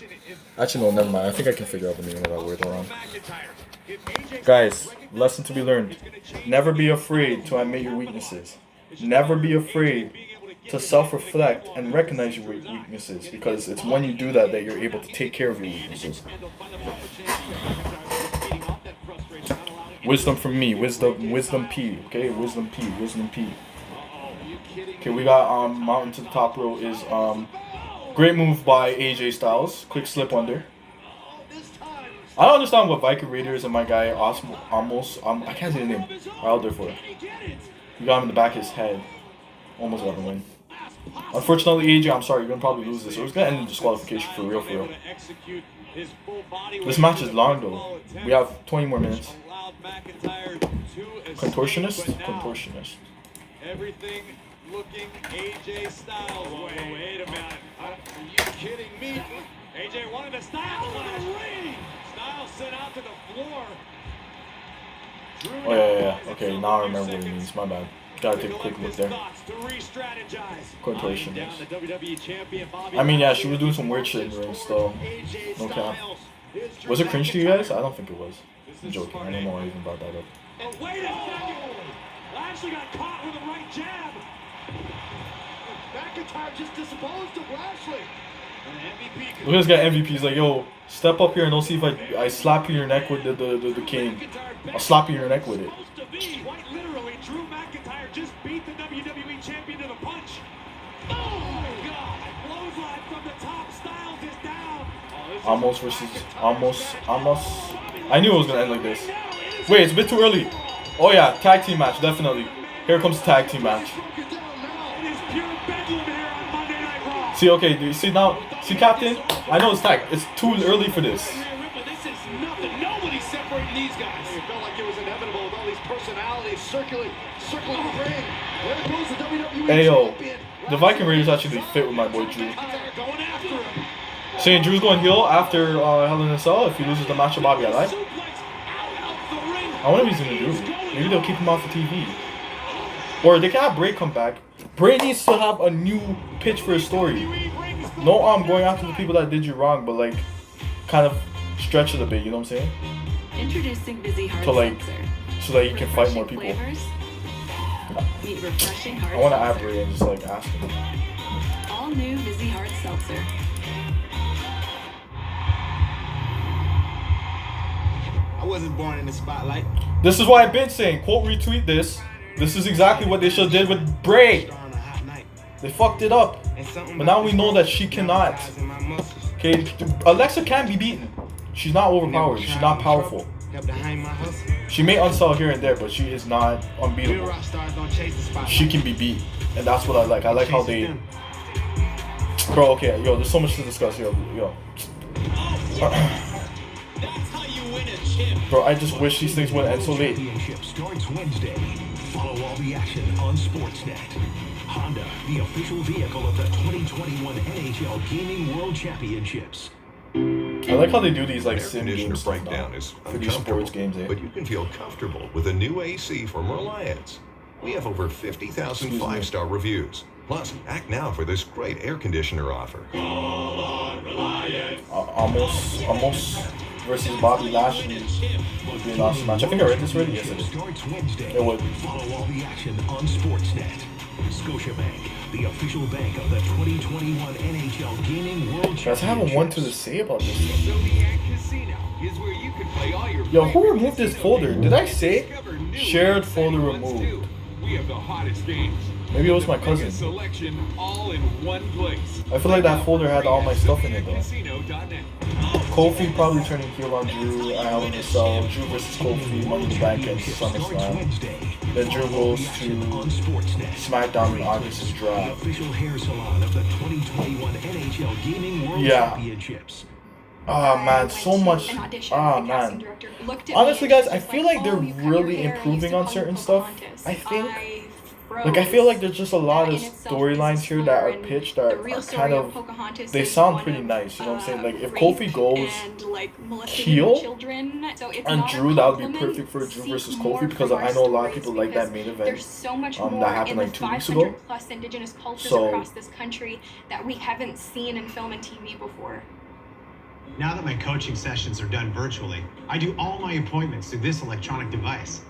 Actually, no, never mind. I think I can figure out the meaning of that word. Hold on. Guys, lesson to be learned. Never be afraid to admit your weaknesses. Never be afraid to self-reflect and recognize your weaknesses, because it's when you do that that you're able to take care of your weaknesses. Wisdom from me. Wisdom P. Okay, wisdom P. Okay, we got mountain to the top row is great move by AJ Styles. Quick slip under. I don't understand what Viking Raiders and my guy almost I can't say his name are out there for. He got him in the back of his head. Almost got him win. Unfortunately, AJ, I'm sorry, you're gonna probably lose this. So it's gonna end in disqualification for real. This match is long though. We have 20 more minutes. Contortionist. Everything looking AJ Styles way. Wait a minute. Are you kidding me? AJ wanted to Styles last ring. Styles sent out to the floor. Oh yeah. Okay, now I remember what it means. My bad. Gotta take a quick look there. Contortionist. I mean, yeah, she was doing some weird shit in the ring still. No cap. Was it cringe to you guys? I don't think it was. I'm joking. I don't know why I even brought that up. Oh, wait a second. Lashley got caught with a right jab. McIntyre just disposed of Lashley. Look at this guy MVP. He's like, yo, step up here and don't see if I slap you in your neck with the cane. I'll slap you in your neck with it. Quite literally, Drew McIntyre just beat the WWE champion to the punch. Oh my God! Clothesline from the top. Styles is down. Almost versus almost. I knew it was gonna end like this. Wait, it's a bit too early. Oh yeah, tag team match, definitely. Here comes the tag team match. See, okay, do you see now? See, Captain? I know it's tag. It's too early for this. This is nothing. Nobody's separating these guys. It felt like it was inevitable with all these personalities circling the ring. There goes the WWE Hey yo, champion. the Viking Raiders actually fit with my boy Drew. Saying Drew's going heel after Hell in a Cell if he loses the match to Bobby Alive. I wonder what he's gonna do. Maybe they'll keep him off the TV. Or they can have Bray come back. Bray needs to have a new pitch for his story. No, going after the people that did you wrong, but like, kind of stretch it a bit. You know what I'm saying? Introducing Busy Hard To like, Seltzer. so that you can fight more people. Flavors. Meet refreshing hard I want to add seltzer. Bray and just like ask him. All new Busy Hard Seltzer. I wasn't born in the spotlight. This is what I've been saying. Quote retweet this. This is exactly what they should have did with Bray. They fucked it up. But now we know that she cannot. Okay, Alexa can be beaten. She's not overpowered. She's not powerful. She may unsell here and there, but she is not unbeatable. She can be beat. And that's what I like. I like how they... Bro, okay, yo, there's so much to discuss. Yo. Bro, I just wish these things wouldn't end so late. Starts Wednesday. Follow all the action on Sportsnet. Honda, the official vehicle of the 2021 NHL Gaming World Championships. I like how they do these like Air sim conditioner games breakdown is for these sports games. but you can feel comfortable with a new AC from Reliance. We have over 50,000 five-star reviews. Plus, act now for this great air conditioner offer. Almost versus Bobby Lashley would be an awesome match. I think I read this already. Yes, it did. It would. Follow all the action on Sportsnet. Scotiabank, the official bank of the 2021 NHL Gaming World Championships. Guys, I have one to say about this thing. Zodiac Casino is where you can play all your Yo, who removed this folder? Did I say shared folder removed? We have the hottest games. Maybe it was my cousin. Selection all in one place. I feel like that folder had all my stuff in it though. Kofi probably turning heel on Drew, Hell in a Cell, Drew versus Kofi, Money in the Bank and SummerSlam. Then Drew goes to SmackDown in August's draft. Official hair salon of the 2021 NHL Gaming World Yeah. Championships. Ah man, so much. Ah man. Honestly, guys, I feel like they're really improving on certain stuff. I think. froze. Like I feel like there's just a lot of That in itself storylines is here that are and pitched the that real are story kind of of Pocahontas they is sound one pretty of, nice. You know what I'm saying? Like if rape Kofi goes and, like, molesting heel children. So it's on not a Drew, that would be compliment. perfect for Drew Seek versus more Kofi because from I our know a lot of stories people like that because main event there's so much more that happened in like the 2 weeks 500 ago. plus indigenous cultures So across this country that we haven't seen in film and TV before. Now that my coaching sessions are done virtually, I do all my appointments through this electronic device.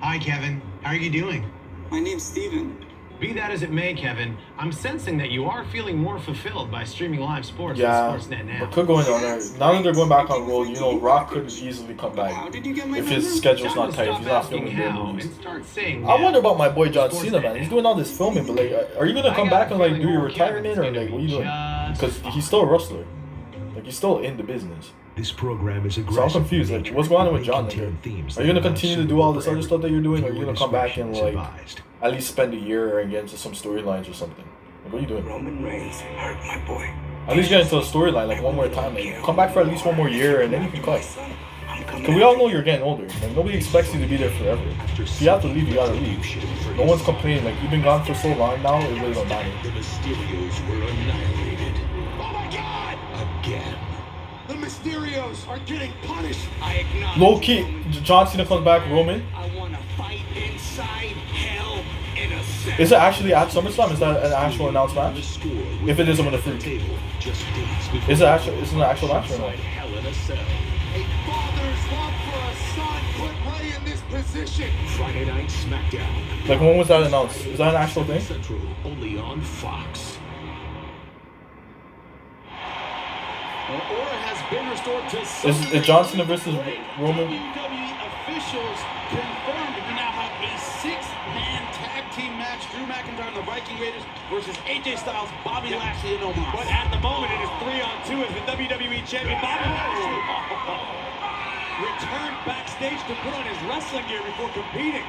Hi, Kevin. How are you doing? My name's Steven. Be that as it may, Kevin, I'm sensing that you are feeling more fulfilled by streaming live sports yeah, on Sportsnet now. but could go in on there. Now that they're going back on road, you know, Rock could easily come back if his schedule's not tight. If he's not filming big movies. I wonder about my boy John Cena, man. He's doing all this filming, but like, are you gonna come back and like do your retirement or like what are you doing? Because he's still a wrestler. Like he's still in the business. This program is So I'm confused. Like, what's going on with John? Like, are you gonna continue to do all this other stuff that you're doing, or are you gonna come back and like at least spend a year and get into some storylines or something? Like, what are you doing? Roman Reigns hurt my boy. At least get into a storyline like one more time. Like, come back for at least one more year and then you can cut. Cause we all know you're getting older. Like nobody expects you to be there forever. If you have to leave, you gotta leave. No one's complaining. Like you've been gone for so long now, it really don't matter. The Mysterios were annihilated. Oh my God! Again. The Mysterios are getting punished. I acknowledge. Low key, John Cena comes back, Roman. I want to fight inside hell in a second. Is it actually at SummerSlam? Is that an actual announced match? If it is, I'm gonna freak. Is it actual? Is it an actual match or not? A father's love for a son put Ray in this position. Friday Night SmackDown. Like when was that announced? Is that an actual thing? Central, only on Fox. Order has been restored to Is John Cena versus Roman? WWE officials confirmed we now have a 6-man tag team match. Drew McIntyre and the Viking Raiders versus AJ Styles, Bobby Lashley, and Omos. But at the moment, it is 3-on-2 as the WWE Champion Bobby Lashley returned backstage to put on his wrestling gear before competing.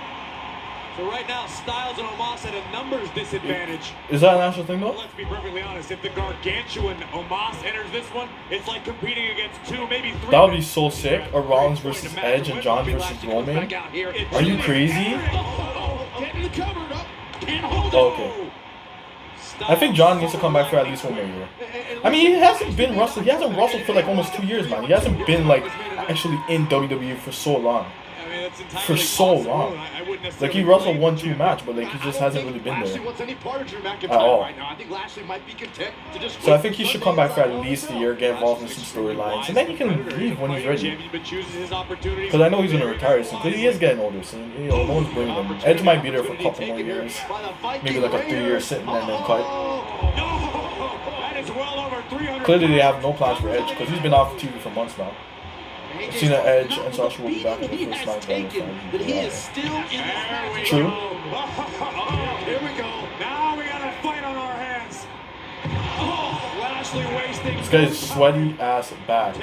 So right now, Styles and Omos at a numbers disadvantage. Is that an actual thing though? Let's be perfectly honest, if the gargantuan Omos enters this one, it's like competing against 2, maybe 3. That would be so sick. A Rollins versus Edge and John versus Roman. Are you crazy? Getting the cover up. Can't hold it. Oh, okay. I think John needs to come back for at least one more year. I mean, he hasn't been wrestling. He hasn't wrestled for like almost 2 years, man. He hasn't been like actually in WWE for so long. For so long. Like he wrestled 1-2 match, but like he just hasn't really been there at all. So I think he should come back for at least a year, get involved in some storylines, and then he can leave when he's ready. Because I know he's gonna retire soon. Because he is getting older soon. You know, no one's bringing him. Edge might be there for a couple more years, maybe like a 3-year sitting and then cut. Clearly they have no plans for Edge because he's been off TV for months now. Cena, Edge, and Sasha will be back in the first SmackDown. But he is still in the True. Here we go. Now we got a fight on our hands. Oh, Lashley wasting. This guy's sweaty ass back.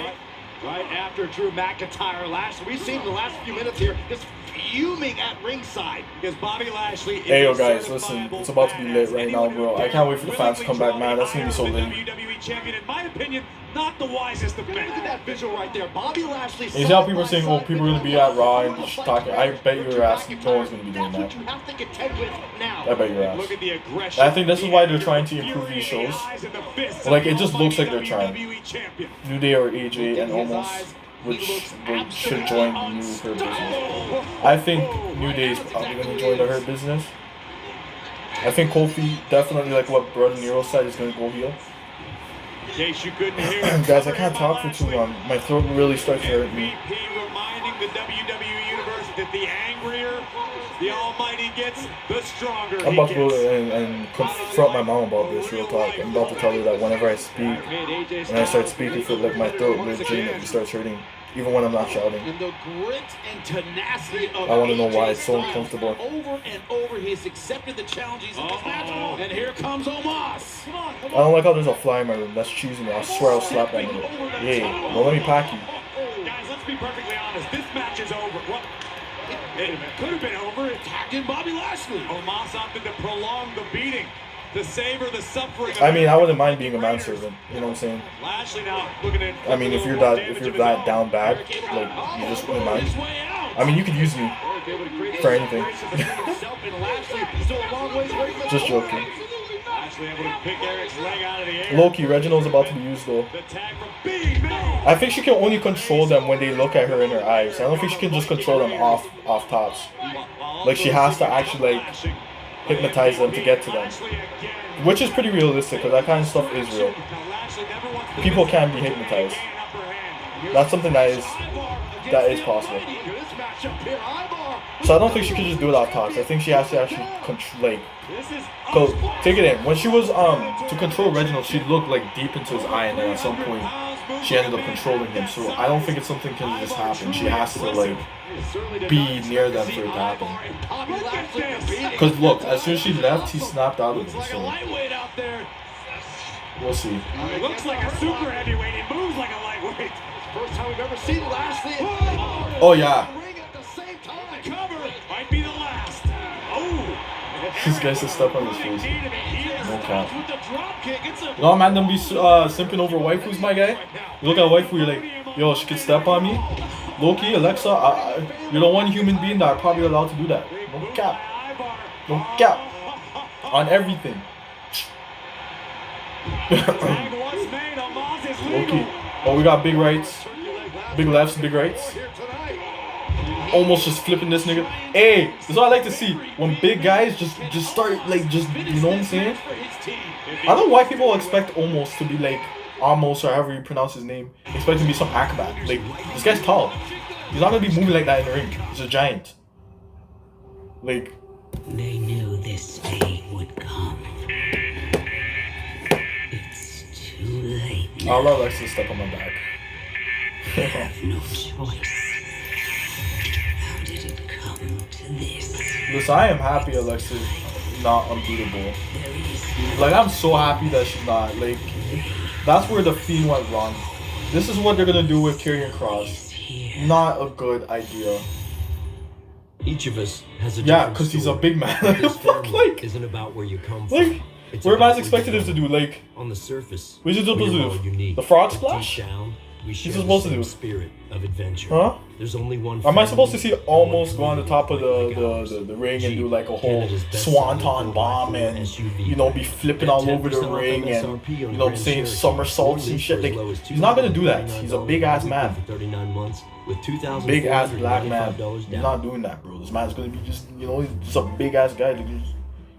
Right after Drew McIntyre Lashley. We've seen the last few minutes here just fuming at ringside. Because Bobby Lashley is Hey yo guys, listen, it's about to be lit right now, bro. I can't wait for the fans to come back, man. That's gonna be so lit. WWE champion, in my opinion, not the wisest of men. Look at that visual right there. Bobby Lashley. You see how people are saying, oh, people are gonna be at Raw and just talking. I bet your ass no one's gonna be doing that. You have to contend with now. I bet your ass. Look at the aggression. I think this is why they're trying to improve these shows. Like it just looks like they're trying. New Day or AJ and Omos, which should join the new Hurt Business. I think New Day is probably gonna join the Hurt Business. I think Kofi definitely, like what Brother Nero said, is gonna go heel. In case you couldn't hear, guys, I can't talk for too long. My throat really starts to hurt me. Reminding the WWE Universe that the angrier the Almighty gets, the stronger I'm about to go and confront my mom about this, real talk. I'm about to tell her that whenever I speak, when I start speaking for like my throat legitimately starts hurting, even when I'm not shouting. And the grit and tenacity of I want to know why it's so AJ Styles. uncomfortable. Over and over, he's accepted the challenges in this match. And here comes Omos. I don't like how there's a fly in my room. That's cheesing me. I swear I'll slap that nigga. Yeah, don't let me pack you. Guys, let's be perfectly honest. This match is over. What? It could have been over. Attacking Bobby Lashley. Omos opted to prolong the beating, to savor the suffering. I mean, I wouldn't mind being a manservant. You know what I'm saying? Lashley now looking at. I mean, if you're that down bad, like you just wouldn't mind. I mean, you could use me for anything. Just joking. Low-key, Reginald's about to be used though. I think she can only control them when they look at her in her eyes. I don't think she can just control them off tops. Like, she has to actually like hypnotize them to get to them. Which is pretty realistic, because that kind of stuff is real. People can be hypnotized. That's something that is possible. So I don't think she can just do it off tops. I think she has to actually control, like, go take it in. When she was to control Reginald, she looked like deep into his eye, and then at some point she ended up controlling him. So I don't think it's something can just happen. She has to like be near them for it to happen. Because look, as soon as she left, he snapped out of it. So we'll see. It looks like a super heavyweight. He moves like a lightweight. First time we've ever seen Lashley. Oh yeah. Cover might be the last. Oh. This guy's just stuck on his face. No cap. No man, them be simping over waifus, my guy. You look at a waifu, you're like, yo, she could step on me. Loki, Alexa, you're the one human being that are probably allowed to do that. No cap. No cap. On everything. Loki. Oh, we got big rights. Big lefts, big rights. Almost just flipping this nigga. Hey, this is what I like to see. When big guys just start like you know what I'm saying? I don't know why people expect Almost to be like Almost or however you pronounce his name. Expect him to be some acrobat. Like, this guy's tall. He's not gonna be moving like that in the ring. He's a giant. Like, they knew this day would come. It's too late. I'll let Alexa step on my back. You have no choice. Listen, I am happy Alexa's not unbeatable. Like, I'm so happy that she's not. Like, that's where the Fiend went wrong. This is what they're gonna do with Karrion Kross. Not a good idea. Each of us has a yeah, because he's a big man. Like, isn't about where you come like, from. Where man's expected him to do, like, on the surface. What is he supposed to do? The frog splash? We He's supposed to do spirit of adventure. Huh? There's only one. Am I supposed to see Almost go on the top of the ring and do like a whole swanton bomb and you know be flipping all over the ring and you know saying somersaults and shit? Like, he's not gonna do that. He's a big ass man. 39 months with 2,000. Big ass black man. He's not doing that, bro. This man's gonna be just he's just a big ass guy. Like, you know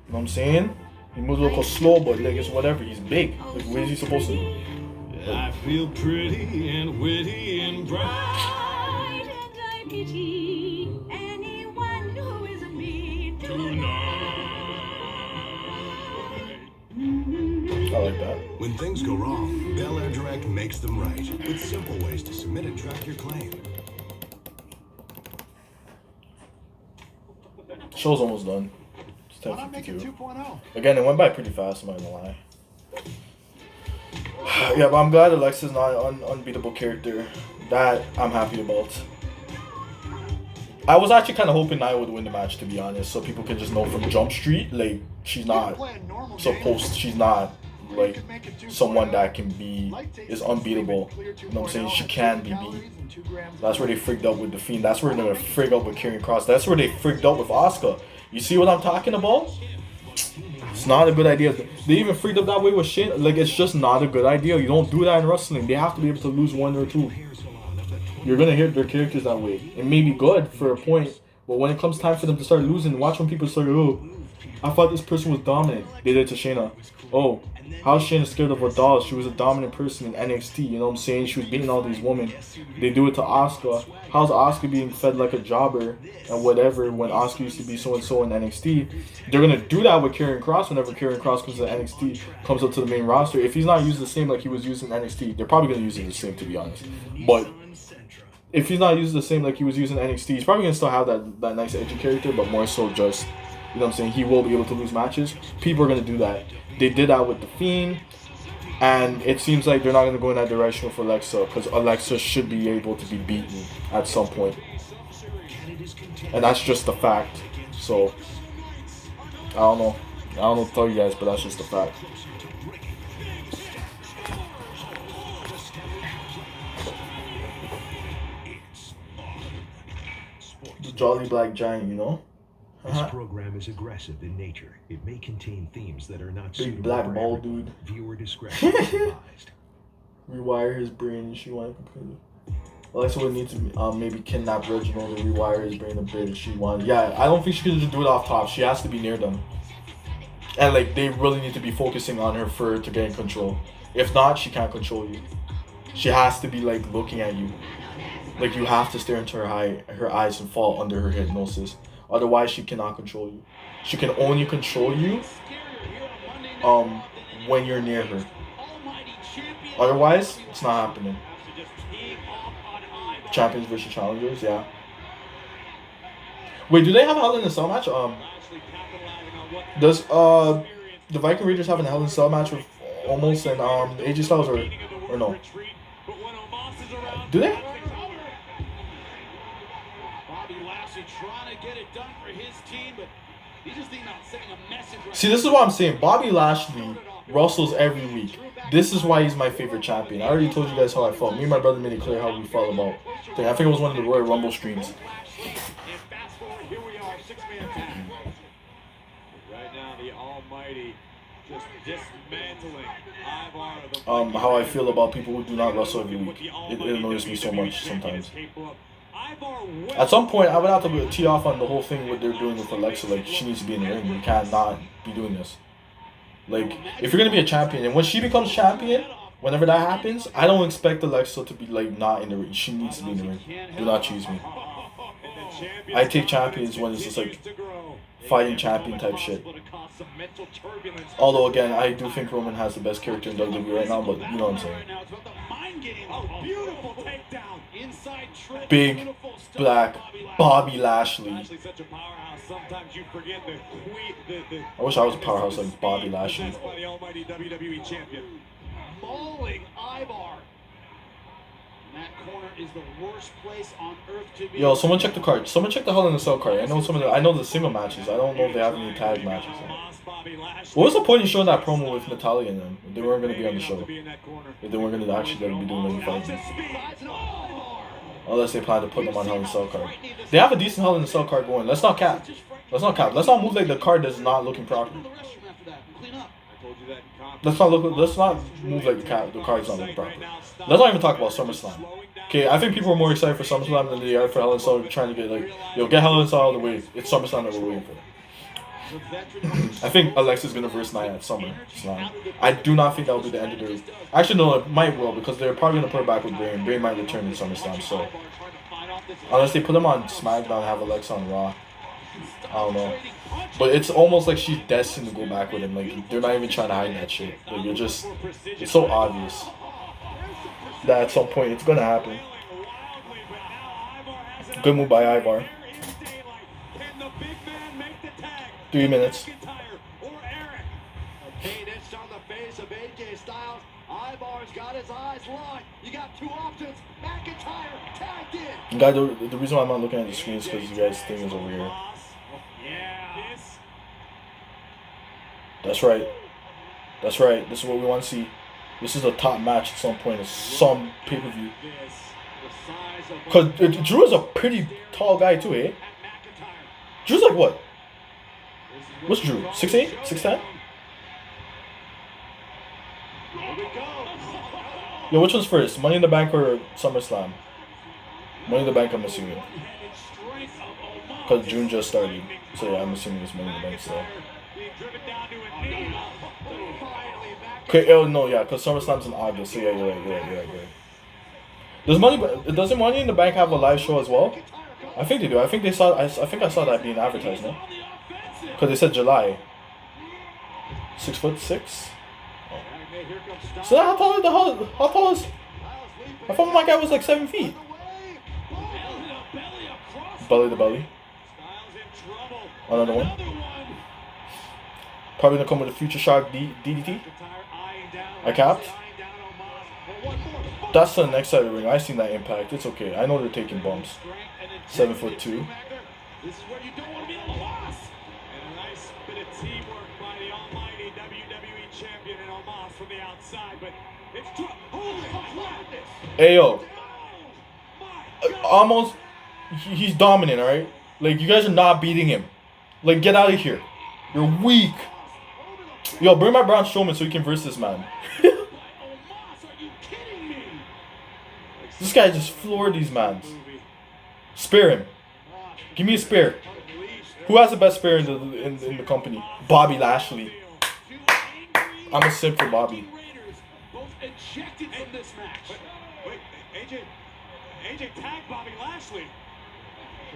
what I'm saying? He moves a little slow, but like it's whatever. He's big. Like, what is he supposed to do? I feel pretty and witty and bright. And I pity anyone who isn't me tonight. I like that. When things go wrong, Bel Air Direct makes them right with simple ways to submit and track your claim. Show's almost done. It's 10:52. Again, it went by pretty fast, I'm not gonna lie. Yeah, but I'm glad Alexa's not an unbeatable character. That I'm happy about. I was actually kind of hoping Nia would win the match, to be honest, so people can just know from Jump Street, like, she's not like someone that is unbeatable. You know what I'm saying? She can be beat. That's where they freaked out with the Fiend. That's where they're gonna freak out with Karrion Kross. That's where they freaked out with Asuka. You see what I'm talking about? It's not a good idea. They even freaked up that way with Shane. Like, it's just not a good idea. You don't do that in wrestling. They have to be able to lose one or two. You're gonna hit their characters that way. It may be good for a point, but when it comes time for them to start losing, watch when people start, oh, I thought this person was dominant. They did it to Shayna. Oh, how's Shayna scared of a doll? She was a dominant person in NXT, you know what I'm saying? She was beating all these women. They do it to Asuka. How's Asuka being fed like a jobber and whatever when Asuka used to be so-and-so in NXT? They're going to do that with Karrion Kross whenever Karrion Kross comes to NXT, comes up to the main roster. If he's not used the same like he was used in NXT, they're probably going to use him the same, to be honest. But if he's not used the same like he was used in NXT, he's probably going to still have that nice edgy character, but more so just, you know what I'm saying, he will be able to lose matches. People are going to do that. They did that with The Fiend, and it seems like they're not going to go in that direction with Alexa, because Alexa should be able to be beaten at some point. And that's just the fact. So, I don't know what to tell you guys, but that's just the fact. Jolly Black Giant, you know? This program is aggressive in nature. It may contain themes that are not Big suitable black for ball everyone. dude. Viewer discretion is advised. Rewire his brain. She wanted completely. Alexa would need to maybe kidnap Reginald and rewire his brain a bit if she wanted. Yeah, I don't think she could just do it off top. She has to be near them. And like they really need to be focusing on her for her to get in control. If not, she can't control you. She has to be like looking at you. Like you have to stare into her eyes and fall under her hypnosis. Otherwise, she cannot control you. She can only control you when you're near her. Otherwise, it's not happening. Champions versus challengers, yeah. Wait, do they have a Hell in a Cell match? Does the Viking Raiders have a Hell in a Cell match with Omos and AJ Styles or no? Do they? See, this is what I'm saying. Bobby Lashley wrestles every week. This is why he's my favorite champion. I already told you guys how I felt. Me and my brother made it clear how we felt about thing. I think it was one of the Royal Rumble streams. Right now, the Almighty just dismantling how I feel about people who do not wrestle every week. It annoys me so much sometimes. At some point, I would have to tee off on the whole thing what they're doing with Alexa. Like, she needs to be in the ring. You can't not be doing this. Like, if you're going to be a champion, and when she becomes champion, whenever that happens, I don't expect Alexa to be, like, not in the ring. She needs to be in the ring. Do not choose me. I take champions when it's just, like, fighting champion type shit. Although, again, I do think Roman has the best character in WWE right now, but you know what I'm saying. Big, black, Bobby Lashley. I wish I was a powerhouse like Bobby Lashley. Yo, someone check the card. Someone check the Hell in a Cell card. I know the single matches. I don't know if they have any tag matches. What was the point in showing that promo with Natalya and them? If they weren't going to be on the show. If they weren't going to actually be doing any fighting. Unless they plan to put them on Hell in a Cell card. They have a decent Hell in a Cell card going. Let's not cap. Let's not move like the card is not looking proper. Let's not move like the card's not looking proper. Let's not even talk about SummerSlam. Okay, I think people are more excited for SummerSlam than they are for Hell in a Cell. Trying to get like, yo, get Hell in a Cell out of the way. It's SummerSlam that we're waiting for. I think Alexa's gonna verse Nia at SummerSlam. I do not think that will be the end of the. Actually, no, it might will because they're probably gonna put her back with Bray. Bray might return in SummerSlam. So unless they put him on SmackDown and have Alexa on Raw, I don't know. But it's almost like she's destined to go back with him. Like they're not even trying to hide that shit. Like it's so obvious that at some point it's gonna happen. Good move by Ivar. 3 minutes. Guys, the reason why I'm not looking at the screen is because you guys' thing is over here. That's right. That's right. This is what we want to see. This is a top match at some point. It's some pay-per-view. Because Drew is a pretty tall guy too, eh? Drew's like what? What's Drew? 6'8"? 6'10"? Yo, which one's first? Money in the Bank or SummerSlam? Money in the Bank, I'm assuming. Because June just started. So yeah, I'm assuming it's Money in the Bank still. Okay, oh no, yeah, because SummerSlam's in August. So yeah, you're right. Doesn't Money in the Bank have a live show as well? I think they do. I think I saw that being advertised, no? Because they said July. 6'6". Oh. So how tall is? I thought my guy was like 7 feet. Belly to belly. Another one. Probably gonna come with a Future Shock DDT. I capped. That's the next side of the ring. I seen that Impact. It's okay. I know they're taking bumps. 7'2". Hey yo, almost he's dominant, all right. Like, you guys are not beating him. Like, get out of here. You're weak. Yo, bring my Braun Strowman so you can verse this man. This guy just floored these mans. Spare him. Give me a spare. Who has the best spare in the company? Bobby Lashley. I'm a simp for Bobby. Ejected from this match. Wait, AJ tagged Bobby Lashley.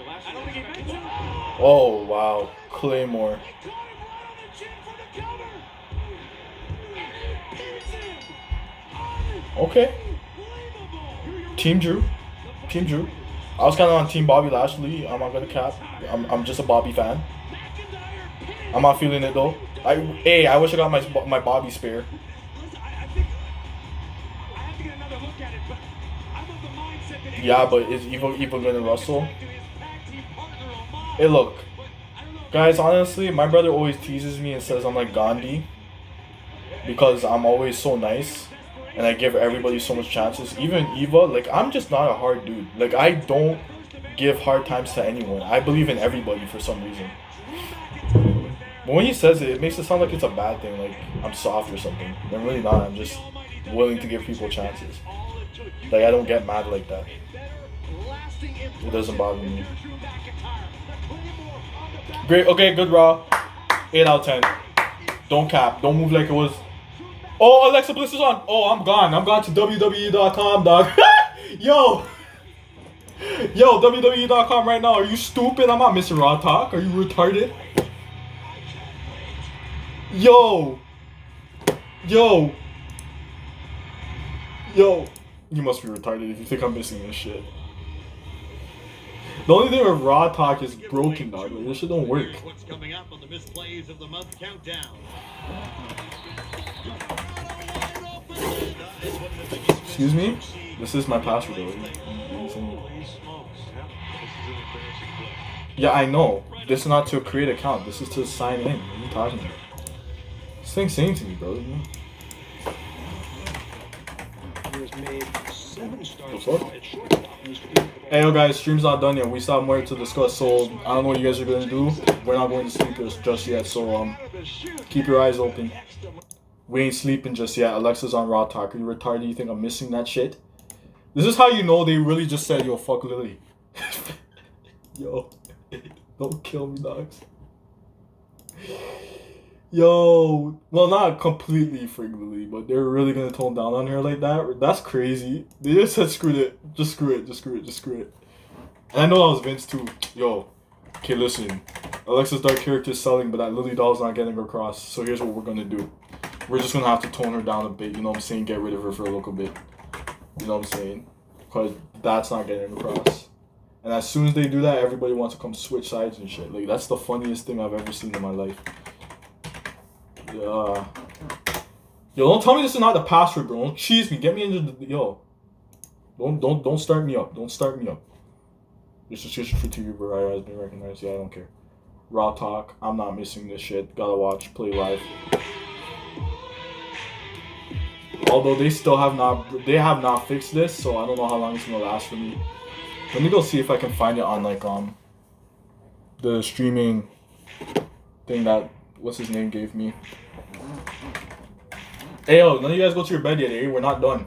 I don't think he meant to. Oh, wow. Claymore. Okay. Team Drew. Team Drew. I was kind of on Team Bobby Lashley. I'm not gonna cap. I'm just a Bobby fan. I'm not feeling it though. I wish I got my Bobby spare. Yeah, but is Evil gonna wrestle? Hey, look, guys. Honestly, my brother always teases me and says I'm like Gandhi because I'm always so nice and I give everybody so much chances. Even Eva, like, I'm just not a hard dude. Like, I don't give hard times to anyone. I believe in everybody for some reason. But when he says it, it makes it sound like it's a bad thing, like I'm soft or something. I'm really not. I'm just willing to give people chances. Like, I don't get mad like that. It doesn't bother me. Great, okay, good Raw. 8 out of 10. Don't cap. Don't move like it was. Oh, Alexa Bliss is on. Oh, I'm gone. I'm gone to WWE.com, dog. Yo, WWE.com right now. Are you stupid? I'm not missing Raw Talk. Are you retarded? Yo. You must be retarded if you think I'm missing this shit. The only thing with Raw Talk is broken, dog. Like, this shit don't work. What's coming up on the misplays of the month countdown? Excuse me? This is my password, though. Yeah, I know. This is not to create an account. This is to sign in. What are you talking about? This thing's saying to me, bro. The fuck? Hey, yo, guys. Stream's not done yet. We still have more to discuss. So, I don't know what you guys are going to do. We're not going to sleep just yet. So, keep your eyes open. We ain't sleeping just yet. Alexa's on Raw Talk. Are you retarded? You think I'm missing that shit? This is how you know they really just said, yo, fuck Lily. Yo, don't kill me, dogs. Yo, well, not completely frig Lily, but they're really gonna tone down on her like that? That's crazy. They just said, screw it. Just screw it. And I know that was Vince too. Yo, okay, listen. Alexa's dark character is selling, but that Lily doll's not getting across. So here's what we're gonna do. We're just gonna have to tone her down a bit, you know what I'm saying? Get rid of her for a little bit. You know what I'm saying? Because that's not getting across. And as soon as they do that, everybody wants to come switch sides and shit. Like, that's the funniest thing I've ever seen in my life. Yeah. Yo, don't tell me this is not the password, bro. Don't cheese me. Get me into the... Yo. Don't start me up. Don't start me up. This is just for TV, bro. I has been recognized. Yeah, I don't care. Raw Talk. I'm not missing this shit. Gotta watch. Play live. Although they have not fixed this, so I don't know how long it's gonna last for me. Let me go see if I can find it on like the streaming thing that what's his name gave me. Hey yo, none of you guys go to your bed yet, eh? We're not done.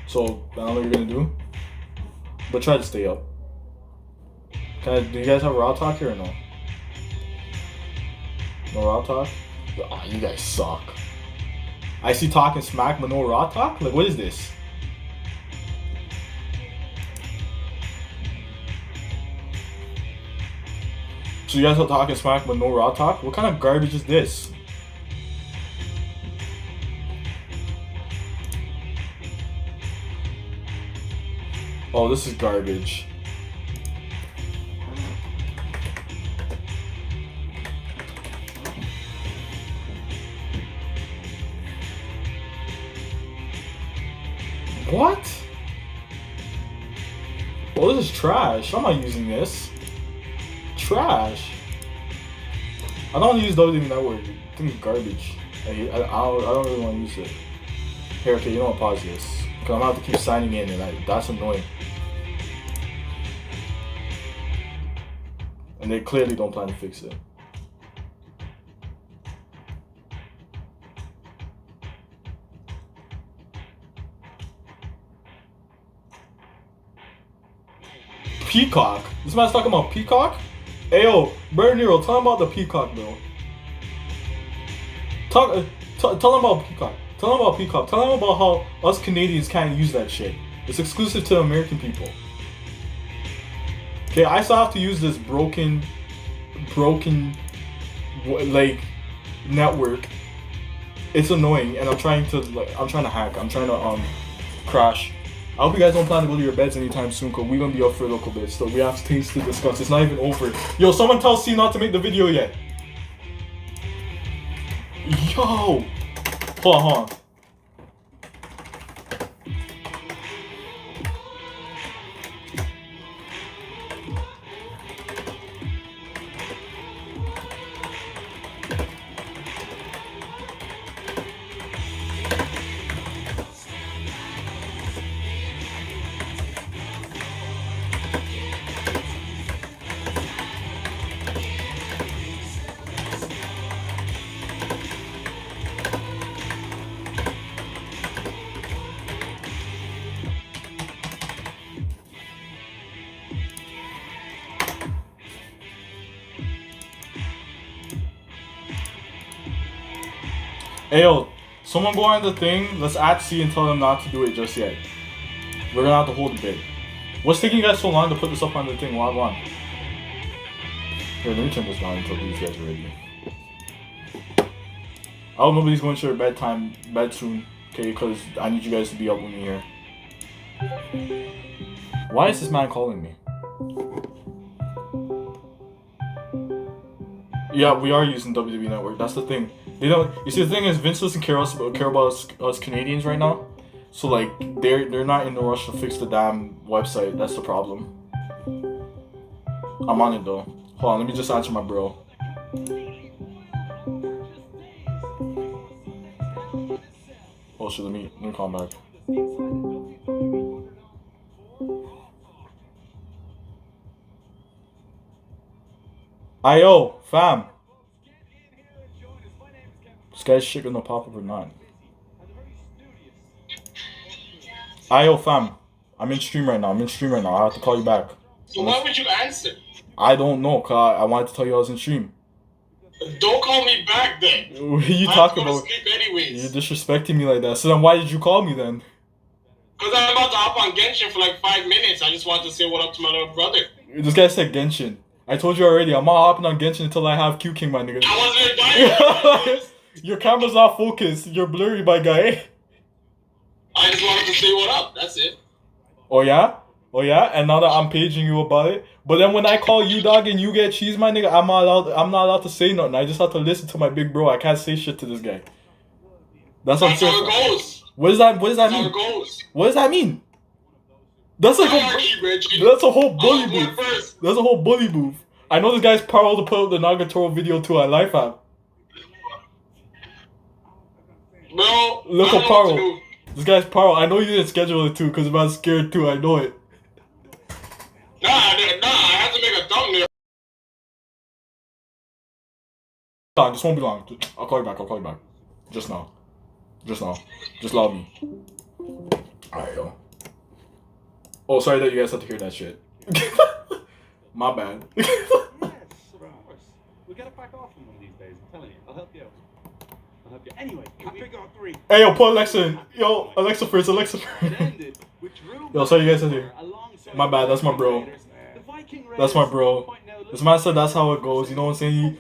So I don't know what you're gonna do. But try to stay up. Do you guys have Raw Talk here or no? No Raw Talk? Oh, you guys suck. I see talking smack but no Raw Talk? Like, what is this? So you guys are talking smack but no Raw Talk? What kind of garbage is this? Oh, this is garbage. What? Oh, this is trash. I'm not using this. Trash. I don't want to use WWE Network. I think it's garbage. I don't really want to use it. Here, okay, you know what? Pause this. Because I'm going to have to keep signing in, and that's annoying. And they clearly don't plan to fix it. Peacock? This man's talking about Peacock? Ayo, Bird Nero, tell him about the Peacock, bro. Tell him about Peacock. Tell him about Peacock. Tell him about how us Canadians can't use that shit. It's exclusive to American people. Okay, I still have to use this broken, like, network. It's annoying, and I'm trying to hack. I'm trying to crash. I hope you guys don't plan to go to your beds anytime soon, because we're gonna be up for a little bit. So we have things to discuss. It's not even over. Yo, someone tell C not to make the video yet. Yo! Hold on. Ayo, someone go on the thing, let's add C and tell them not to do it just yet. We're gonna have to hold a bit. What's taking you guys so long to put this up on the thing? Log on. Here, let me turn this down until these guys are ready. I hope nobody's going to their bed soon, okay, because I need you guys to be up with me here. Why is this man calling me? Yeah, we are using WWE Network, that's the thing. They don't. You see, the thing is, Vince doesn't care about us Canadians right now. So like, they're not in the rush to fix the damn website. That's the problem. I'm on it though. Hold on, let me just answer my bro. Oh shit, let me call him back. Ayo, fam. This guy's shit gonna pop up or not. Ayo, fam. I'm in stream right now. I have to call you back. So why would you answer? I don't know, cause I wanted to tell you I was in stream. Don't call me back then. What are you talking about? Sleep anyways. You're disrespecting me like that. So then why did you call me then? Cause I'm about to hop on Genshin for like 5 minutes. I just wanted to say what up to my little brother. This guy said Genshin. I told you already, I'm not hopping on Genshin until I have Q King, my nigga. I wasn't invited. Your camera's not focused. You're blurry, my guy. I just wanted to say what up. That's it. Oh yeah? Oh yeah? And now that I'm paging you about it. But then when I call you, dog, and you get cheese, my nigga, I'm not allowed to say nothing. I just have to listen to my big bro. I can't say shit to this guy. That's what I'm saying. That's how it goes. What does that mean? That's how it goes. What does that mean? That's like that's a whole bully move. That's a whole bully move. I know this guy's proud to put up the Nagatoro video too on Life App. Bro, look at Paro. This guy's Paro. I know you didn't schedule it too, because I'm scared too. I know it. Nah, I had to make a thumbnail. Nah, this won't be long. I'll call you back. Just now. Just love me. Alright, yo. Oh, sorry that you guys had to hear that shit. My bad. Yes, of course. We'll get it back off in one of these days. I'm telling you. I'll help you out. Anyway, I pick on 3. Hey, yo, put Alexa in. Yo, Alexa first. Yo, sorry you guys had to hear. My bad, that's my bro. This man said that's how it goes. You know what I'm saying?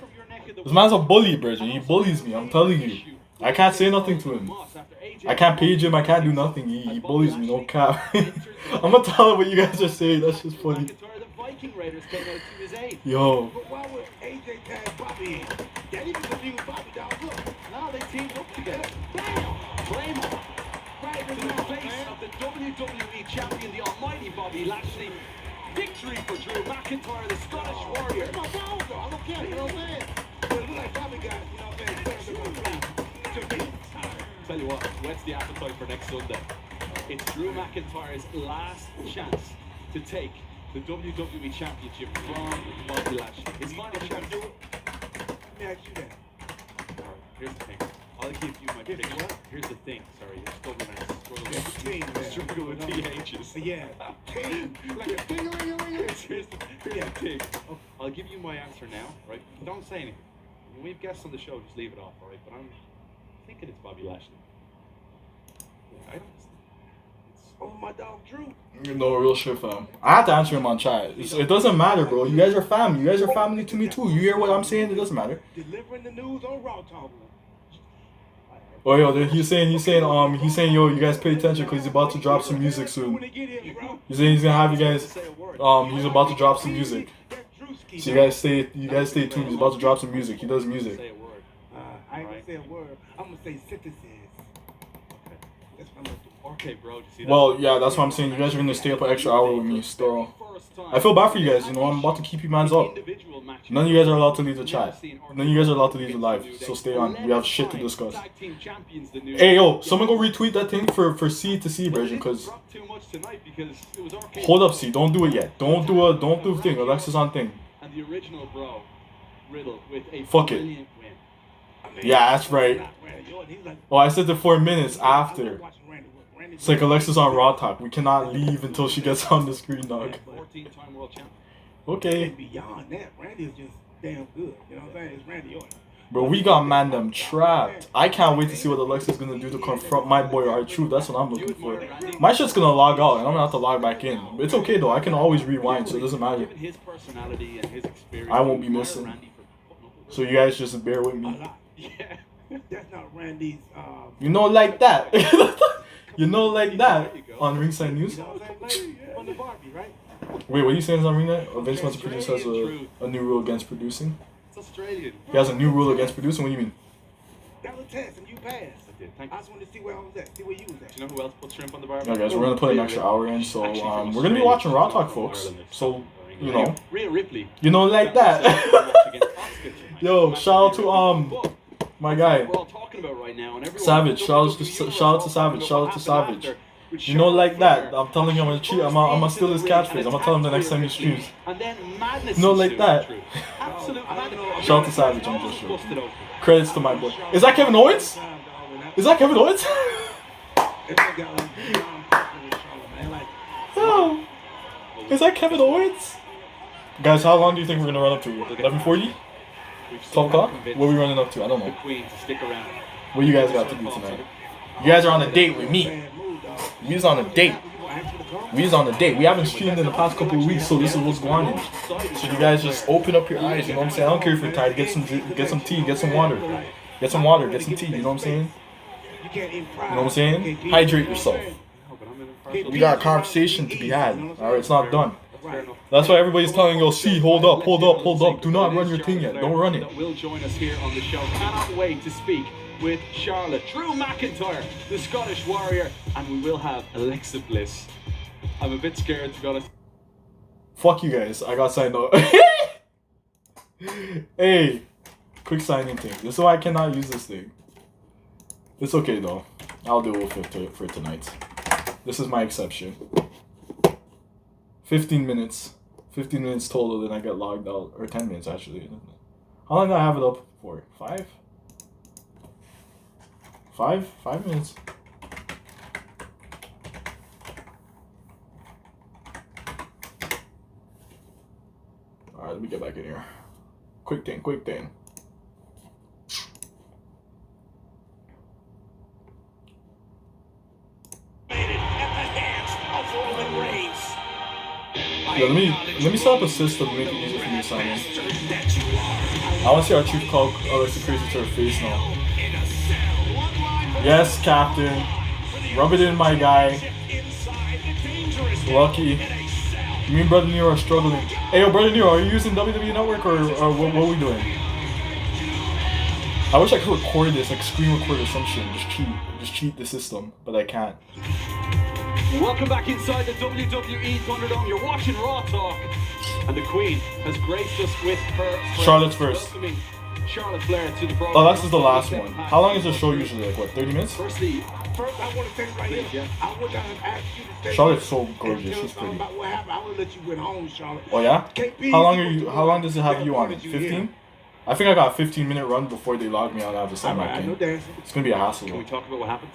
This man's a bully, Bridget. He bullies me. I'm telling you. I can't say nothing to him. I can't page him. I can't do nothing. He bullies me. No cap. I'm gonna tell him what you guys are saying. That's just funny. Yo. Now they teamed up together. Bam! Claymore. Right in the face of the WWE champion, the almighty Bobby Lashley. Victory for Drew McIntyre, the Scottish Warrior. I'm okay, you know what I'm saying? But it look like Bobby got, you know what I'm saying? Tell you what, whet's the appetite for next Sunday? It's Drew McIntyre's last chance to take the WWE Championship from Bobby Lashley. His final shot. Let me ask you that. Here's the thing. I'll give you my pick. Here's the thing. Sorry, you're still gonna struggle with PHs. Yeah. Like a ding-a-ling-a-ling. Here's the thing. I'll give you my answer now, right? Don't say anything. When we have guests on the show, just leave it off, all right? But I'm thinking it's Bobby Lashley. Yeah, I don't. Oh, my dog Drew. No, real shit, fam. I have to answer him on chat. It doesn't matter, bro. You guys are family. You guys are family to me too. You hear what I'm saying? It doesn't matter. Delivering the news on Raw Talk. Oh, yo, he's saying, yo, you guys pay attention because he's about to drop some music soon. He's saying he's gonna have you guys, he's about to drop some music. So you guys stay tuned. He's about to drop some music. He does music. I ain't gonna say a word. I'm gonna say synthesis. That's what I'm gonna do. Okay, bro. Well, yeah, that's what I'm saying. You guys are gonna stay up an extra hour with me still. I feel bad for you guys. You know, I'm about to keep you mans up. None of you guys are allowed to leave the chat. None of you guys are allowed to leave the live. So stay on. We have shit to discuss. Hey, yo, someone go retweet that thing for C to C version, cause. Hold up, C. Don't do it yet. Don't do a thing. Alexis on thing. And the original bro, Riddle with a fuck it. Yeah, that's right. Oh, I said the 4 minutes after. It's like Alexis on Raw Talk. We cannot leave until she gets on the screen, dog. 14-time world champion. Okay. Beyond that, Randy is just damn good. You know what I'm saying? It's Randy Orton. Bro, we got man them trapped. I can't wait to see what Alexis is gonna do to confront my boy R-Truth. That's what I'm looking for. My shit's gonna log out and I'm gonna have to log back in. It's okay though. I can always rewind, so it doesn't matter. I won't be missing. So you guys just bear with me. Yeah, that's not Randy's. You know, like that. You know, like that on Ringside News. Wait, what are you saying is on Ringside? Vince wants to produce has a new rule against producing. It's Australian. He has a new rule against producing. What do you mean? That was a test and you passed. I just wanted to see where I was at, see where you was at. Do you know who else put shrimp on the bar? Yeah, guys, we're gonna put an extra hour in, so we're gonna be watching Raw Talk, folks. So you know, Rhea Ripley. You know, like that. Yo, shout out to my guy. Savage. Shout out to Savage. Shout out to Savage. You know, like that. I'm telling you, I'm gonna cheat. I'm gonna steal his catchphrase. I'm gonna tell him the next time he streams. You know, like that. Shout out to Savage. I'm just sure. Credits to my boy. Is that Kevin Owens? Is that Kevin Owens? Oh. Is that Kevin Owens? Guys, how long do you think we're gonna run up to? 11:40? 12 o'clock? What are we running up to? I don't know. What you guys got to do tonight? You guys are on a date with me. We's on a date. We's on a date. We haven't streamed in the past couple of weeks, so this is what's going on. So you guys just open up your eyes, you know what I'm saying? I don't care if you're tired. Get some tea, get some water. Get some water, get some tea, you know what I'm saying? You know what I'm saying? Hydrate yourself. We got a conversation to be had. Alright, it's not done. That's why everybody's telling you, see, hold up. Do not run your thing yet. Don't run it. Will join us here on the show. Cannot wait to speak with Charlotte, Drew McIntyre, the Scottish Warrior, and we will have Alexa Bliss. I'm a bit scared to be honest. Fuck you guys. I got signed up. Hey, quick signing thing. This is why I cannot use this thing. It's okay though. I'll deal with it for tonight. This is my exception. 15 minutes. 15 minutes total, then I get logged out. Or 10 minutes actually. How long do I have it up for? 5? 5 minutes. Alright, let me get back in here. Quick thing. Yeah, let me set up a system to make it easier for me to sign in. I want to see our chief call Alexa crazy to her face now. Yes, Captain. Rub it in, my guy. Lucky. Me and Brother Nero are struggling. Hey, yo, Brother Nero, are you using WWE Network or what are we doing? I wish I could record this, like screen record or some shit. Just cheat the system, but I can't. Welcome back inside the WWE Thunderdome. You're watching Raw Talk, and the Queen has graced us with her. Charlotte's first. Charlotte Flair to the Broken. Oh, this is the last one. How long is the show usually? Like, what, 30 minutes? Firstly, First, I want to say right here, I would not have asked you to say Charlotte's so gorgeous. She's pretty. about what happened. I would let you went home, Charlotte. Oh yeah? KP, How long are you? How long does it have you on it? you 15? I think I got a 15-minute run before they log me out of the summer. I know dancing. It's gonna be a hassle. Can we talk about what happened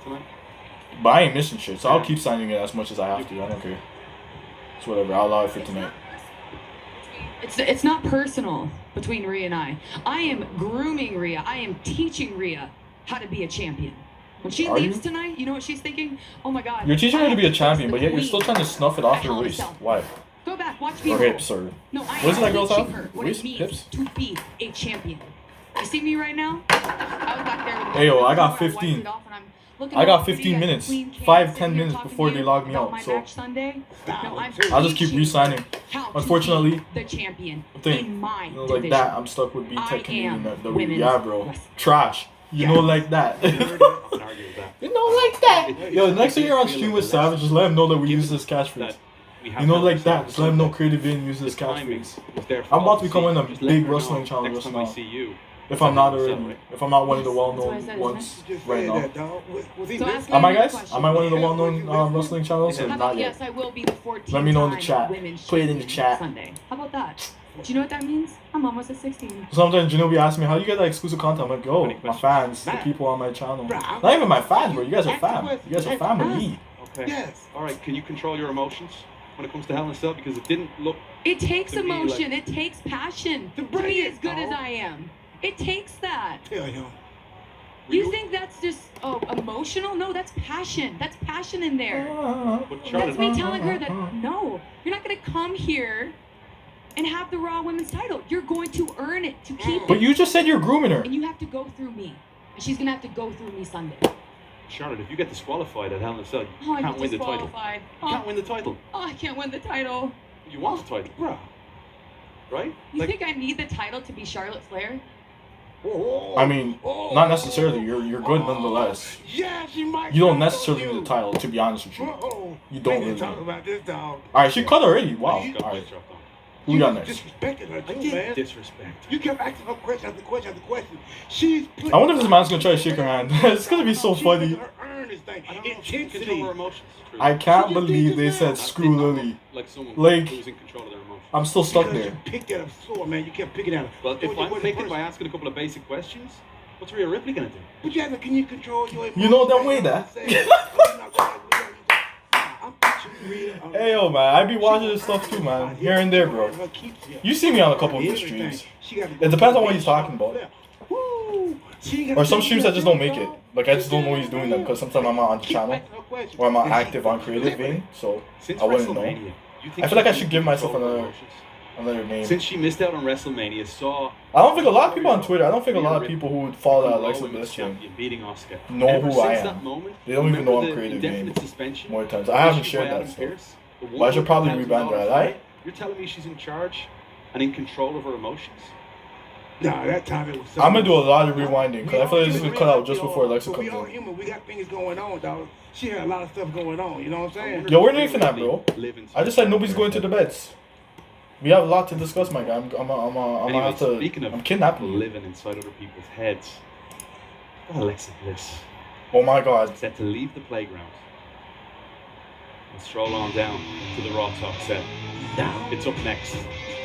tonight? But I ain't missing shit, so I'll keep signing it as much as I have to. I don't care. It's whatever. I'll allow it for tonight. It's not personal between Rhea and I. I am grooming Rhea. I am teaching Rhea how to be a champion. When she leaves tonight, you know what she's thinking? Oh my God. You're teaching her to be a champion, but yet you're still trying to snuff it off her waist. Why? Go back, watch me. Or hips, or no, I what is that girl's teaching have? her what Waist, it means hips? to be a champion. You see me right now? I was back there with Hey yo, I got 15. I got 15 minutes, 5-10 minutes before they log me out. So I'll just keep re-signing. Unfortunately, the champion like that, I'm stuck with B-Tech and WWE. Yeah, bro, trash. You know, like that. You know, like that. Yo, next time you're on stream with Savage, just let him know that we use this catchphrase. You know, like that. Just let him know Creative Vin uses this catchphrase. I'm about to become in a big wrestling channel just now. If I'm not already, if I'm not one of the well-known ones right now. Am I, guys? Am I one of the well-known wrestling channels or not yet? Yes, I will be the 14th. Let me know in the chat. Put it in the chat. Sunday. How about that? Do you know what that means? I'm almost at 16. Sometimes Genobi asks me, how do you get that exclusive content? I'm like, oh, my fans, the people on my channel. Not even my fans, bro. You guys are fam. You guys are family. Okay. Yes. All right. Can you control your emotions when it comes to Hell in a Cell? Because it didn't look. It takes to me emotion. like- It takes passion to be as good as I am. It takes that. You think that's just emotional? No, that's passion. That's passion in there. That's me telling her that no, you're not gonna come here and have the Raw Women's title. You're going to earn it to keep it. But you just said you're grooming her. And you have to go through me. And she's gonna have to go through me Sunday. Charlotte, if you get disqualified at Hell in a Cell, you Oh, I can't get win the title. disqualified. You can't win the title. Oh, I can't win the title. You want the title, bro? Right? You think I need the title to be Charlotte Flair? I mean, not necessarily. You're good nonetheless. You don't necessarily need the title, to be honest with you. You don't really. Alright, she cut already. Wow. Alright. Who we got next? Disrespecting her I too, didn't man. disrespect. You kept asking her question after question after question. She's I wonder if this man's gonna try to shake her hand. It's gonna be so funny. intensity. I can't believe they said screw Lily. Like someone Like, who's in control of their emotions. I'm still stuck there. Pick that up sore, man. You kept picking at her. Well, if I'm thinking by asking a couple of basic questions, what's Rhea Ripley gonna do? But you can you control your emotions? You know that way, that. Hey yo, man, I be watching this stuff too, man. Here and there, bro. You see me on a couple of the streams. It depends on what he's talking about. Or some streams I just don't make it. Like I just don't know he's doing them because sometimes I'm not on the channel or I'm not active on Creative Vein, so I wouldn't know. I feel like I should give myself another name. Since she missed out on WrestleMania, I don't think a lot of people on Twitter, I don't think a lot of people who would follow that Alexa Bliss thing beating Asuka. know who I am. They don't even know I'm Creative Vein more times. I haven't shared that stuff. But I should probably rebrand that, right? You're telling me she's in charge and in control of her emotions? Nah, that time it was. I'm gonna do a lot of rewinding because I feel like this is gonna cut out just before Alexa comes We all in. human. We got things going on, dog. She had a lot of stuff going on. You know what I'm saying? Yo, where Nathan at, bro? I just said nobody's going to the beds. We have a lot to discuss, my guy. I'm gonna have to. I'm kidnapping you. Living inside other people's heads. Alexa Bliss. Oh my God. Set to leave the playground and stroll on down to the Raw Talk set. Now it's up next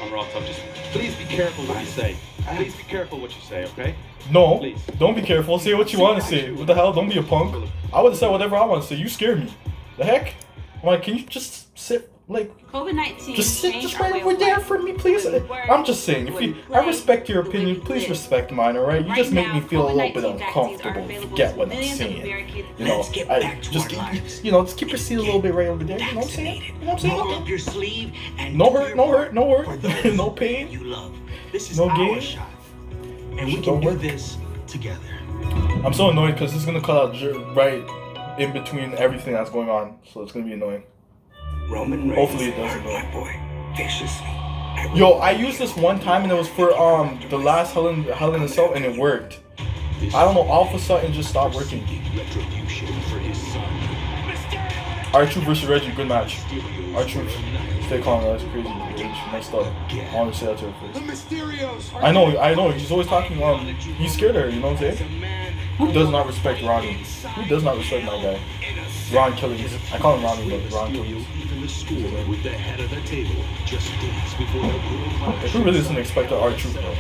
on Raw Talk. Just please be careful what you say. Please be careful what you say, okay? No, Please. don't be careful. Say what you want to say. What the hell? Don't be a punk. I would have said whatever I want to say. You scare me. The heck? I'm like, can you just sit like? COVID-19 Just sit, just right over there for me, please. I'm just saying, if you, I respect your opinion, please respect mine, alright? You just make me feel a little bit uncomfortable. If you get what I'm saying. You know, I just keep your seat a little bit right over there. You know what I'm saying? You know what I'm saying? Roll up your sleeve and No hurt, no hurt, no hurt, no pain. you love. This is No our gain. shot, and we can Don't do work. this together. I'm so annoyed because this is gonna cut out right in between everything that's going on, so it's gonna be annoying. Roman Reigns, Hopefully it doesn't. my boy, viciously. Yo, I used this one time and it was for the last Hell in a Cell and it worked. I don't know, all of a sudden it just stopped working. Retribution for his son. R-Truth versus Reggie, good match. R-Truth, stay calm, that's crazy. She messed up. I want to say that to her face. I know, he's always talking, he's scared of her, you know what I'm saying? Who does not respect Ronnie? Who does not respect my guy? Ron Killings. I call him Ronnie, but Ron Killings. With the head of the table just days before the brutal clash. Who really doesn't expect the R-Truth, bro? You know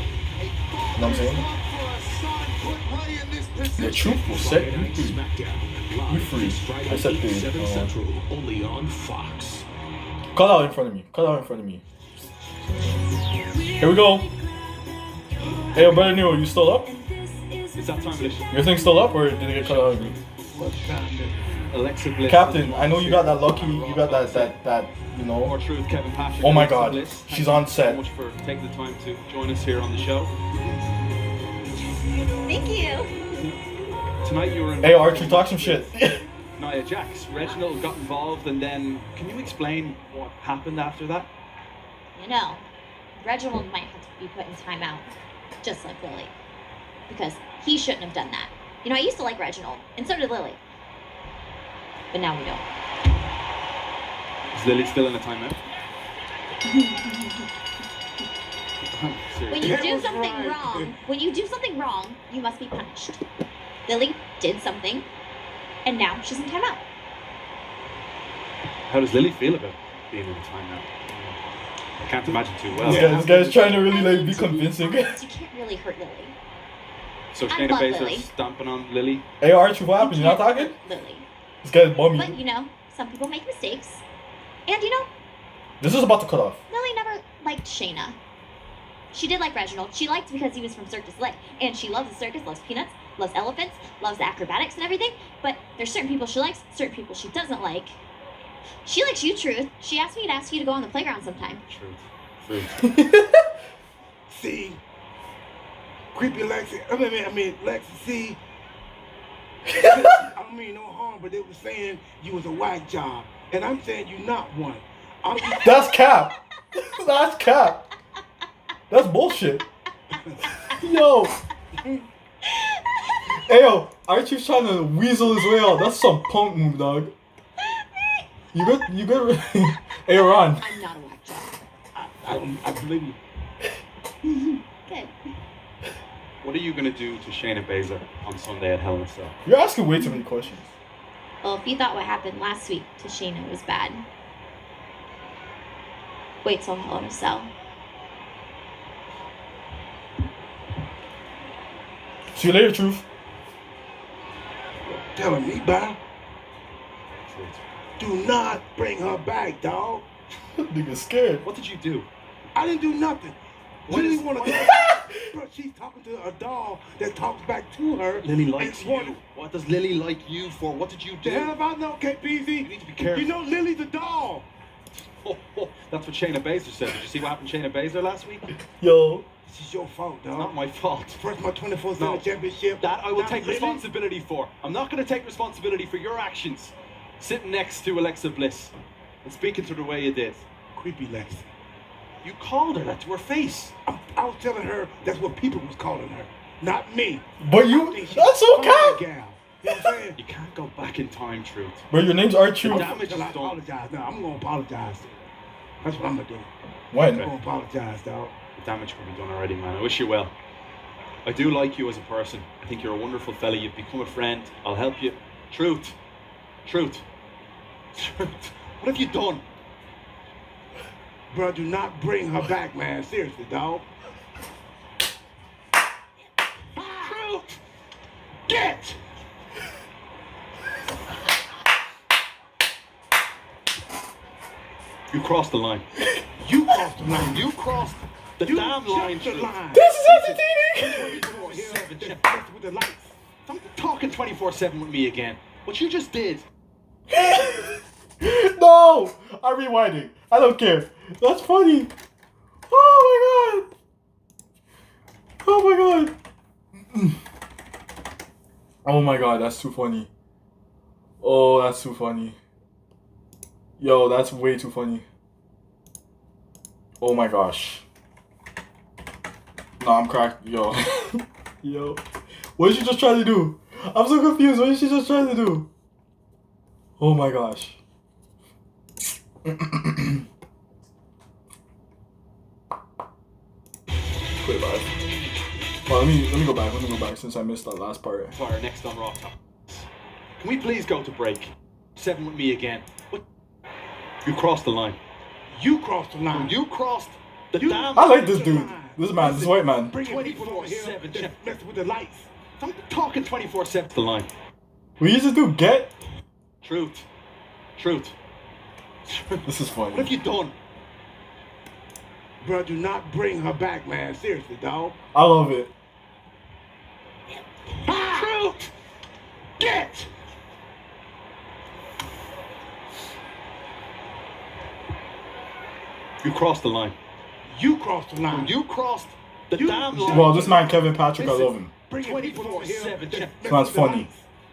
what I'm saying? The truth will set you free. You free. I said free. Only on Fox. Cut out in front of me. Cut out in front of me. Here we go. Hey, brother Nero, you still up? Is that time, Bliss? Your thing still up, or did it get cut out of you? Alexa Bliss. Captain, I know you got that lucky, you got that, you know. R-Truth, Kevin Patrick. Oh my Alexa God, Bliss. she's on set. Thank you so much for taking the time to join us here on the show. Thank you. Tonight you were in. Hey, Archie, talk some shit. Nia Jax, Reginald got involved, and then can you explain what happened after that? You know, Reginald might have to be put in timeout, just like Lily, because he shouldn't have done that. You know, I used to like Reginald, and so did Lily, but now we don't. Is Lily still in a timeout? When you do something wrong, you must be punished. Lily did something, and now she's in timeout. How does Lily feel about being in a timeout? I can't imagine too well. This guy's trying to really like be convincing. You can't really hurt Lily. So I Shayna love Baszler Lily. stamping on Lily. Hey, Archie, what happened? You're not talking? Lily. This guy's bummy. But you know, some people make mistakes, and you know, This is about to cut off. Lily never liked Shayna. She did like Reginald. She liked because he was from Cirque du Soleil, and she loves the circus, loves peanuts, loves elephants, loves acrobatics and everything. But there's certain people she likes, certain people she doesn't like. She likes you, Truth. She asked me to ask you to go on the playground sometime. Truth. See, creepy Lexi. I mean, Lexi. See, I don't mean no harm, but they were saying you was a whack job, and I'm saying you not one. That's cap. That's cap. That's bullshit. Yo. Hey yo, Archie's trying to weasel his way out. That's some punk move, dog. You good? Hey Ron. I'm not a whack job. I believe you. Good. What are you gonna do to Shayna Baszler on Sunday at Hell in a Cell? You're asking way too many questions. Well, if you thought what happened last week to Shayna was bad, wait till Hell in a Cell. See you later, Truth. Telling me, bye. Do not bring her back, dog. Nigga scared. What did you do? I didn't do nothing. Lily want to Bro, she's talking to a doll that talks back to her. Lily likes you. What does Lily like you for? What did you do? The hell if I know, KPZ? You need to be careful. You know Lily's a doll. That's what Shayna Baszler said. Did you see what happened to Shayna Baszler last week? Yo. This is your fault, dog. It's not my fault. First my 24/7 championship. That I will Not take Lily. responsibility for. I'm not going to take responsibility for your actions. Sitting next to Alexa Bliss and speaking to her the way you did. Creepy Lexi. You called her that to her face. I was telling her that's what people was calling her, not me. But you, that's okay. Gal. You know what I'm saying? You can't go back in time, Truth. But your name's Archie. The damage is I done. apologize. No, I'm gonna apologize. That's what I'm gonna do. When? I'm gonna apologize, dog. The damage can be done already, man. I wish you well. I do like you as a person. I think you're a wonderful fella. You've become a friend. I'll help you. Truth. Truth. Truth. What have you done? Bro, do not bring her back, man. Seriously, dog. Truth. Get! You crossed the line. You crossed the line. You crossed the You damn line, jumped the Truth. line. This is entertaining. With the lights. Don't be talking 24/7 with me again. What you just did. No, I'm rewinding. I don't care. That's funny. Oh my god. Oh my god. Oh my god, that's too funny. Oh, that's too funny. Yo, that's way too funny. Oh my gosh. No, I'm cracked. Yo. Yo. What did she just try to do? I'm so confused. What did she just try to do? Oh my gosh. Wait, bye. Oh, let me go back. Let me go back since I missed that last part. Fire next on Raw Talk. Can we please go to break? 7 with me again. What? You crossed the line. You crossed the line. You crossed the damn. I like this dude. This man, this white man. 24/7. Mess with the lights. I'm talking 24/7. The line. Will you just do get? Truth. Truth. This is funny. What have you done? Bro, do not bring her back, man. Seriously, dog. I love it. Truth! Get! You crossed the line. You crossed the line. You crossed the damn line. Well, this man Kevin Patrick, I love him. 24/7. This man's funny.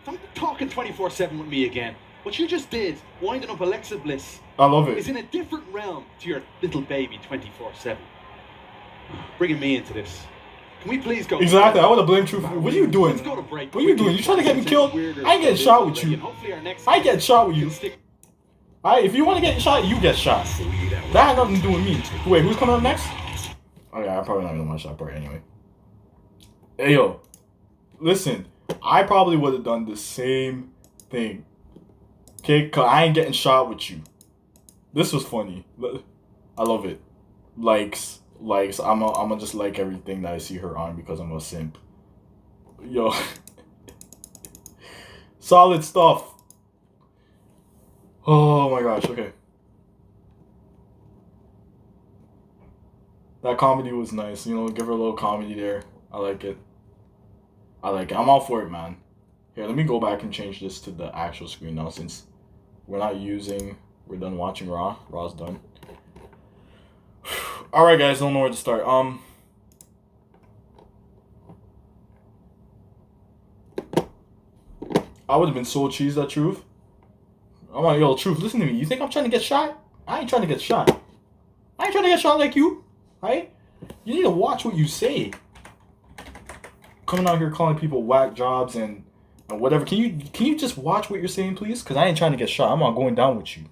I'm talking 24/7 with me again. What you just did, winding up Alexa Bliss, I love it. is in a different realm to your little baby 24/7. Bringing me into this. Can we please go? Exactly. I would have blamed Truth. What are you doing? Let's go to break. What are you doing? You trying to get me killed? I ain't getting shot with you. I get shot with you. Alright, if you want to get shot, you get shot. That had nothing to do with me. Wait, who's coming up next? Oh yeah, I'm probably not gonna watch that part anyway. Hey yo, listen, I probably would have done the same thing. Okay, cause I ain't getting shot with you. This was funny. I love it. Likes. I'ma just like everything that I see her on because I'm a simp. Yo, solid stuff. Oh my gosh. Okay. That comedy was nice. You know, give her a little comedy there. I like it. I like it. I'm all for it, man. Here, let me go back and change this to the actual screen now since we're done watching Raw. Raw's done. Alright guys, don't know where to start. I would have been so cheesed at Truth. I'm like, yo, Truth, listen to me. You think I'm trying to get shot? I ain't trying to get shot. I ain't trying to get shot like you. Right? You need to watch what you say. Coming out here calling people whack jobs and whatever. Can you just watch what you're saying, please? Because I ain't trying to get shot. I'm not going down with you.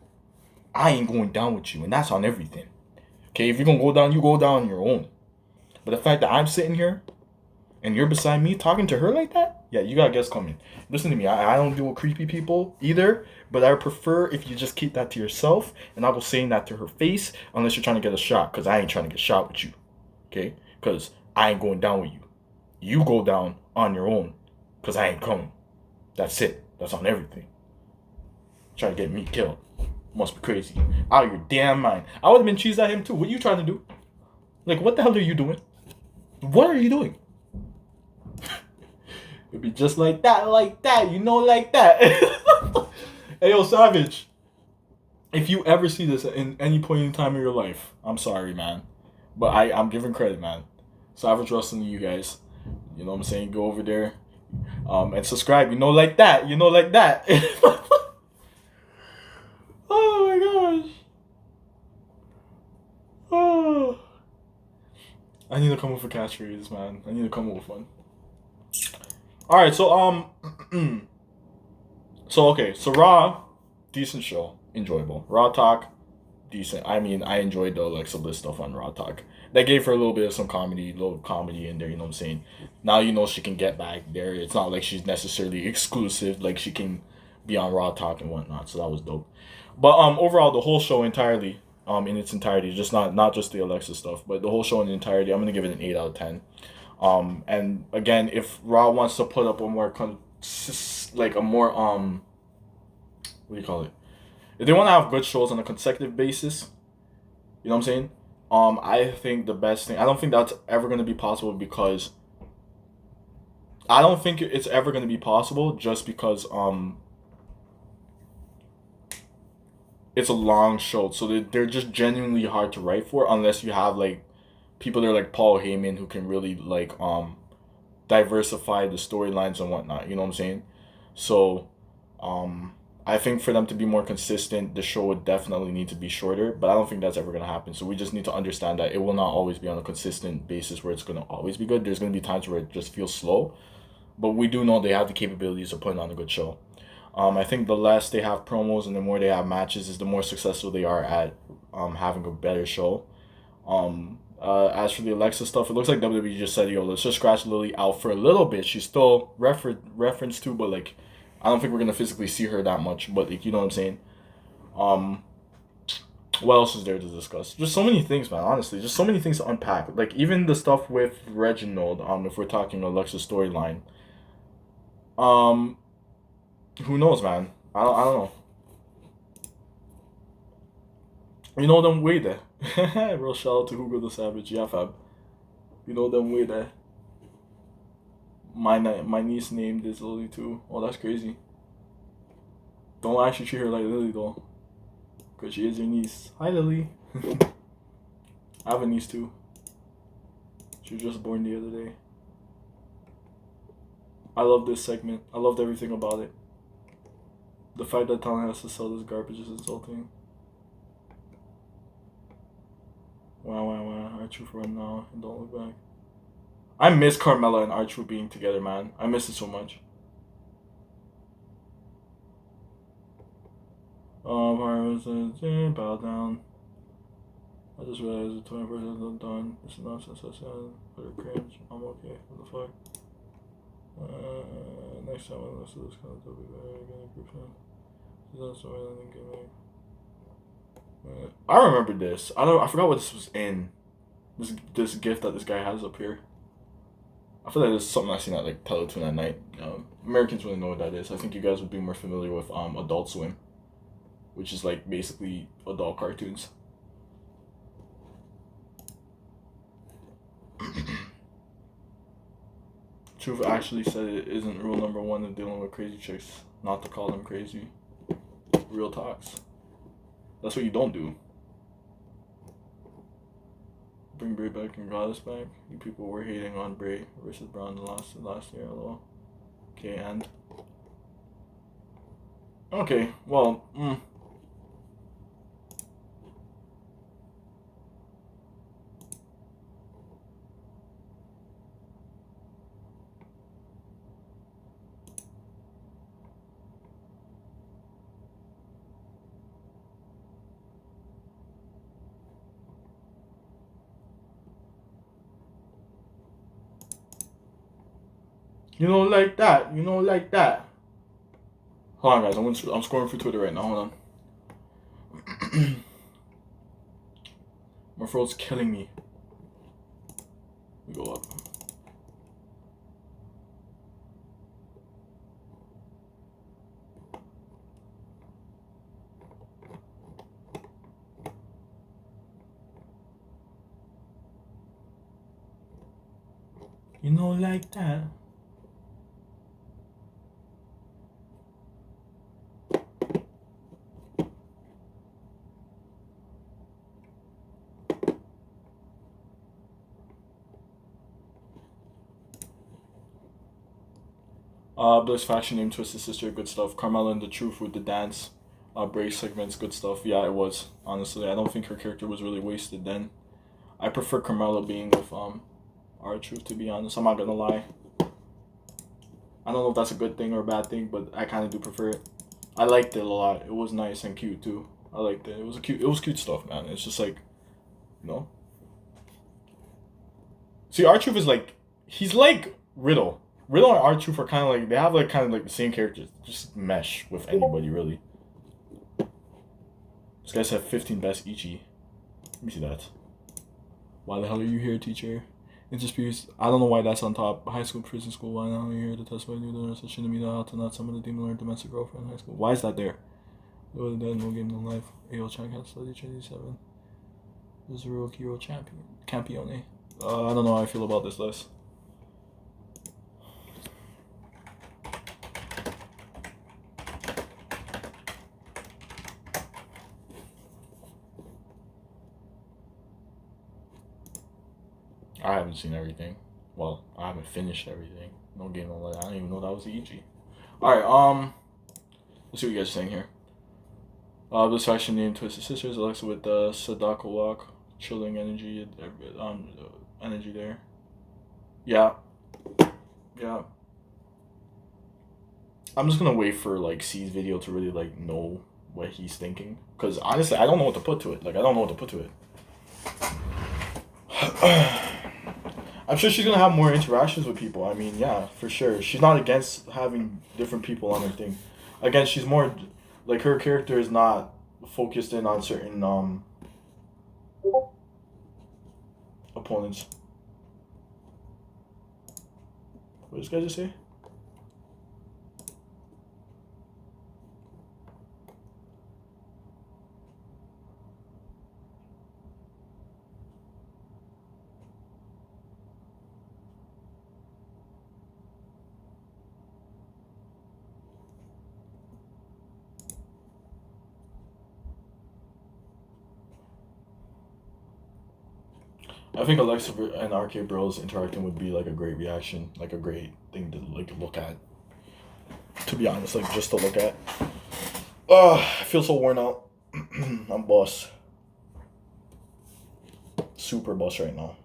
I ain't going down with you. And that's on everything. Okay, if you're going to go down, you go down on your own. But the fact that I'm sitting here and you're beside me talking to her like that, yeah, you got guests coming. Listen to me. I don't deal with creepy people either. But I prefer if you just keep that to yourself and not go saying that to her face unless you're trying to get a shot. Because I ain't trying to get shot with you. Okay? Because I ain't going down with you. You go down on your own. Because I ain't coming. That's it. That's on everything. Trying to get me killed. Must be crazy. Out of your damn mind. I would have been cheesed at him too. What are you trying to do? Like, what the hell are you doing? What are you doing? It'd be just like that, you know, like that. Hey, yo, Savage. If you ever see this in any point in time in your life, I'm sorry, man. But I'm giving credit, man. Savage Wrestling to you guys. You know what I'm saying? Go over there. And subscribe, you know, like that. You know, like that. Oh my gosh. Oh. I need to come up with a catchphrase, man. I need to come up with one. Alright, so so Raw, decent show, enjoyable. Raw Talk, decent. I mean, I enjoyed the Alexa Bliss stuff on Raw Talk. That gave her a little bit of some comedy, little comedy in there, you know what I'm saying? Now you know she can get back there. It's not like she's necessarily exclusive, like she can be on Raw Talk and whatnot, so that was dope. But overall, the whole show entirely, in its entirety, just not just the Alexa stuff, but the whole show in its entirety, I'm gonna give it an 8 out of 10. And again, if Raw wants to put up a more what do you call it? If they want to have good shows on a consecutive basis, you know what I'm saying? I think the best thing, I don't think that's ever going to be possible because I don't think it's ever going to be possible just because it's a long show, so they're just genuinely hard to write for unless you have like people that are like Paul Heyman who can really like diversify the storylines and whatnot, you know what I'm saying? So I think for them to be more consistent, the show would definitely need to be shorter, but I don't think that's ever going to happen. So we just need to understand that it will not always be on a consistent basis where it's going to always be good. There's going to be times where it just feels slow, but we do know they have the capabilities of putting on a good show. I think the less they have promos and the more they have matches is the more successful they are at having a better show. As for the Alexa stuff, it looks like WWE just said, yo, let's just scratch Lily out for a little bit. She's still referenced to, but like, I don't think we're gonna physically see her that much. But like, you know what I'm saying? What else is there to discuss? Just so many things, man. Honestly, just so many things to unpack. Like even the stuff with Reginald. If we're talking Alexa's storyline. Who knows, man? I don't know. You know them way there. Real shout out to Hugo the Savage. Yeah, fab. You know them way there. My niece named is Lily too. Oh, that's crazy. Don't actually treat her like Lily though. Because she is your niece. Hi, Lily. I have a niece too. She was just born the other day. I love this segment. I loved everything about it. The fact that Talon has to sell this garbage is insulting. Wow. R-Truth right now and don't look back. I miss Carmella and R-Truth being together, man. I miss it so much. Bow down. I just realized the 20% done. It's nonsense. I said, but it cringe. I'm okay. What the fuck? Next time I listen to this kind of topic, I'm gonna group fan. That's why I didn't get back. I remember this. I forgot what this was in. This gift that this guy has up here. I feel like this is something I've seen at like Teletoon at night. Americans really know what that is. I think you guys would be more familiar with Adult Swim, which is like basically adult cartoons. Truth actually said it isn't rule number one of dealing with crazy chicks, not to call them crazy. Real talks. That's what you don't do. Bring Bray back and Goddess back. You people were hating on Bray versus Braun last year, lol. Okay, and okay, well, you know, like that. You know, like that. Hold on, guys. I'm scrolling through Twitter right now. Hold on. My throat's killing me. Let me go up. You know, like that. Bliss faction named Twisted Sister, good stuff. Carmella and the Truth with the dance, Bray segments, good stuff. Yeah, it was. Honestly, I don't think her character was really wasted then. I prefer Carmella being with R-Truth, to be honest. I'm not gonna lie. I don't know if that's a good thing or a bad thing, but I kind of do prefer it. I liked it a lot. It was nice and cute too. I liked it. It was cute stuff, man. It's just like, you know. See, R-Truth is like, he's like Riddle. Riddle and R-Truth are kind of like, they have like kind of like the same characters. Just mesh with anybody, really. This guy said 15 best Ichi. Let me see that. Why the hell are you here, teacher? Interspheres. I don't know why that's on top. High school, prison school. Why not are you here to test why you do this? Shouldn't be how to not some of the demon learn domestic girlfriend in high school. Why is that there? No game, no life. AO Chan can't study 27. This is a real hero champion. Campione. I don't know how I feel about this list. I haven't seen everything. Well, I haven't finished everything. No game, no life. I didn't even know that was the EG. Alright, let's see what you guys are saying here. This faction named Twisted Sisters, Alexa with the Sadako Walk, chilling energy, energy there. Yeah. I'm just gonna wait for like C's video to really like know what he's thinking. Cause honestly, I don't know what to put to it. Like I don't know what to put to it. I'm sure she's gonna have more interactions with people. I mean, yeah, for sure. She's not against having different people on her thing. Again, she's more like her character is not focused in on certain opponents. What did this guy just say? I think Alexa and RK Bros interacting would be like a great reaction, like a great thing to like look at. To be honest, like just to look at. I feel so worn out. I'm boss. Super boss right now.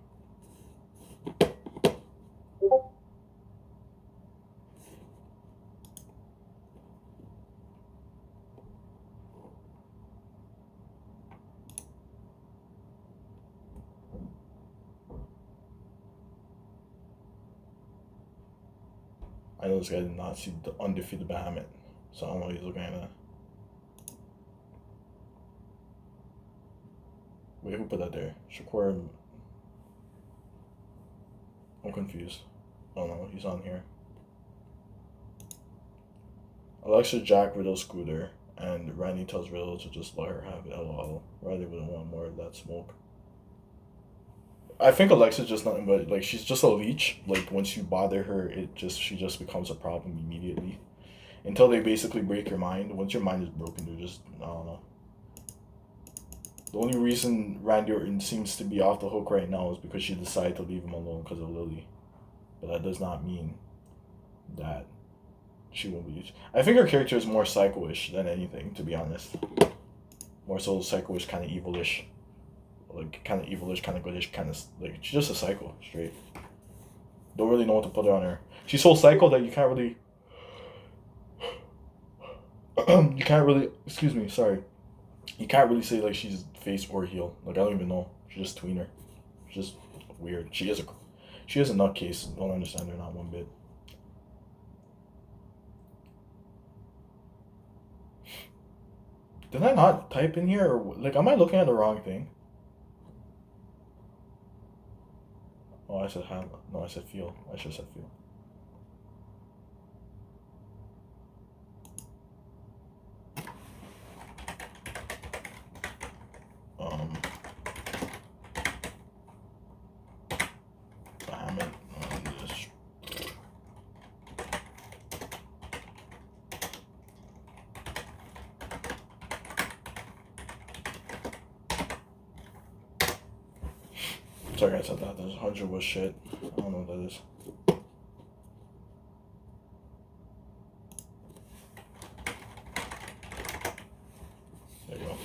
I know this guy did not see the undefeated Bahamut, so I don't know what he's looking at. Wait, who put that there? Shakur. I'm confused. Oh no, he's on here. Alexa Jack Riddle Scooter, and Randy tells Riddle to just let her have it. LOL. Riley wouldn't want more of that smoke. I think Alexa's just nothing but like she's just a leech. Like once you bother her, she just becomes a problem immediately. Until they basically break your mind. Once your mind is broken, they're just I don't know. The only reason Randy Orton seems to be off the hook right now is because she decided to leave him alone because of Lily. But that does not mean that she won't be. I think her character is more psycho-ish than anything, to be honest. More so psycho-ish, kind of evil-ish. Like kind of evilish, kind of goodish, kind of like she's just a psycho, straight. Don't really know what to put her on her. She's so psycho that you can't really. Excuse me, sorry. You can't really say like she's face or heel. Like I don't even know. She's just tweener. She's just weird. She is a nutcase. Don't understand her not one bit. Did I not type in here or like am I looking at the wrong thing? Oh, I said have. No, I said feel. I should have said feel. Bahamut. Sorry, I said that. There's 100 was shit. I don't know what that is. There you go.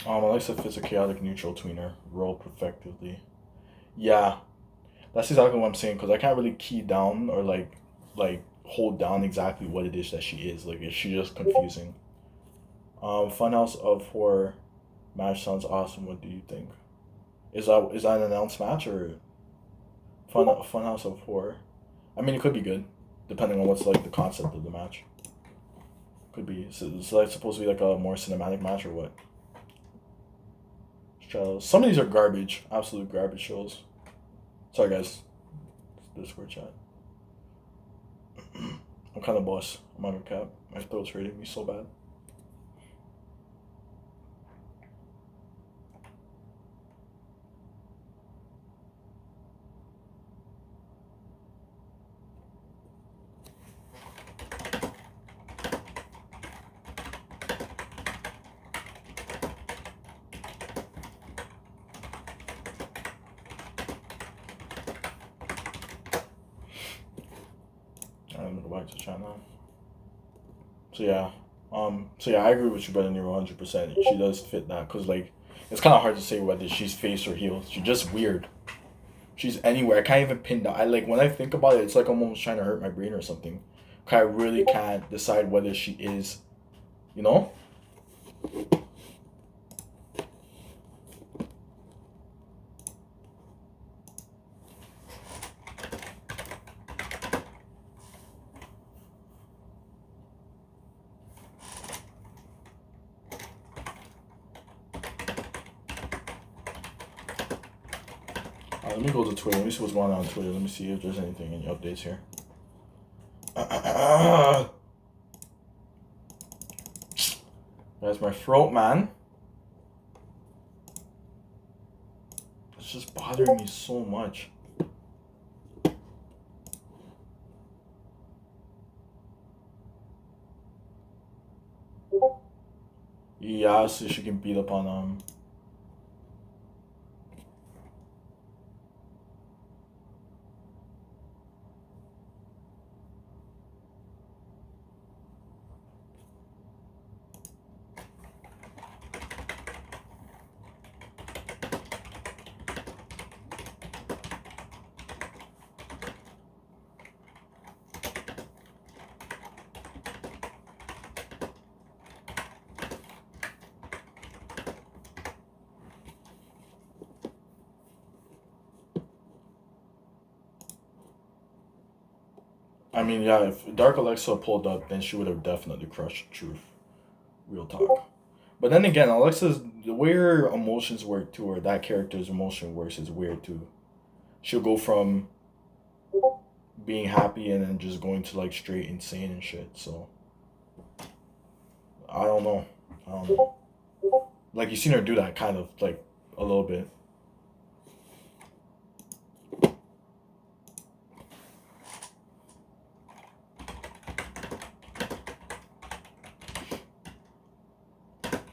Alexa fits a chaotic neutral tweener. Roll perfectively. Yeah, that's exactly what I'm saying. Cause I can't really key down or like hold down exactly what it is that she is. Like, is she just confusing? Funhouse of Horror match sounds awesome. What do you think? Is that an announced match or Funhouse of Horror? I mean, it could be good, depending on what's like the concept of the match. Could be. So it's like supposed to be like a more cinematic match or what? Some of these are garbage, absolute garbage shows. Sorry guys, Discord chat. I'm kind of boss. I'm on a cap. My throat's hurting me so bad. channel. So yeah, I agree with you, brother Nero, 100%. She does fit that, cause like it's kind of hard to say whether she's face or heel. She's just weird. She's anywhere. I can't even pin down. I like when I think about it, it's like I'm almost trying to hurt my brain or something. I really can't decide whether she is, you know. Let me go to Twitter. Let me see what's going on Twitter. Let me see if there's anything, any updates here. That's my throat, man. It's just bothering me so much. Yeah, so she can beat up on I mean, yeah, if Dark Alexa pulled up, then she would have definitely crushed Truth. Real talk. But then again, Alexa's, the way her emotions work too, or that character's emotion works, is weird too. She'll go from being happy and then just going to like straight insane and shit, so. I don't know. Like, you've seen her do that kind of, like, a little bit.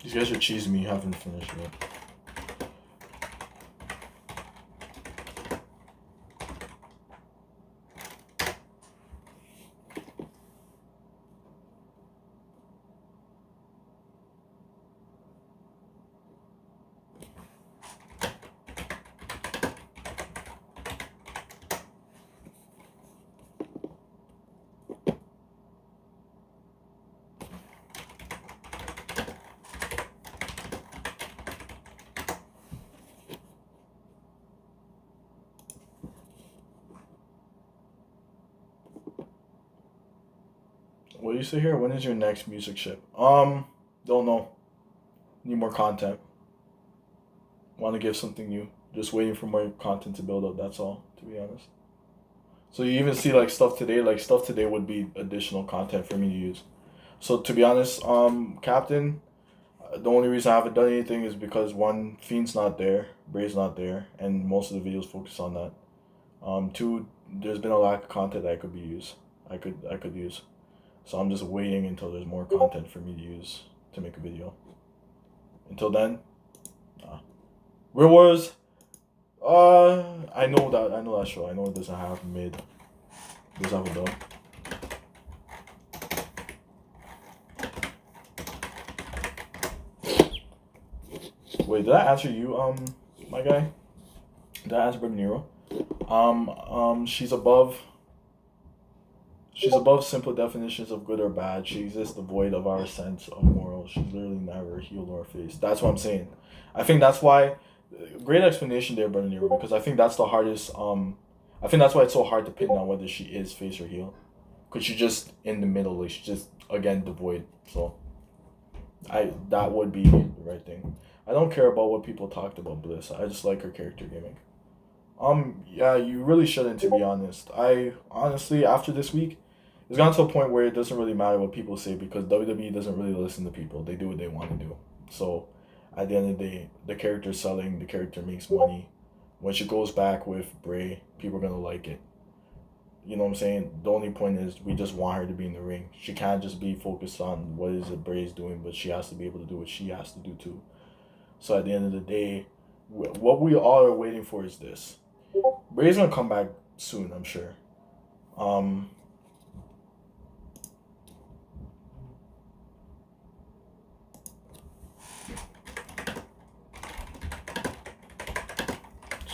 These guys are cheesing me, haven't finished yet. What do you say here? When is your next music ship? Don't know. Need more content. Want to give something new. Just waiting for more content to build up, that's all, to be honest. So you even see like stuff today would be additional content for me to use. So to be honest, Captain, the only reason I haven't done anything is because one, Fiend's not there, Bray's not there, and most of the videos focus on that. Two, there's been a lack of content that could use. So I'm just waiting until there's more content for me to use to make a video. Until then, Real Wars, I know that show. I know it doesn't have mid. It does have a dub. Wait, did I answer you, my guy? Did I answer Brother Nero? She's above simple definitions of good or bad. She exists devoid of our sense of morals. She's literally never healed or faced. That's what I'm saying. I think that's why, great explanation there, Brother Nero, because I think that's the hardest, I think that's why it's so hard to pin down whether she is face or heel. Because she's just in the middle, like she's just, again, devoid. So, that would be the right thing. I don't care about what people talked about Bliss. I just like her character gimmick. Yeah, you really shouldn't, to be honest. I, honestly, after this week, it's gotten to a point where it doesn't really matter what people say because WWE doesn't really listen to people. They do what they want to do. So, at the end of the day, the character's selling, the character makes money. When she goes back with Bray, people are going to like it. You know what I'm saying? The only point is we just want her to be in the ring. She can't just be focused on what is it Bray's doing, but she has to be able to do what she has to do too. So at the end of the day, what we all are waiting for is this. Bray's going to come back soon, I'm sure.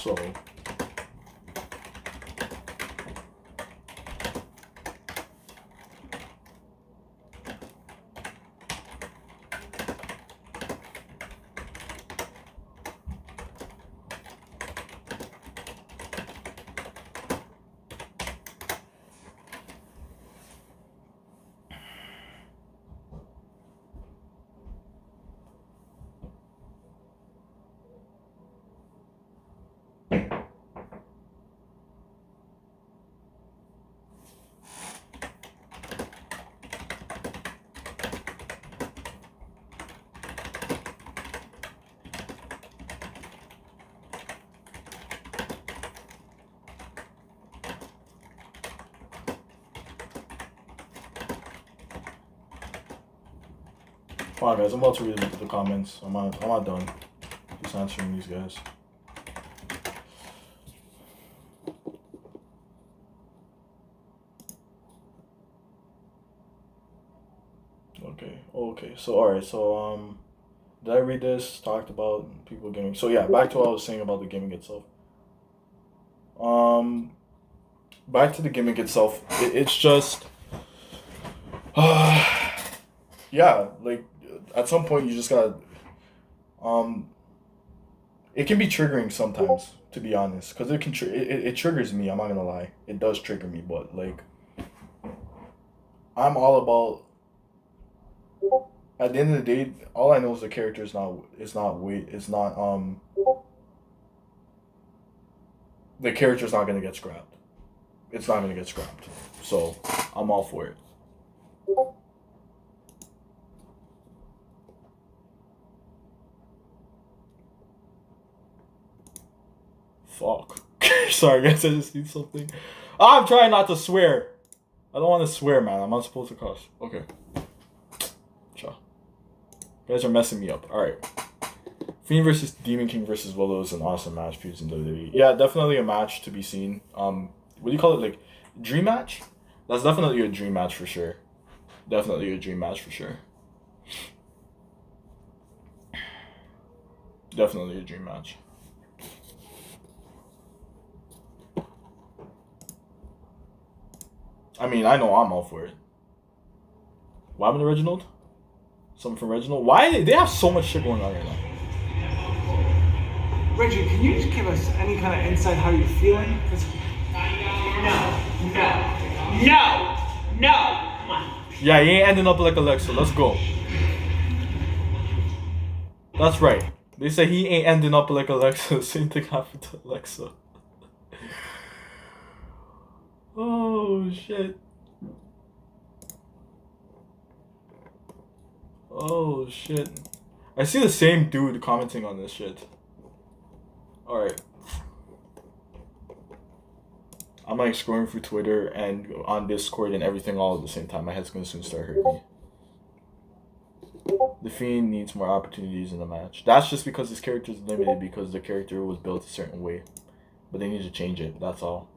So come on, guys, I'm about to read the comments. I'm not done. Just answering these guys. Okay. So alright, so did I read this? Talked about people gaming. So yeah, back to what I was saying about the gimmick itself. Back to the gimmick itself. It's just yeah, like at some point you just gotta it can be triggering sometimes, to be honest, because it can it triggers me. I'm not gonna lie, it does trigger me, but like I'm all about, at the end of the day, all I know is the character is not the character's not gonna get scrapped. It's not gonna get scrapped. So I'm all for it. Fuck. Sorry guys, I just need something. I'm trying not to swear. I don't want to swear, man. I'm not supposed to cuss. Okay. Ciao. You guys are messing me up. Alright. Fiend versus Demon King versus Willow is an awesome match fused in WWE. Yeah, definitely a match to be seen. What do you call it? Like, dream match? That's definitely a dream match for sure. Definitely a dream match for sure. Definitely a dream match. I mean, I know I'm all for it. What happened to Reginald? Something from Reginald? Why? They have so much shit going on right now. Reggie, can you just give us any kind of insight how you're feeling? No. Come on. Yeah, he ain't ending up like Alexa. Let's go. That's right. They say he ain't ending up like Alexa. Same thing happened to Alexa. Oh shit. Oh shit. I see the same dude commenting on this shit. Alright. I'm like scrolling through Twitter and on Discord and everything all at the same time. My head's gonna soon start hurting me. The Fiend needs more opportunities in the match. That's just because his character is limited because the character was built a certain way. But they need to change it, that's all.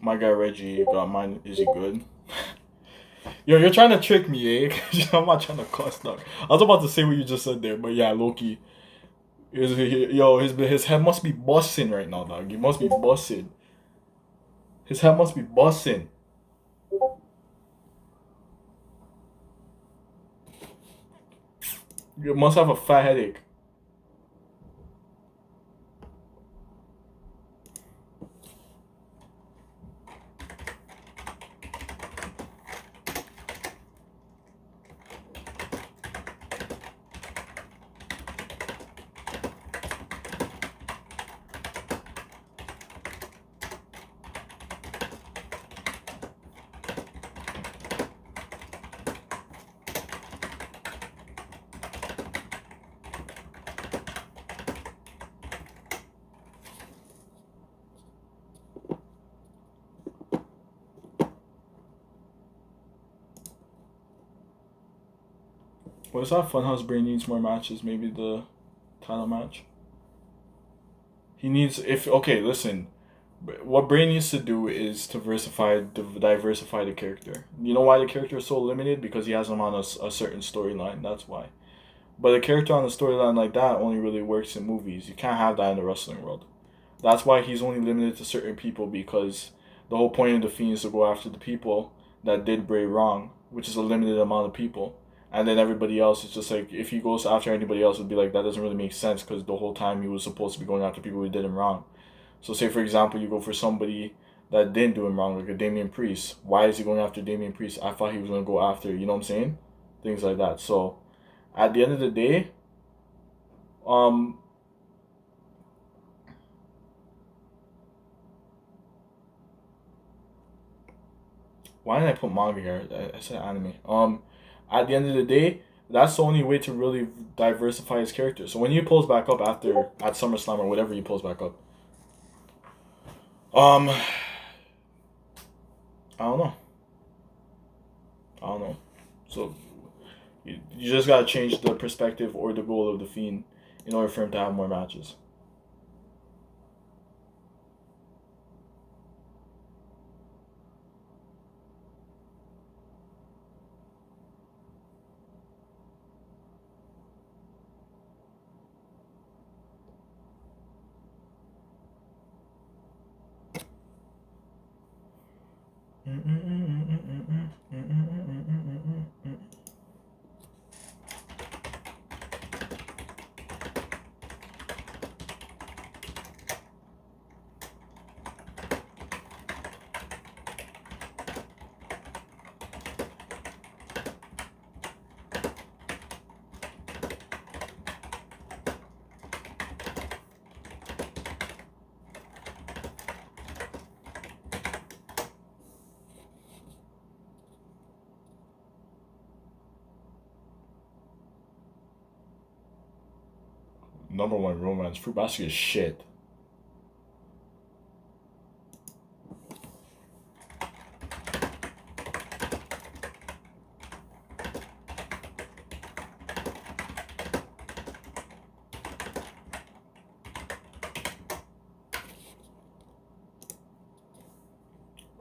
My guy Reggie got mine. Is he good? Yo, you're trying to trick me, eh? I'm not trying to cuss, dog. I was about to say what you just said there, but yeah, Loki. His head must be busting right now, dog. He must be busting. His head must be busting. You must have a fat headache. What's that? Funhouse Bray needs more matches. Maybe the title match. He needs listen. What Bray needs to do is to diversify the character. You know why the character is so limited? Because he has him on a certain storyline. That's why. But a character on a storyline like that only really works in movies. You can't have that in the wrestling world. That's why he's only limited to certain people, because the whole point of the Fiend is to go after the people that did Bray wrong, which is a limited amount of people. And then everybody else is just like, if he goes after anybody else, it would be like, that doesn't really make sense, because the whole time he was supposed to be going after people who did him wrong. So say, for example, you go for somebody that didn't do him wrong, like a Damian Priest. Why is he going after Damian Priest? I thought he was going to go after, you know what I'm saying? Things like that. So, at the end of the day, why did I put manga here? I said anime. At the end of the day, that's the only way to really diversify his character. So when he pulls back up at SummerSlam or whatever he pulls back up, I don't know. So you just gotta change the perspective or the goal of the Fiend in order for him to have more matches. Number one romance. Fruit Basket is shit.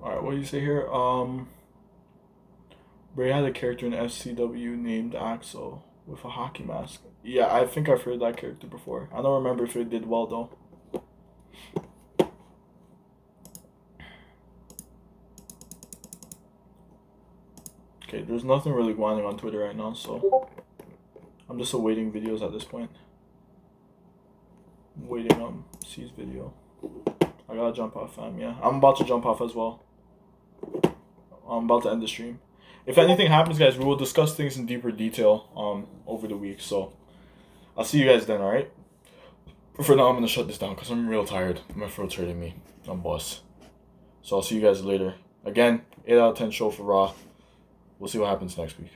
Alright, what do you say here? Bray had a character in FCW named Axel with a hockey mask. Yeah, I think I've heard that character before. I don't remember if it did well though. Okay, there's nothing really going on Twitter right now, so I'm just awaiting videos at this point. I'm waiting on C's video. I gotta jump off, fam. Yeah, I'm about to jump off as well. I'm about to end the stream. If anything happens, guys, we will discuss things in deeper detail over the week. So I'll see you guys then, alright? For now, I'm going to shut this down because I'm real tired. My throat's hurting me. I'm boss. So I'll see you guys later. Again, 8 out of 10 show for Raw. We'll see what happens next week.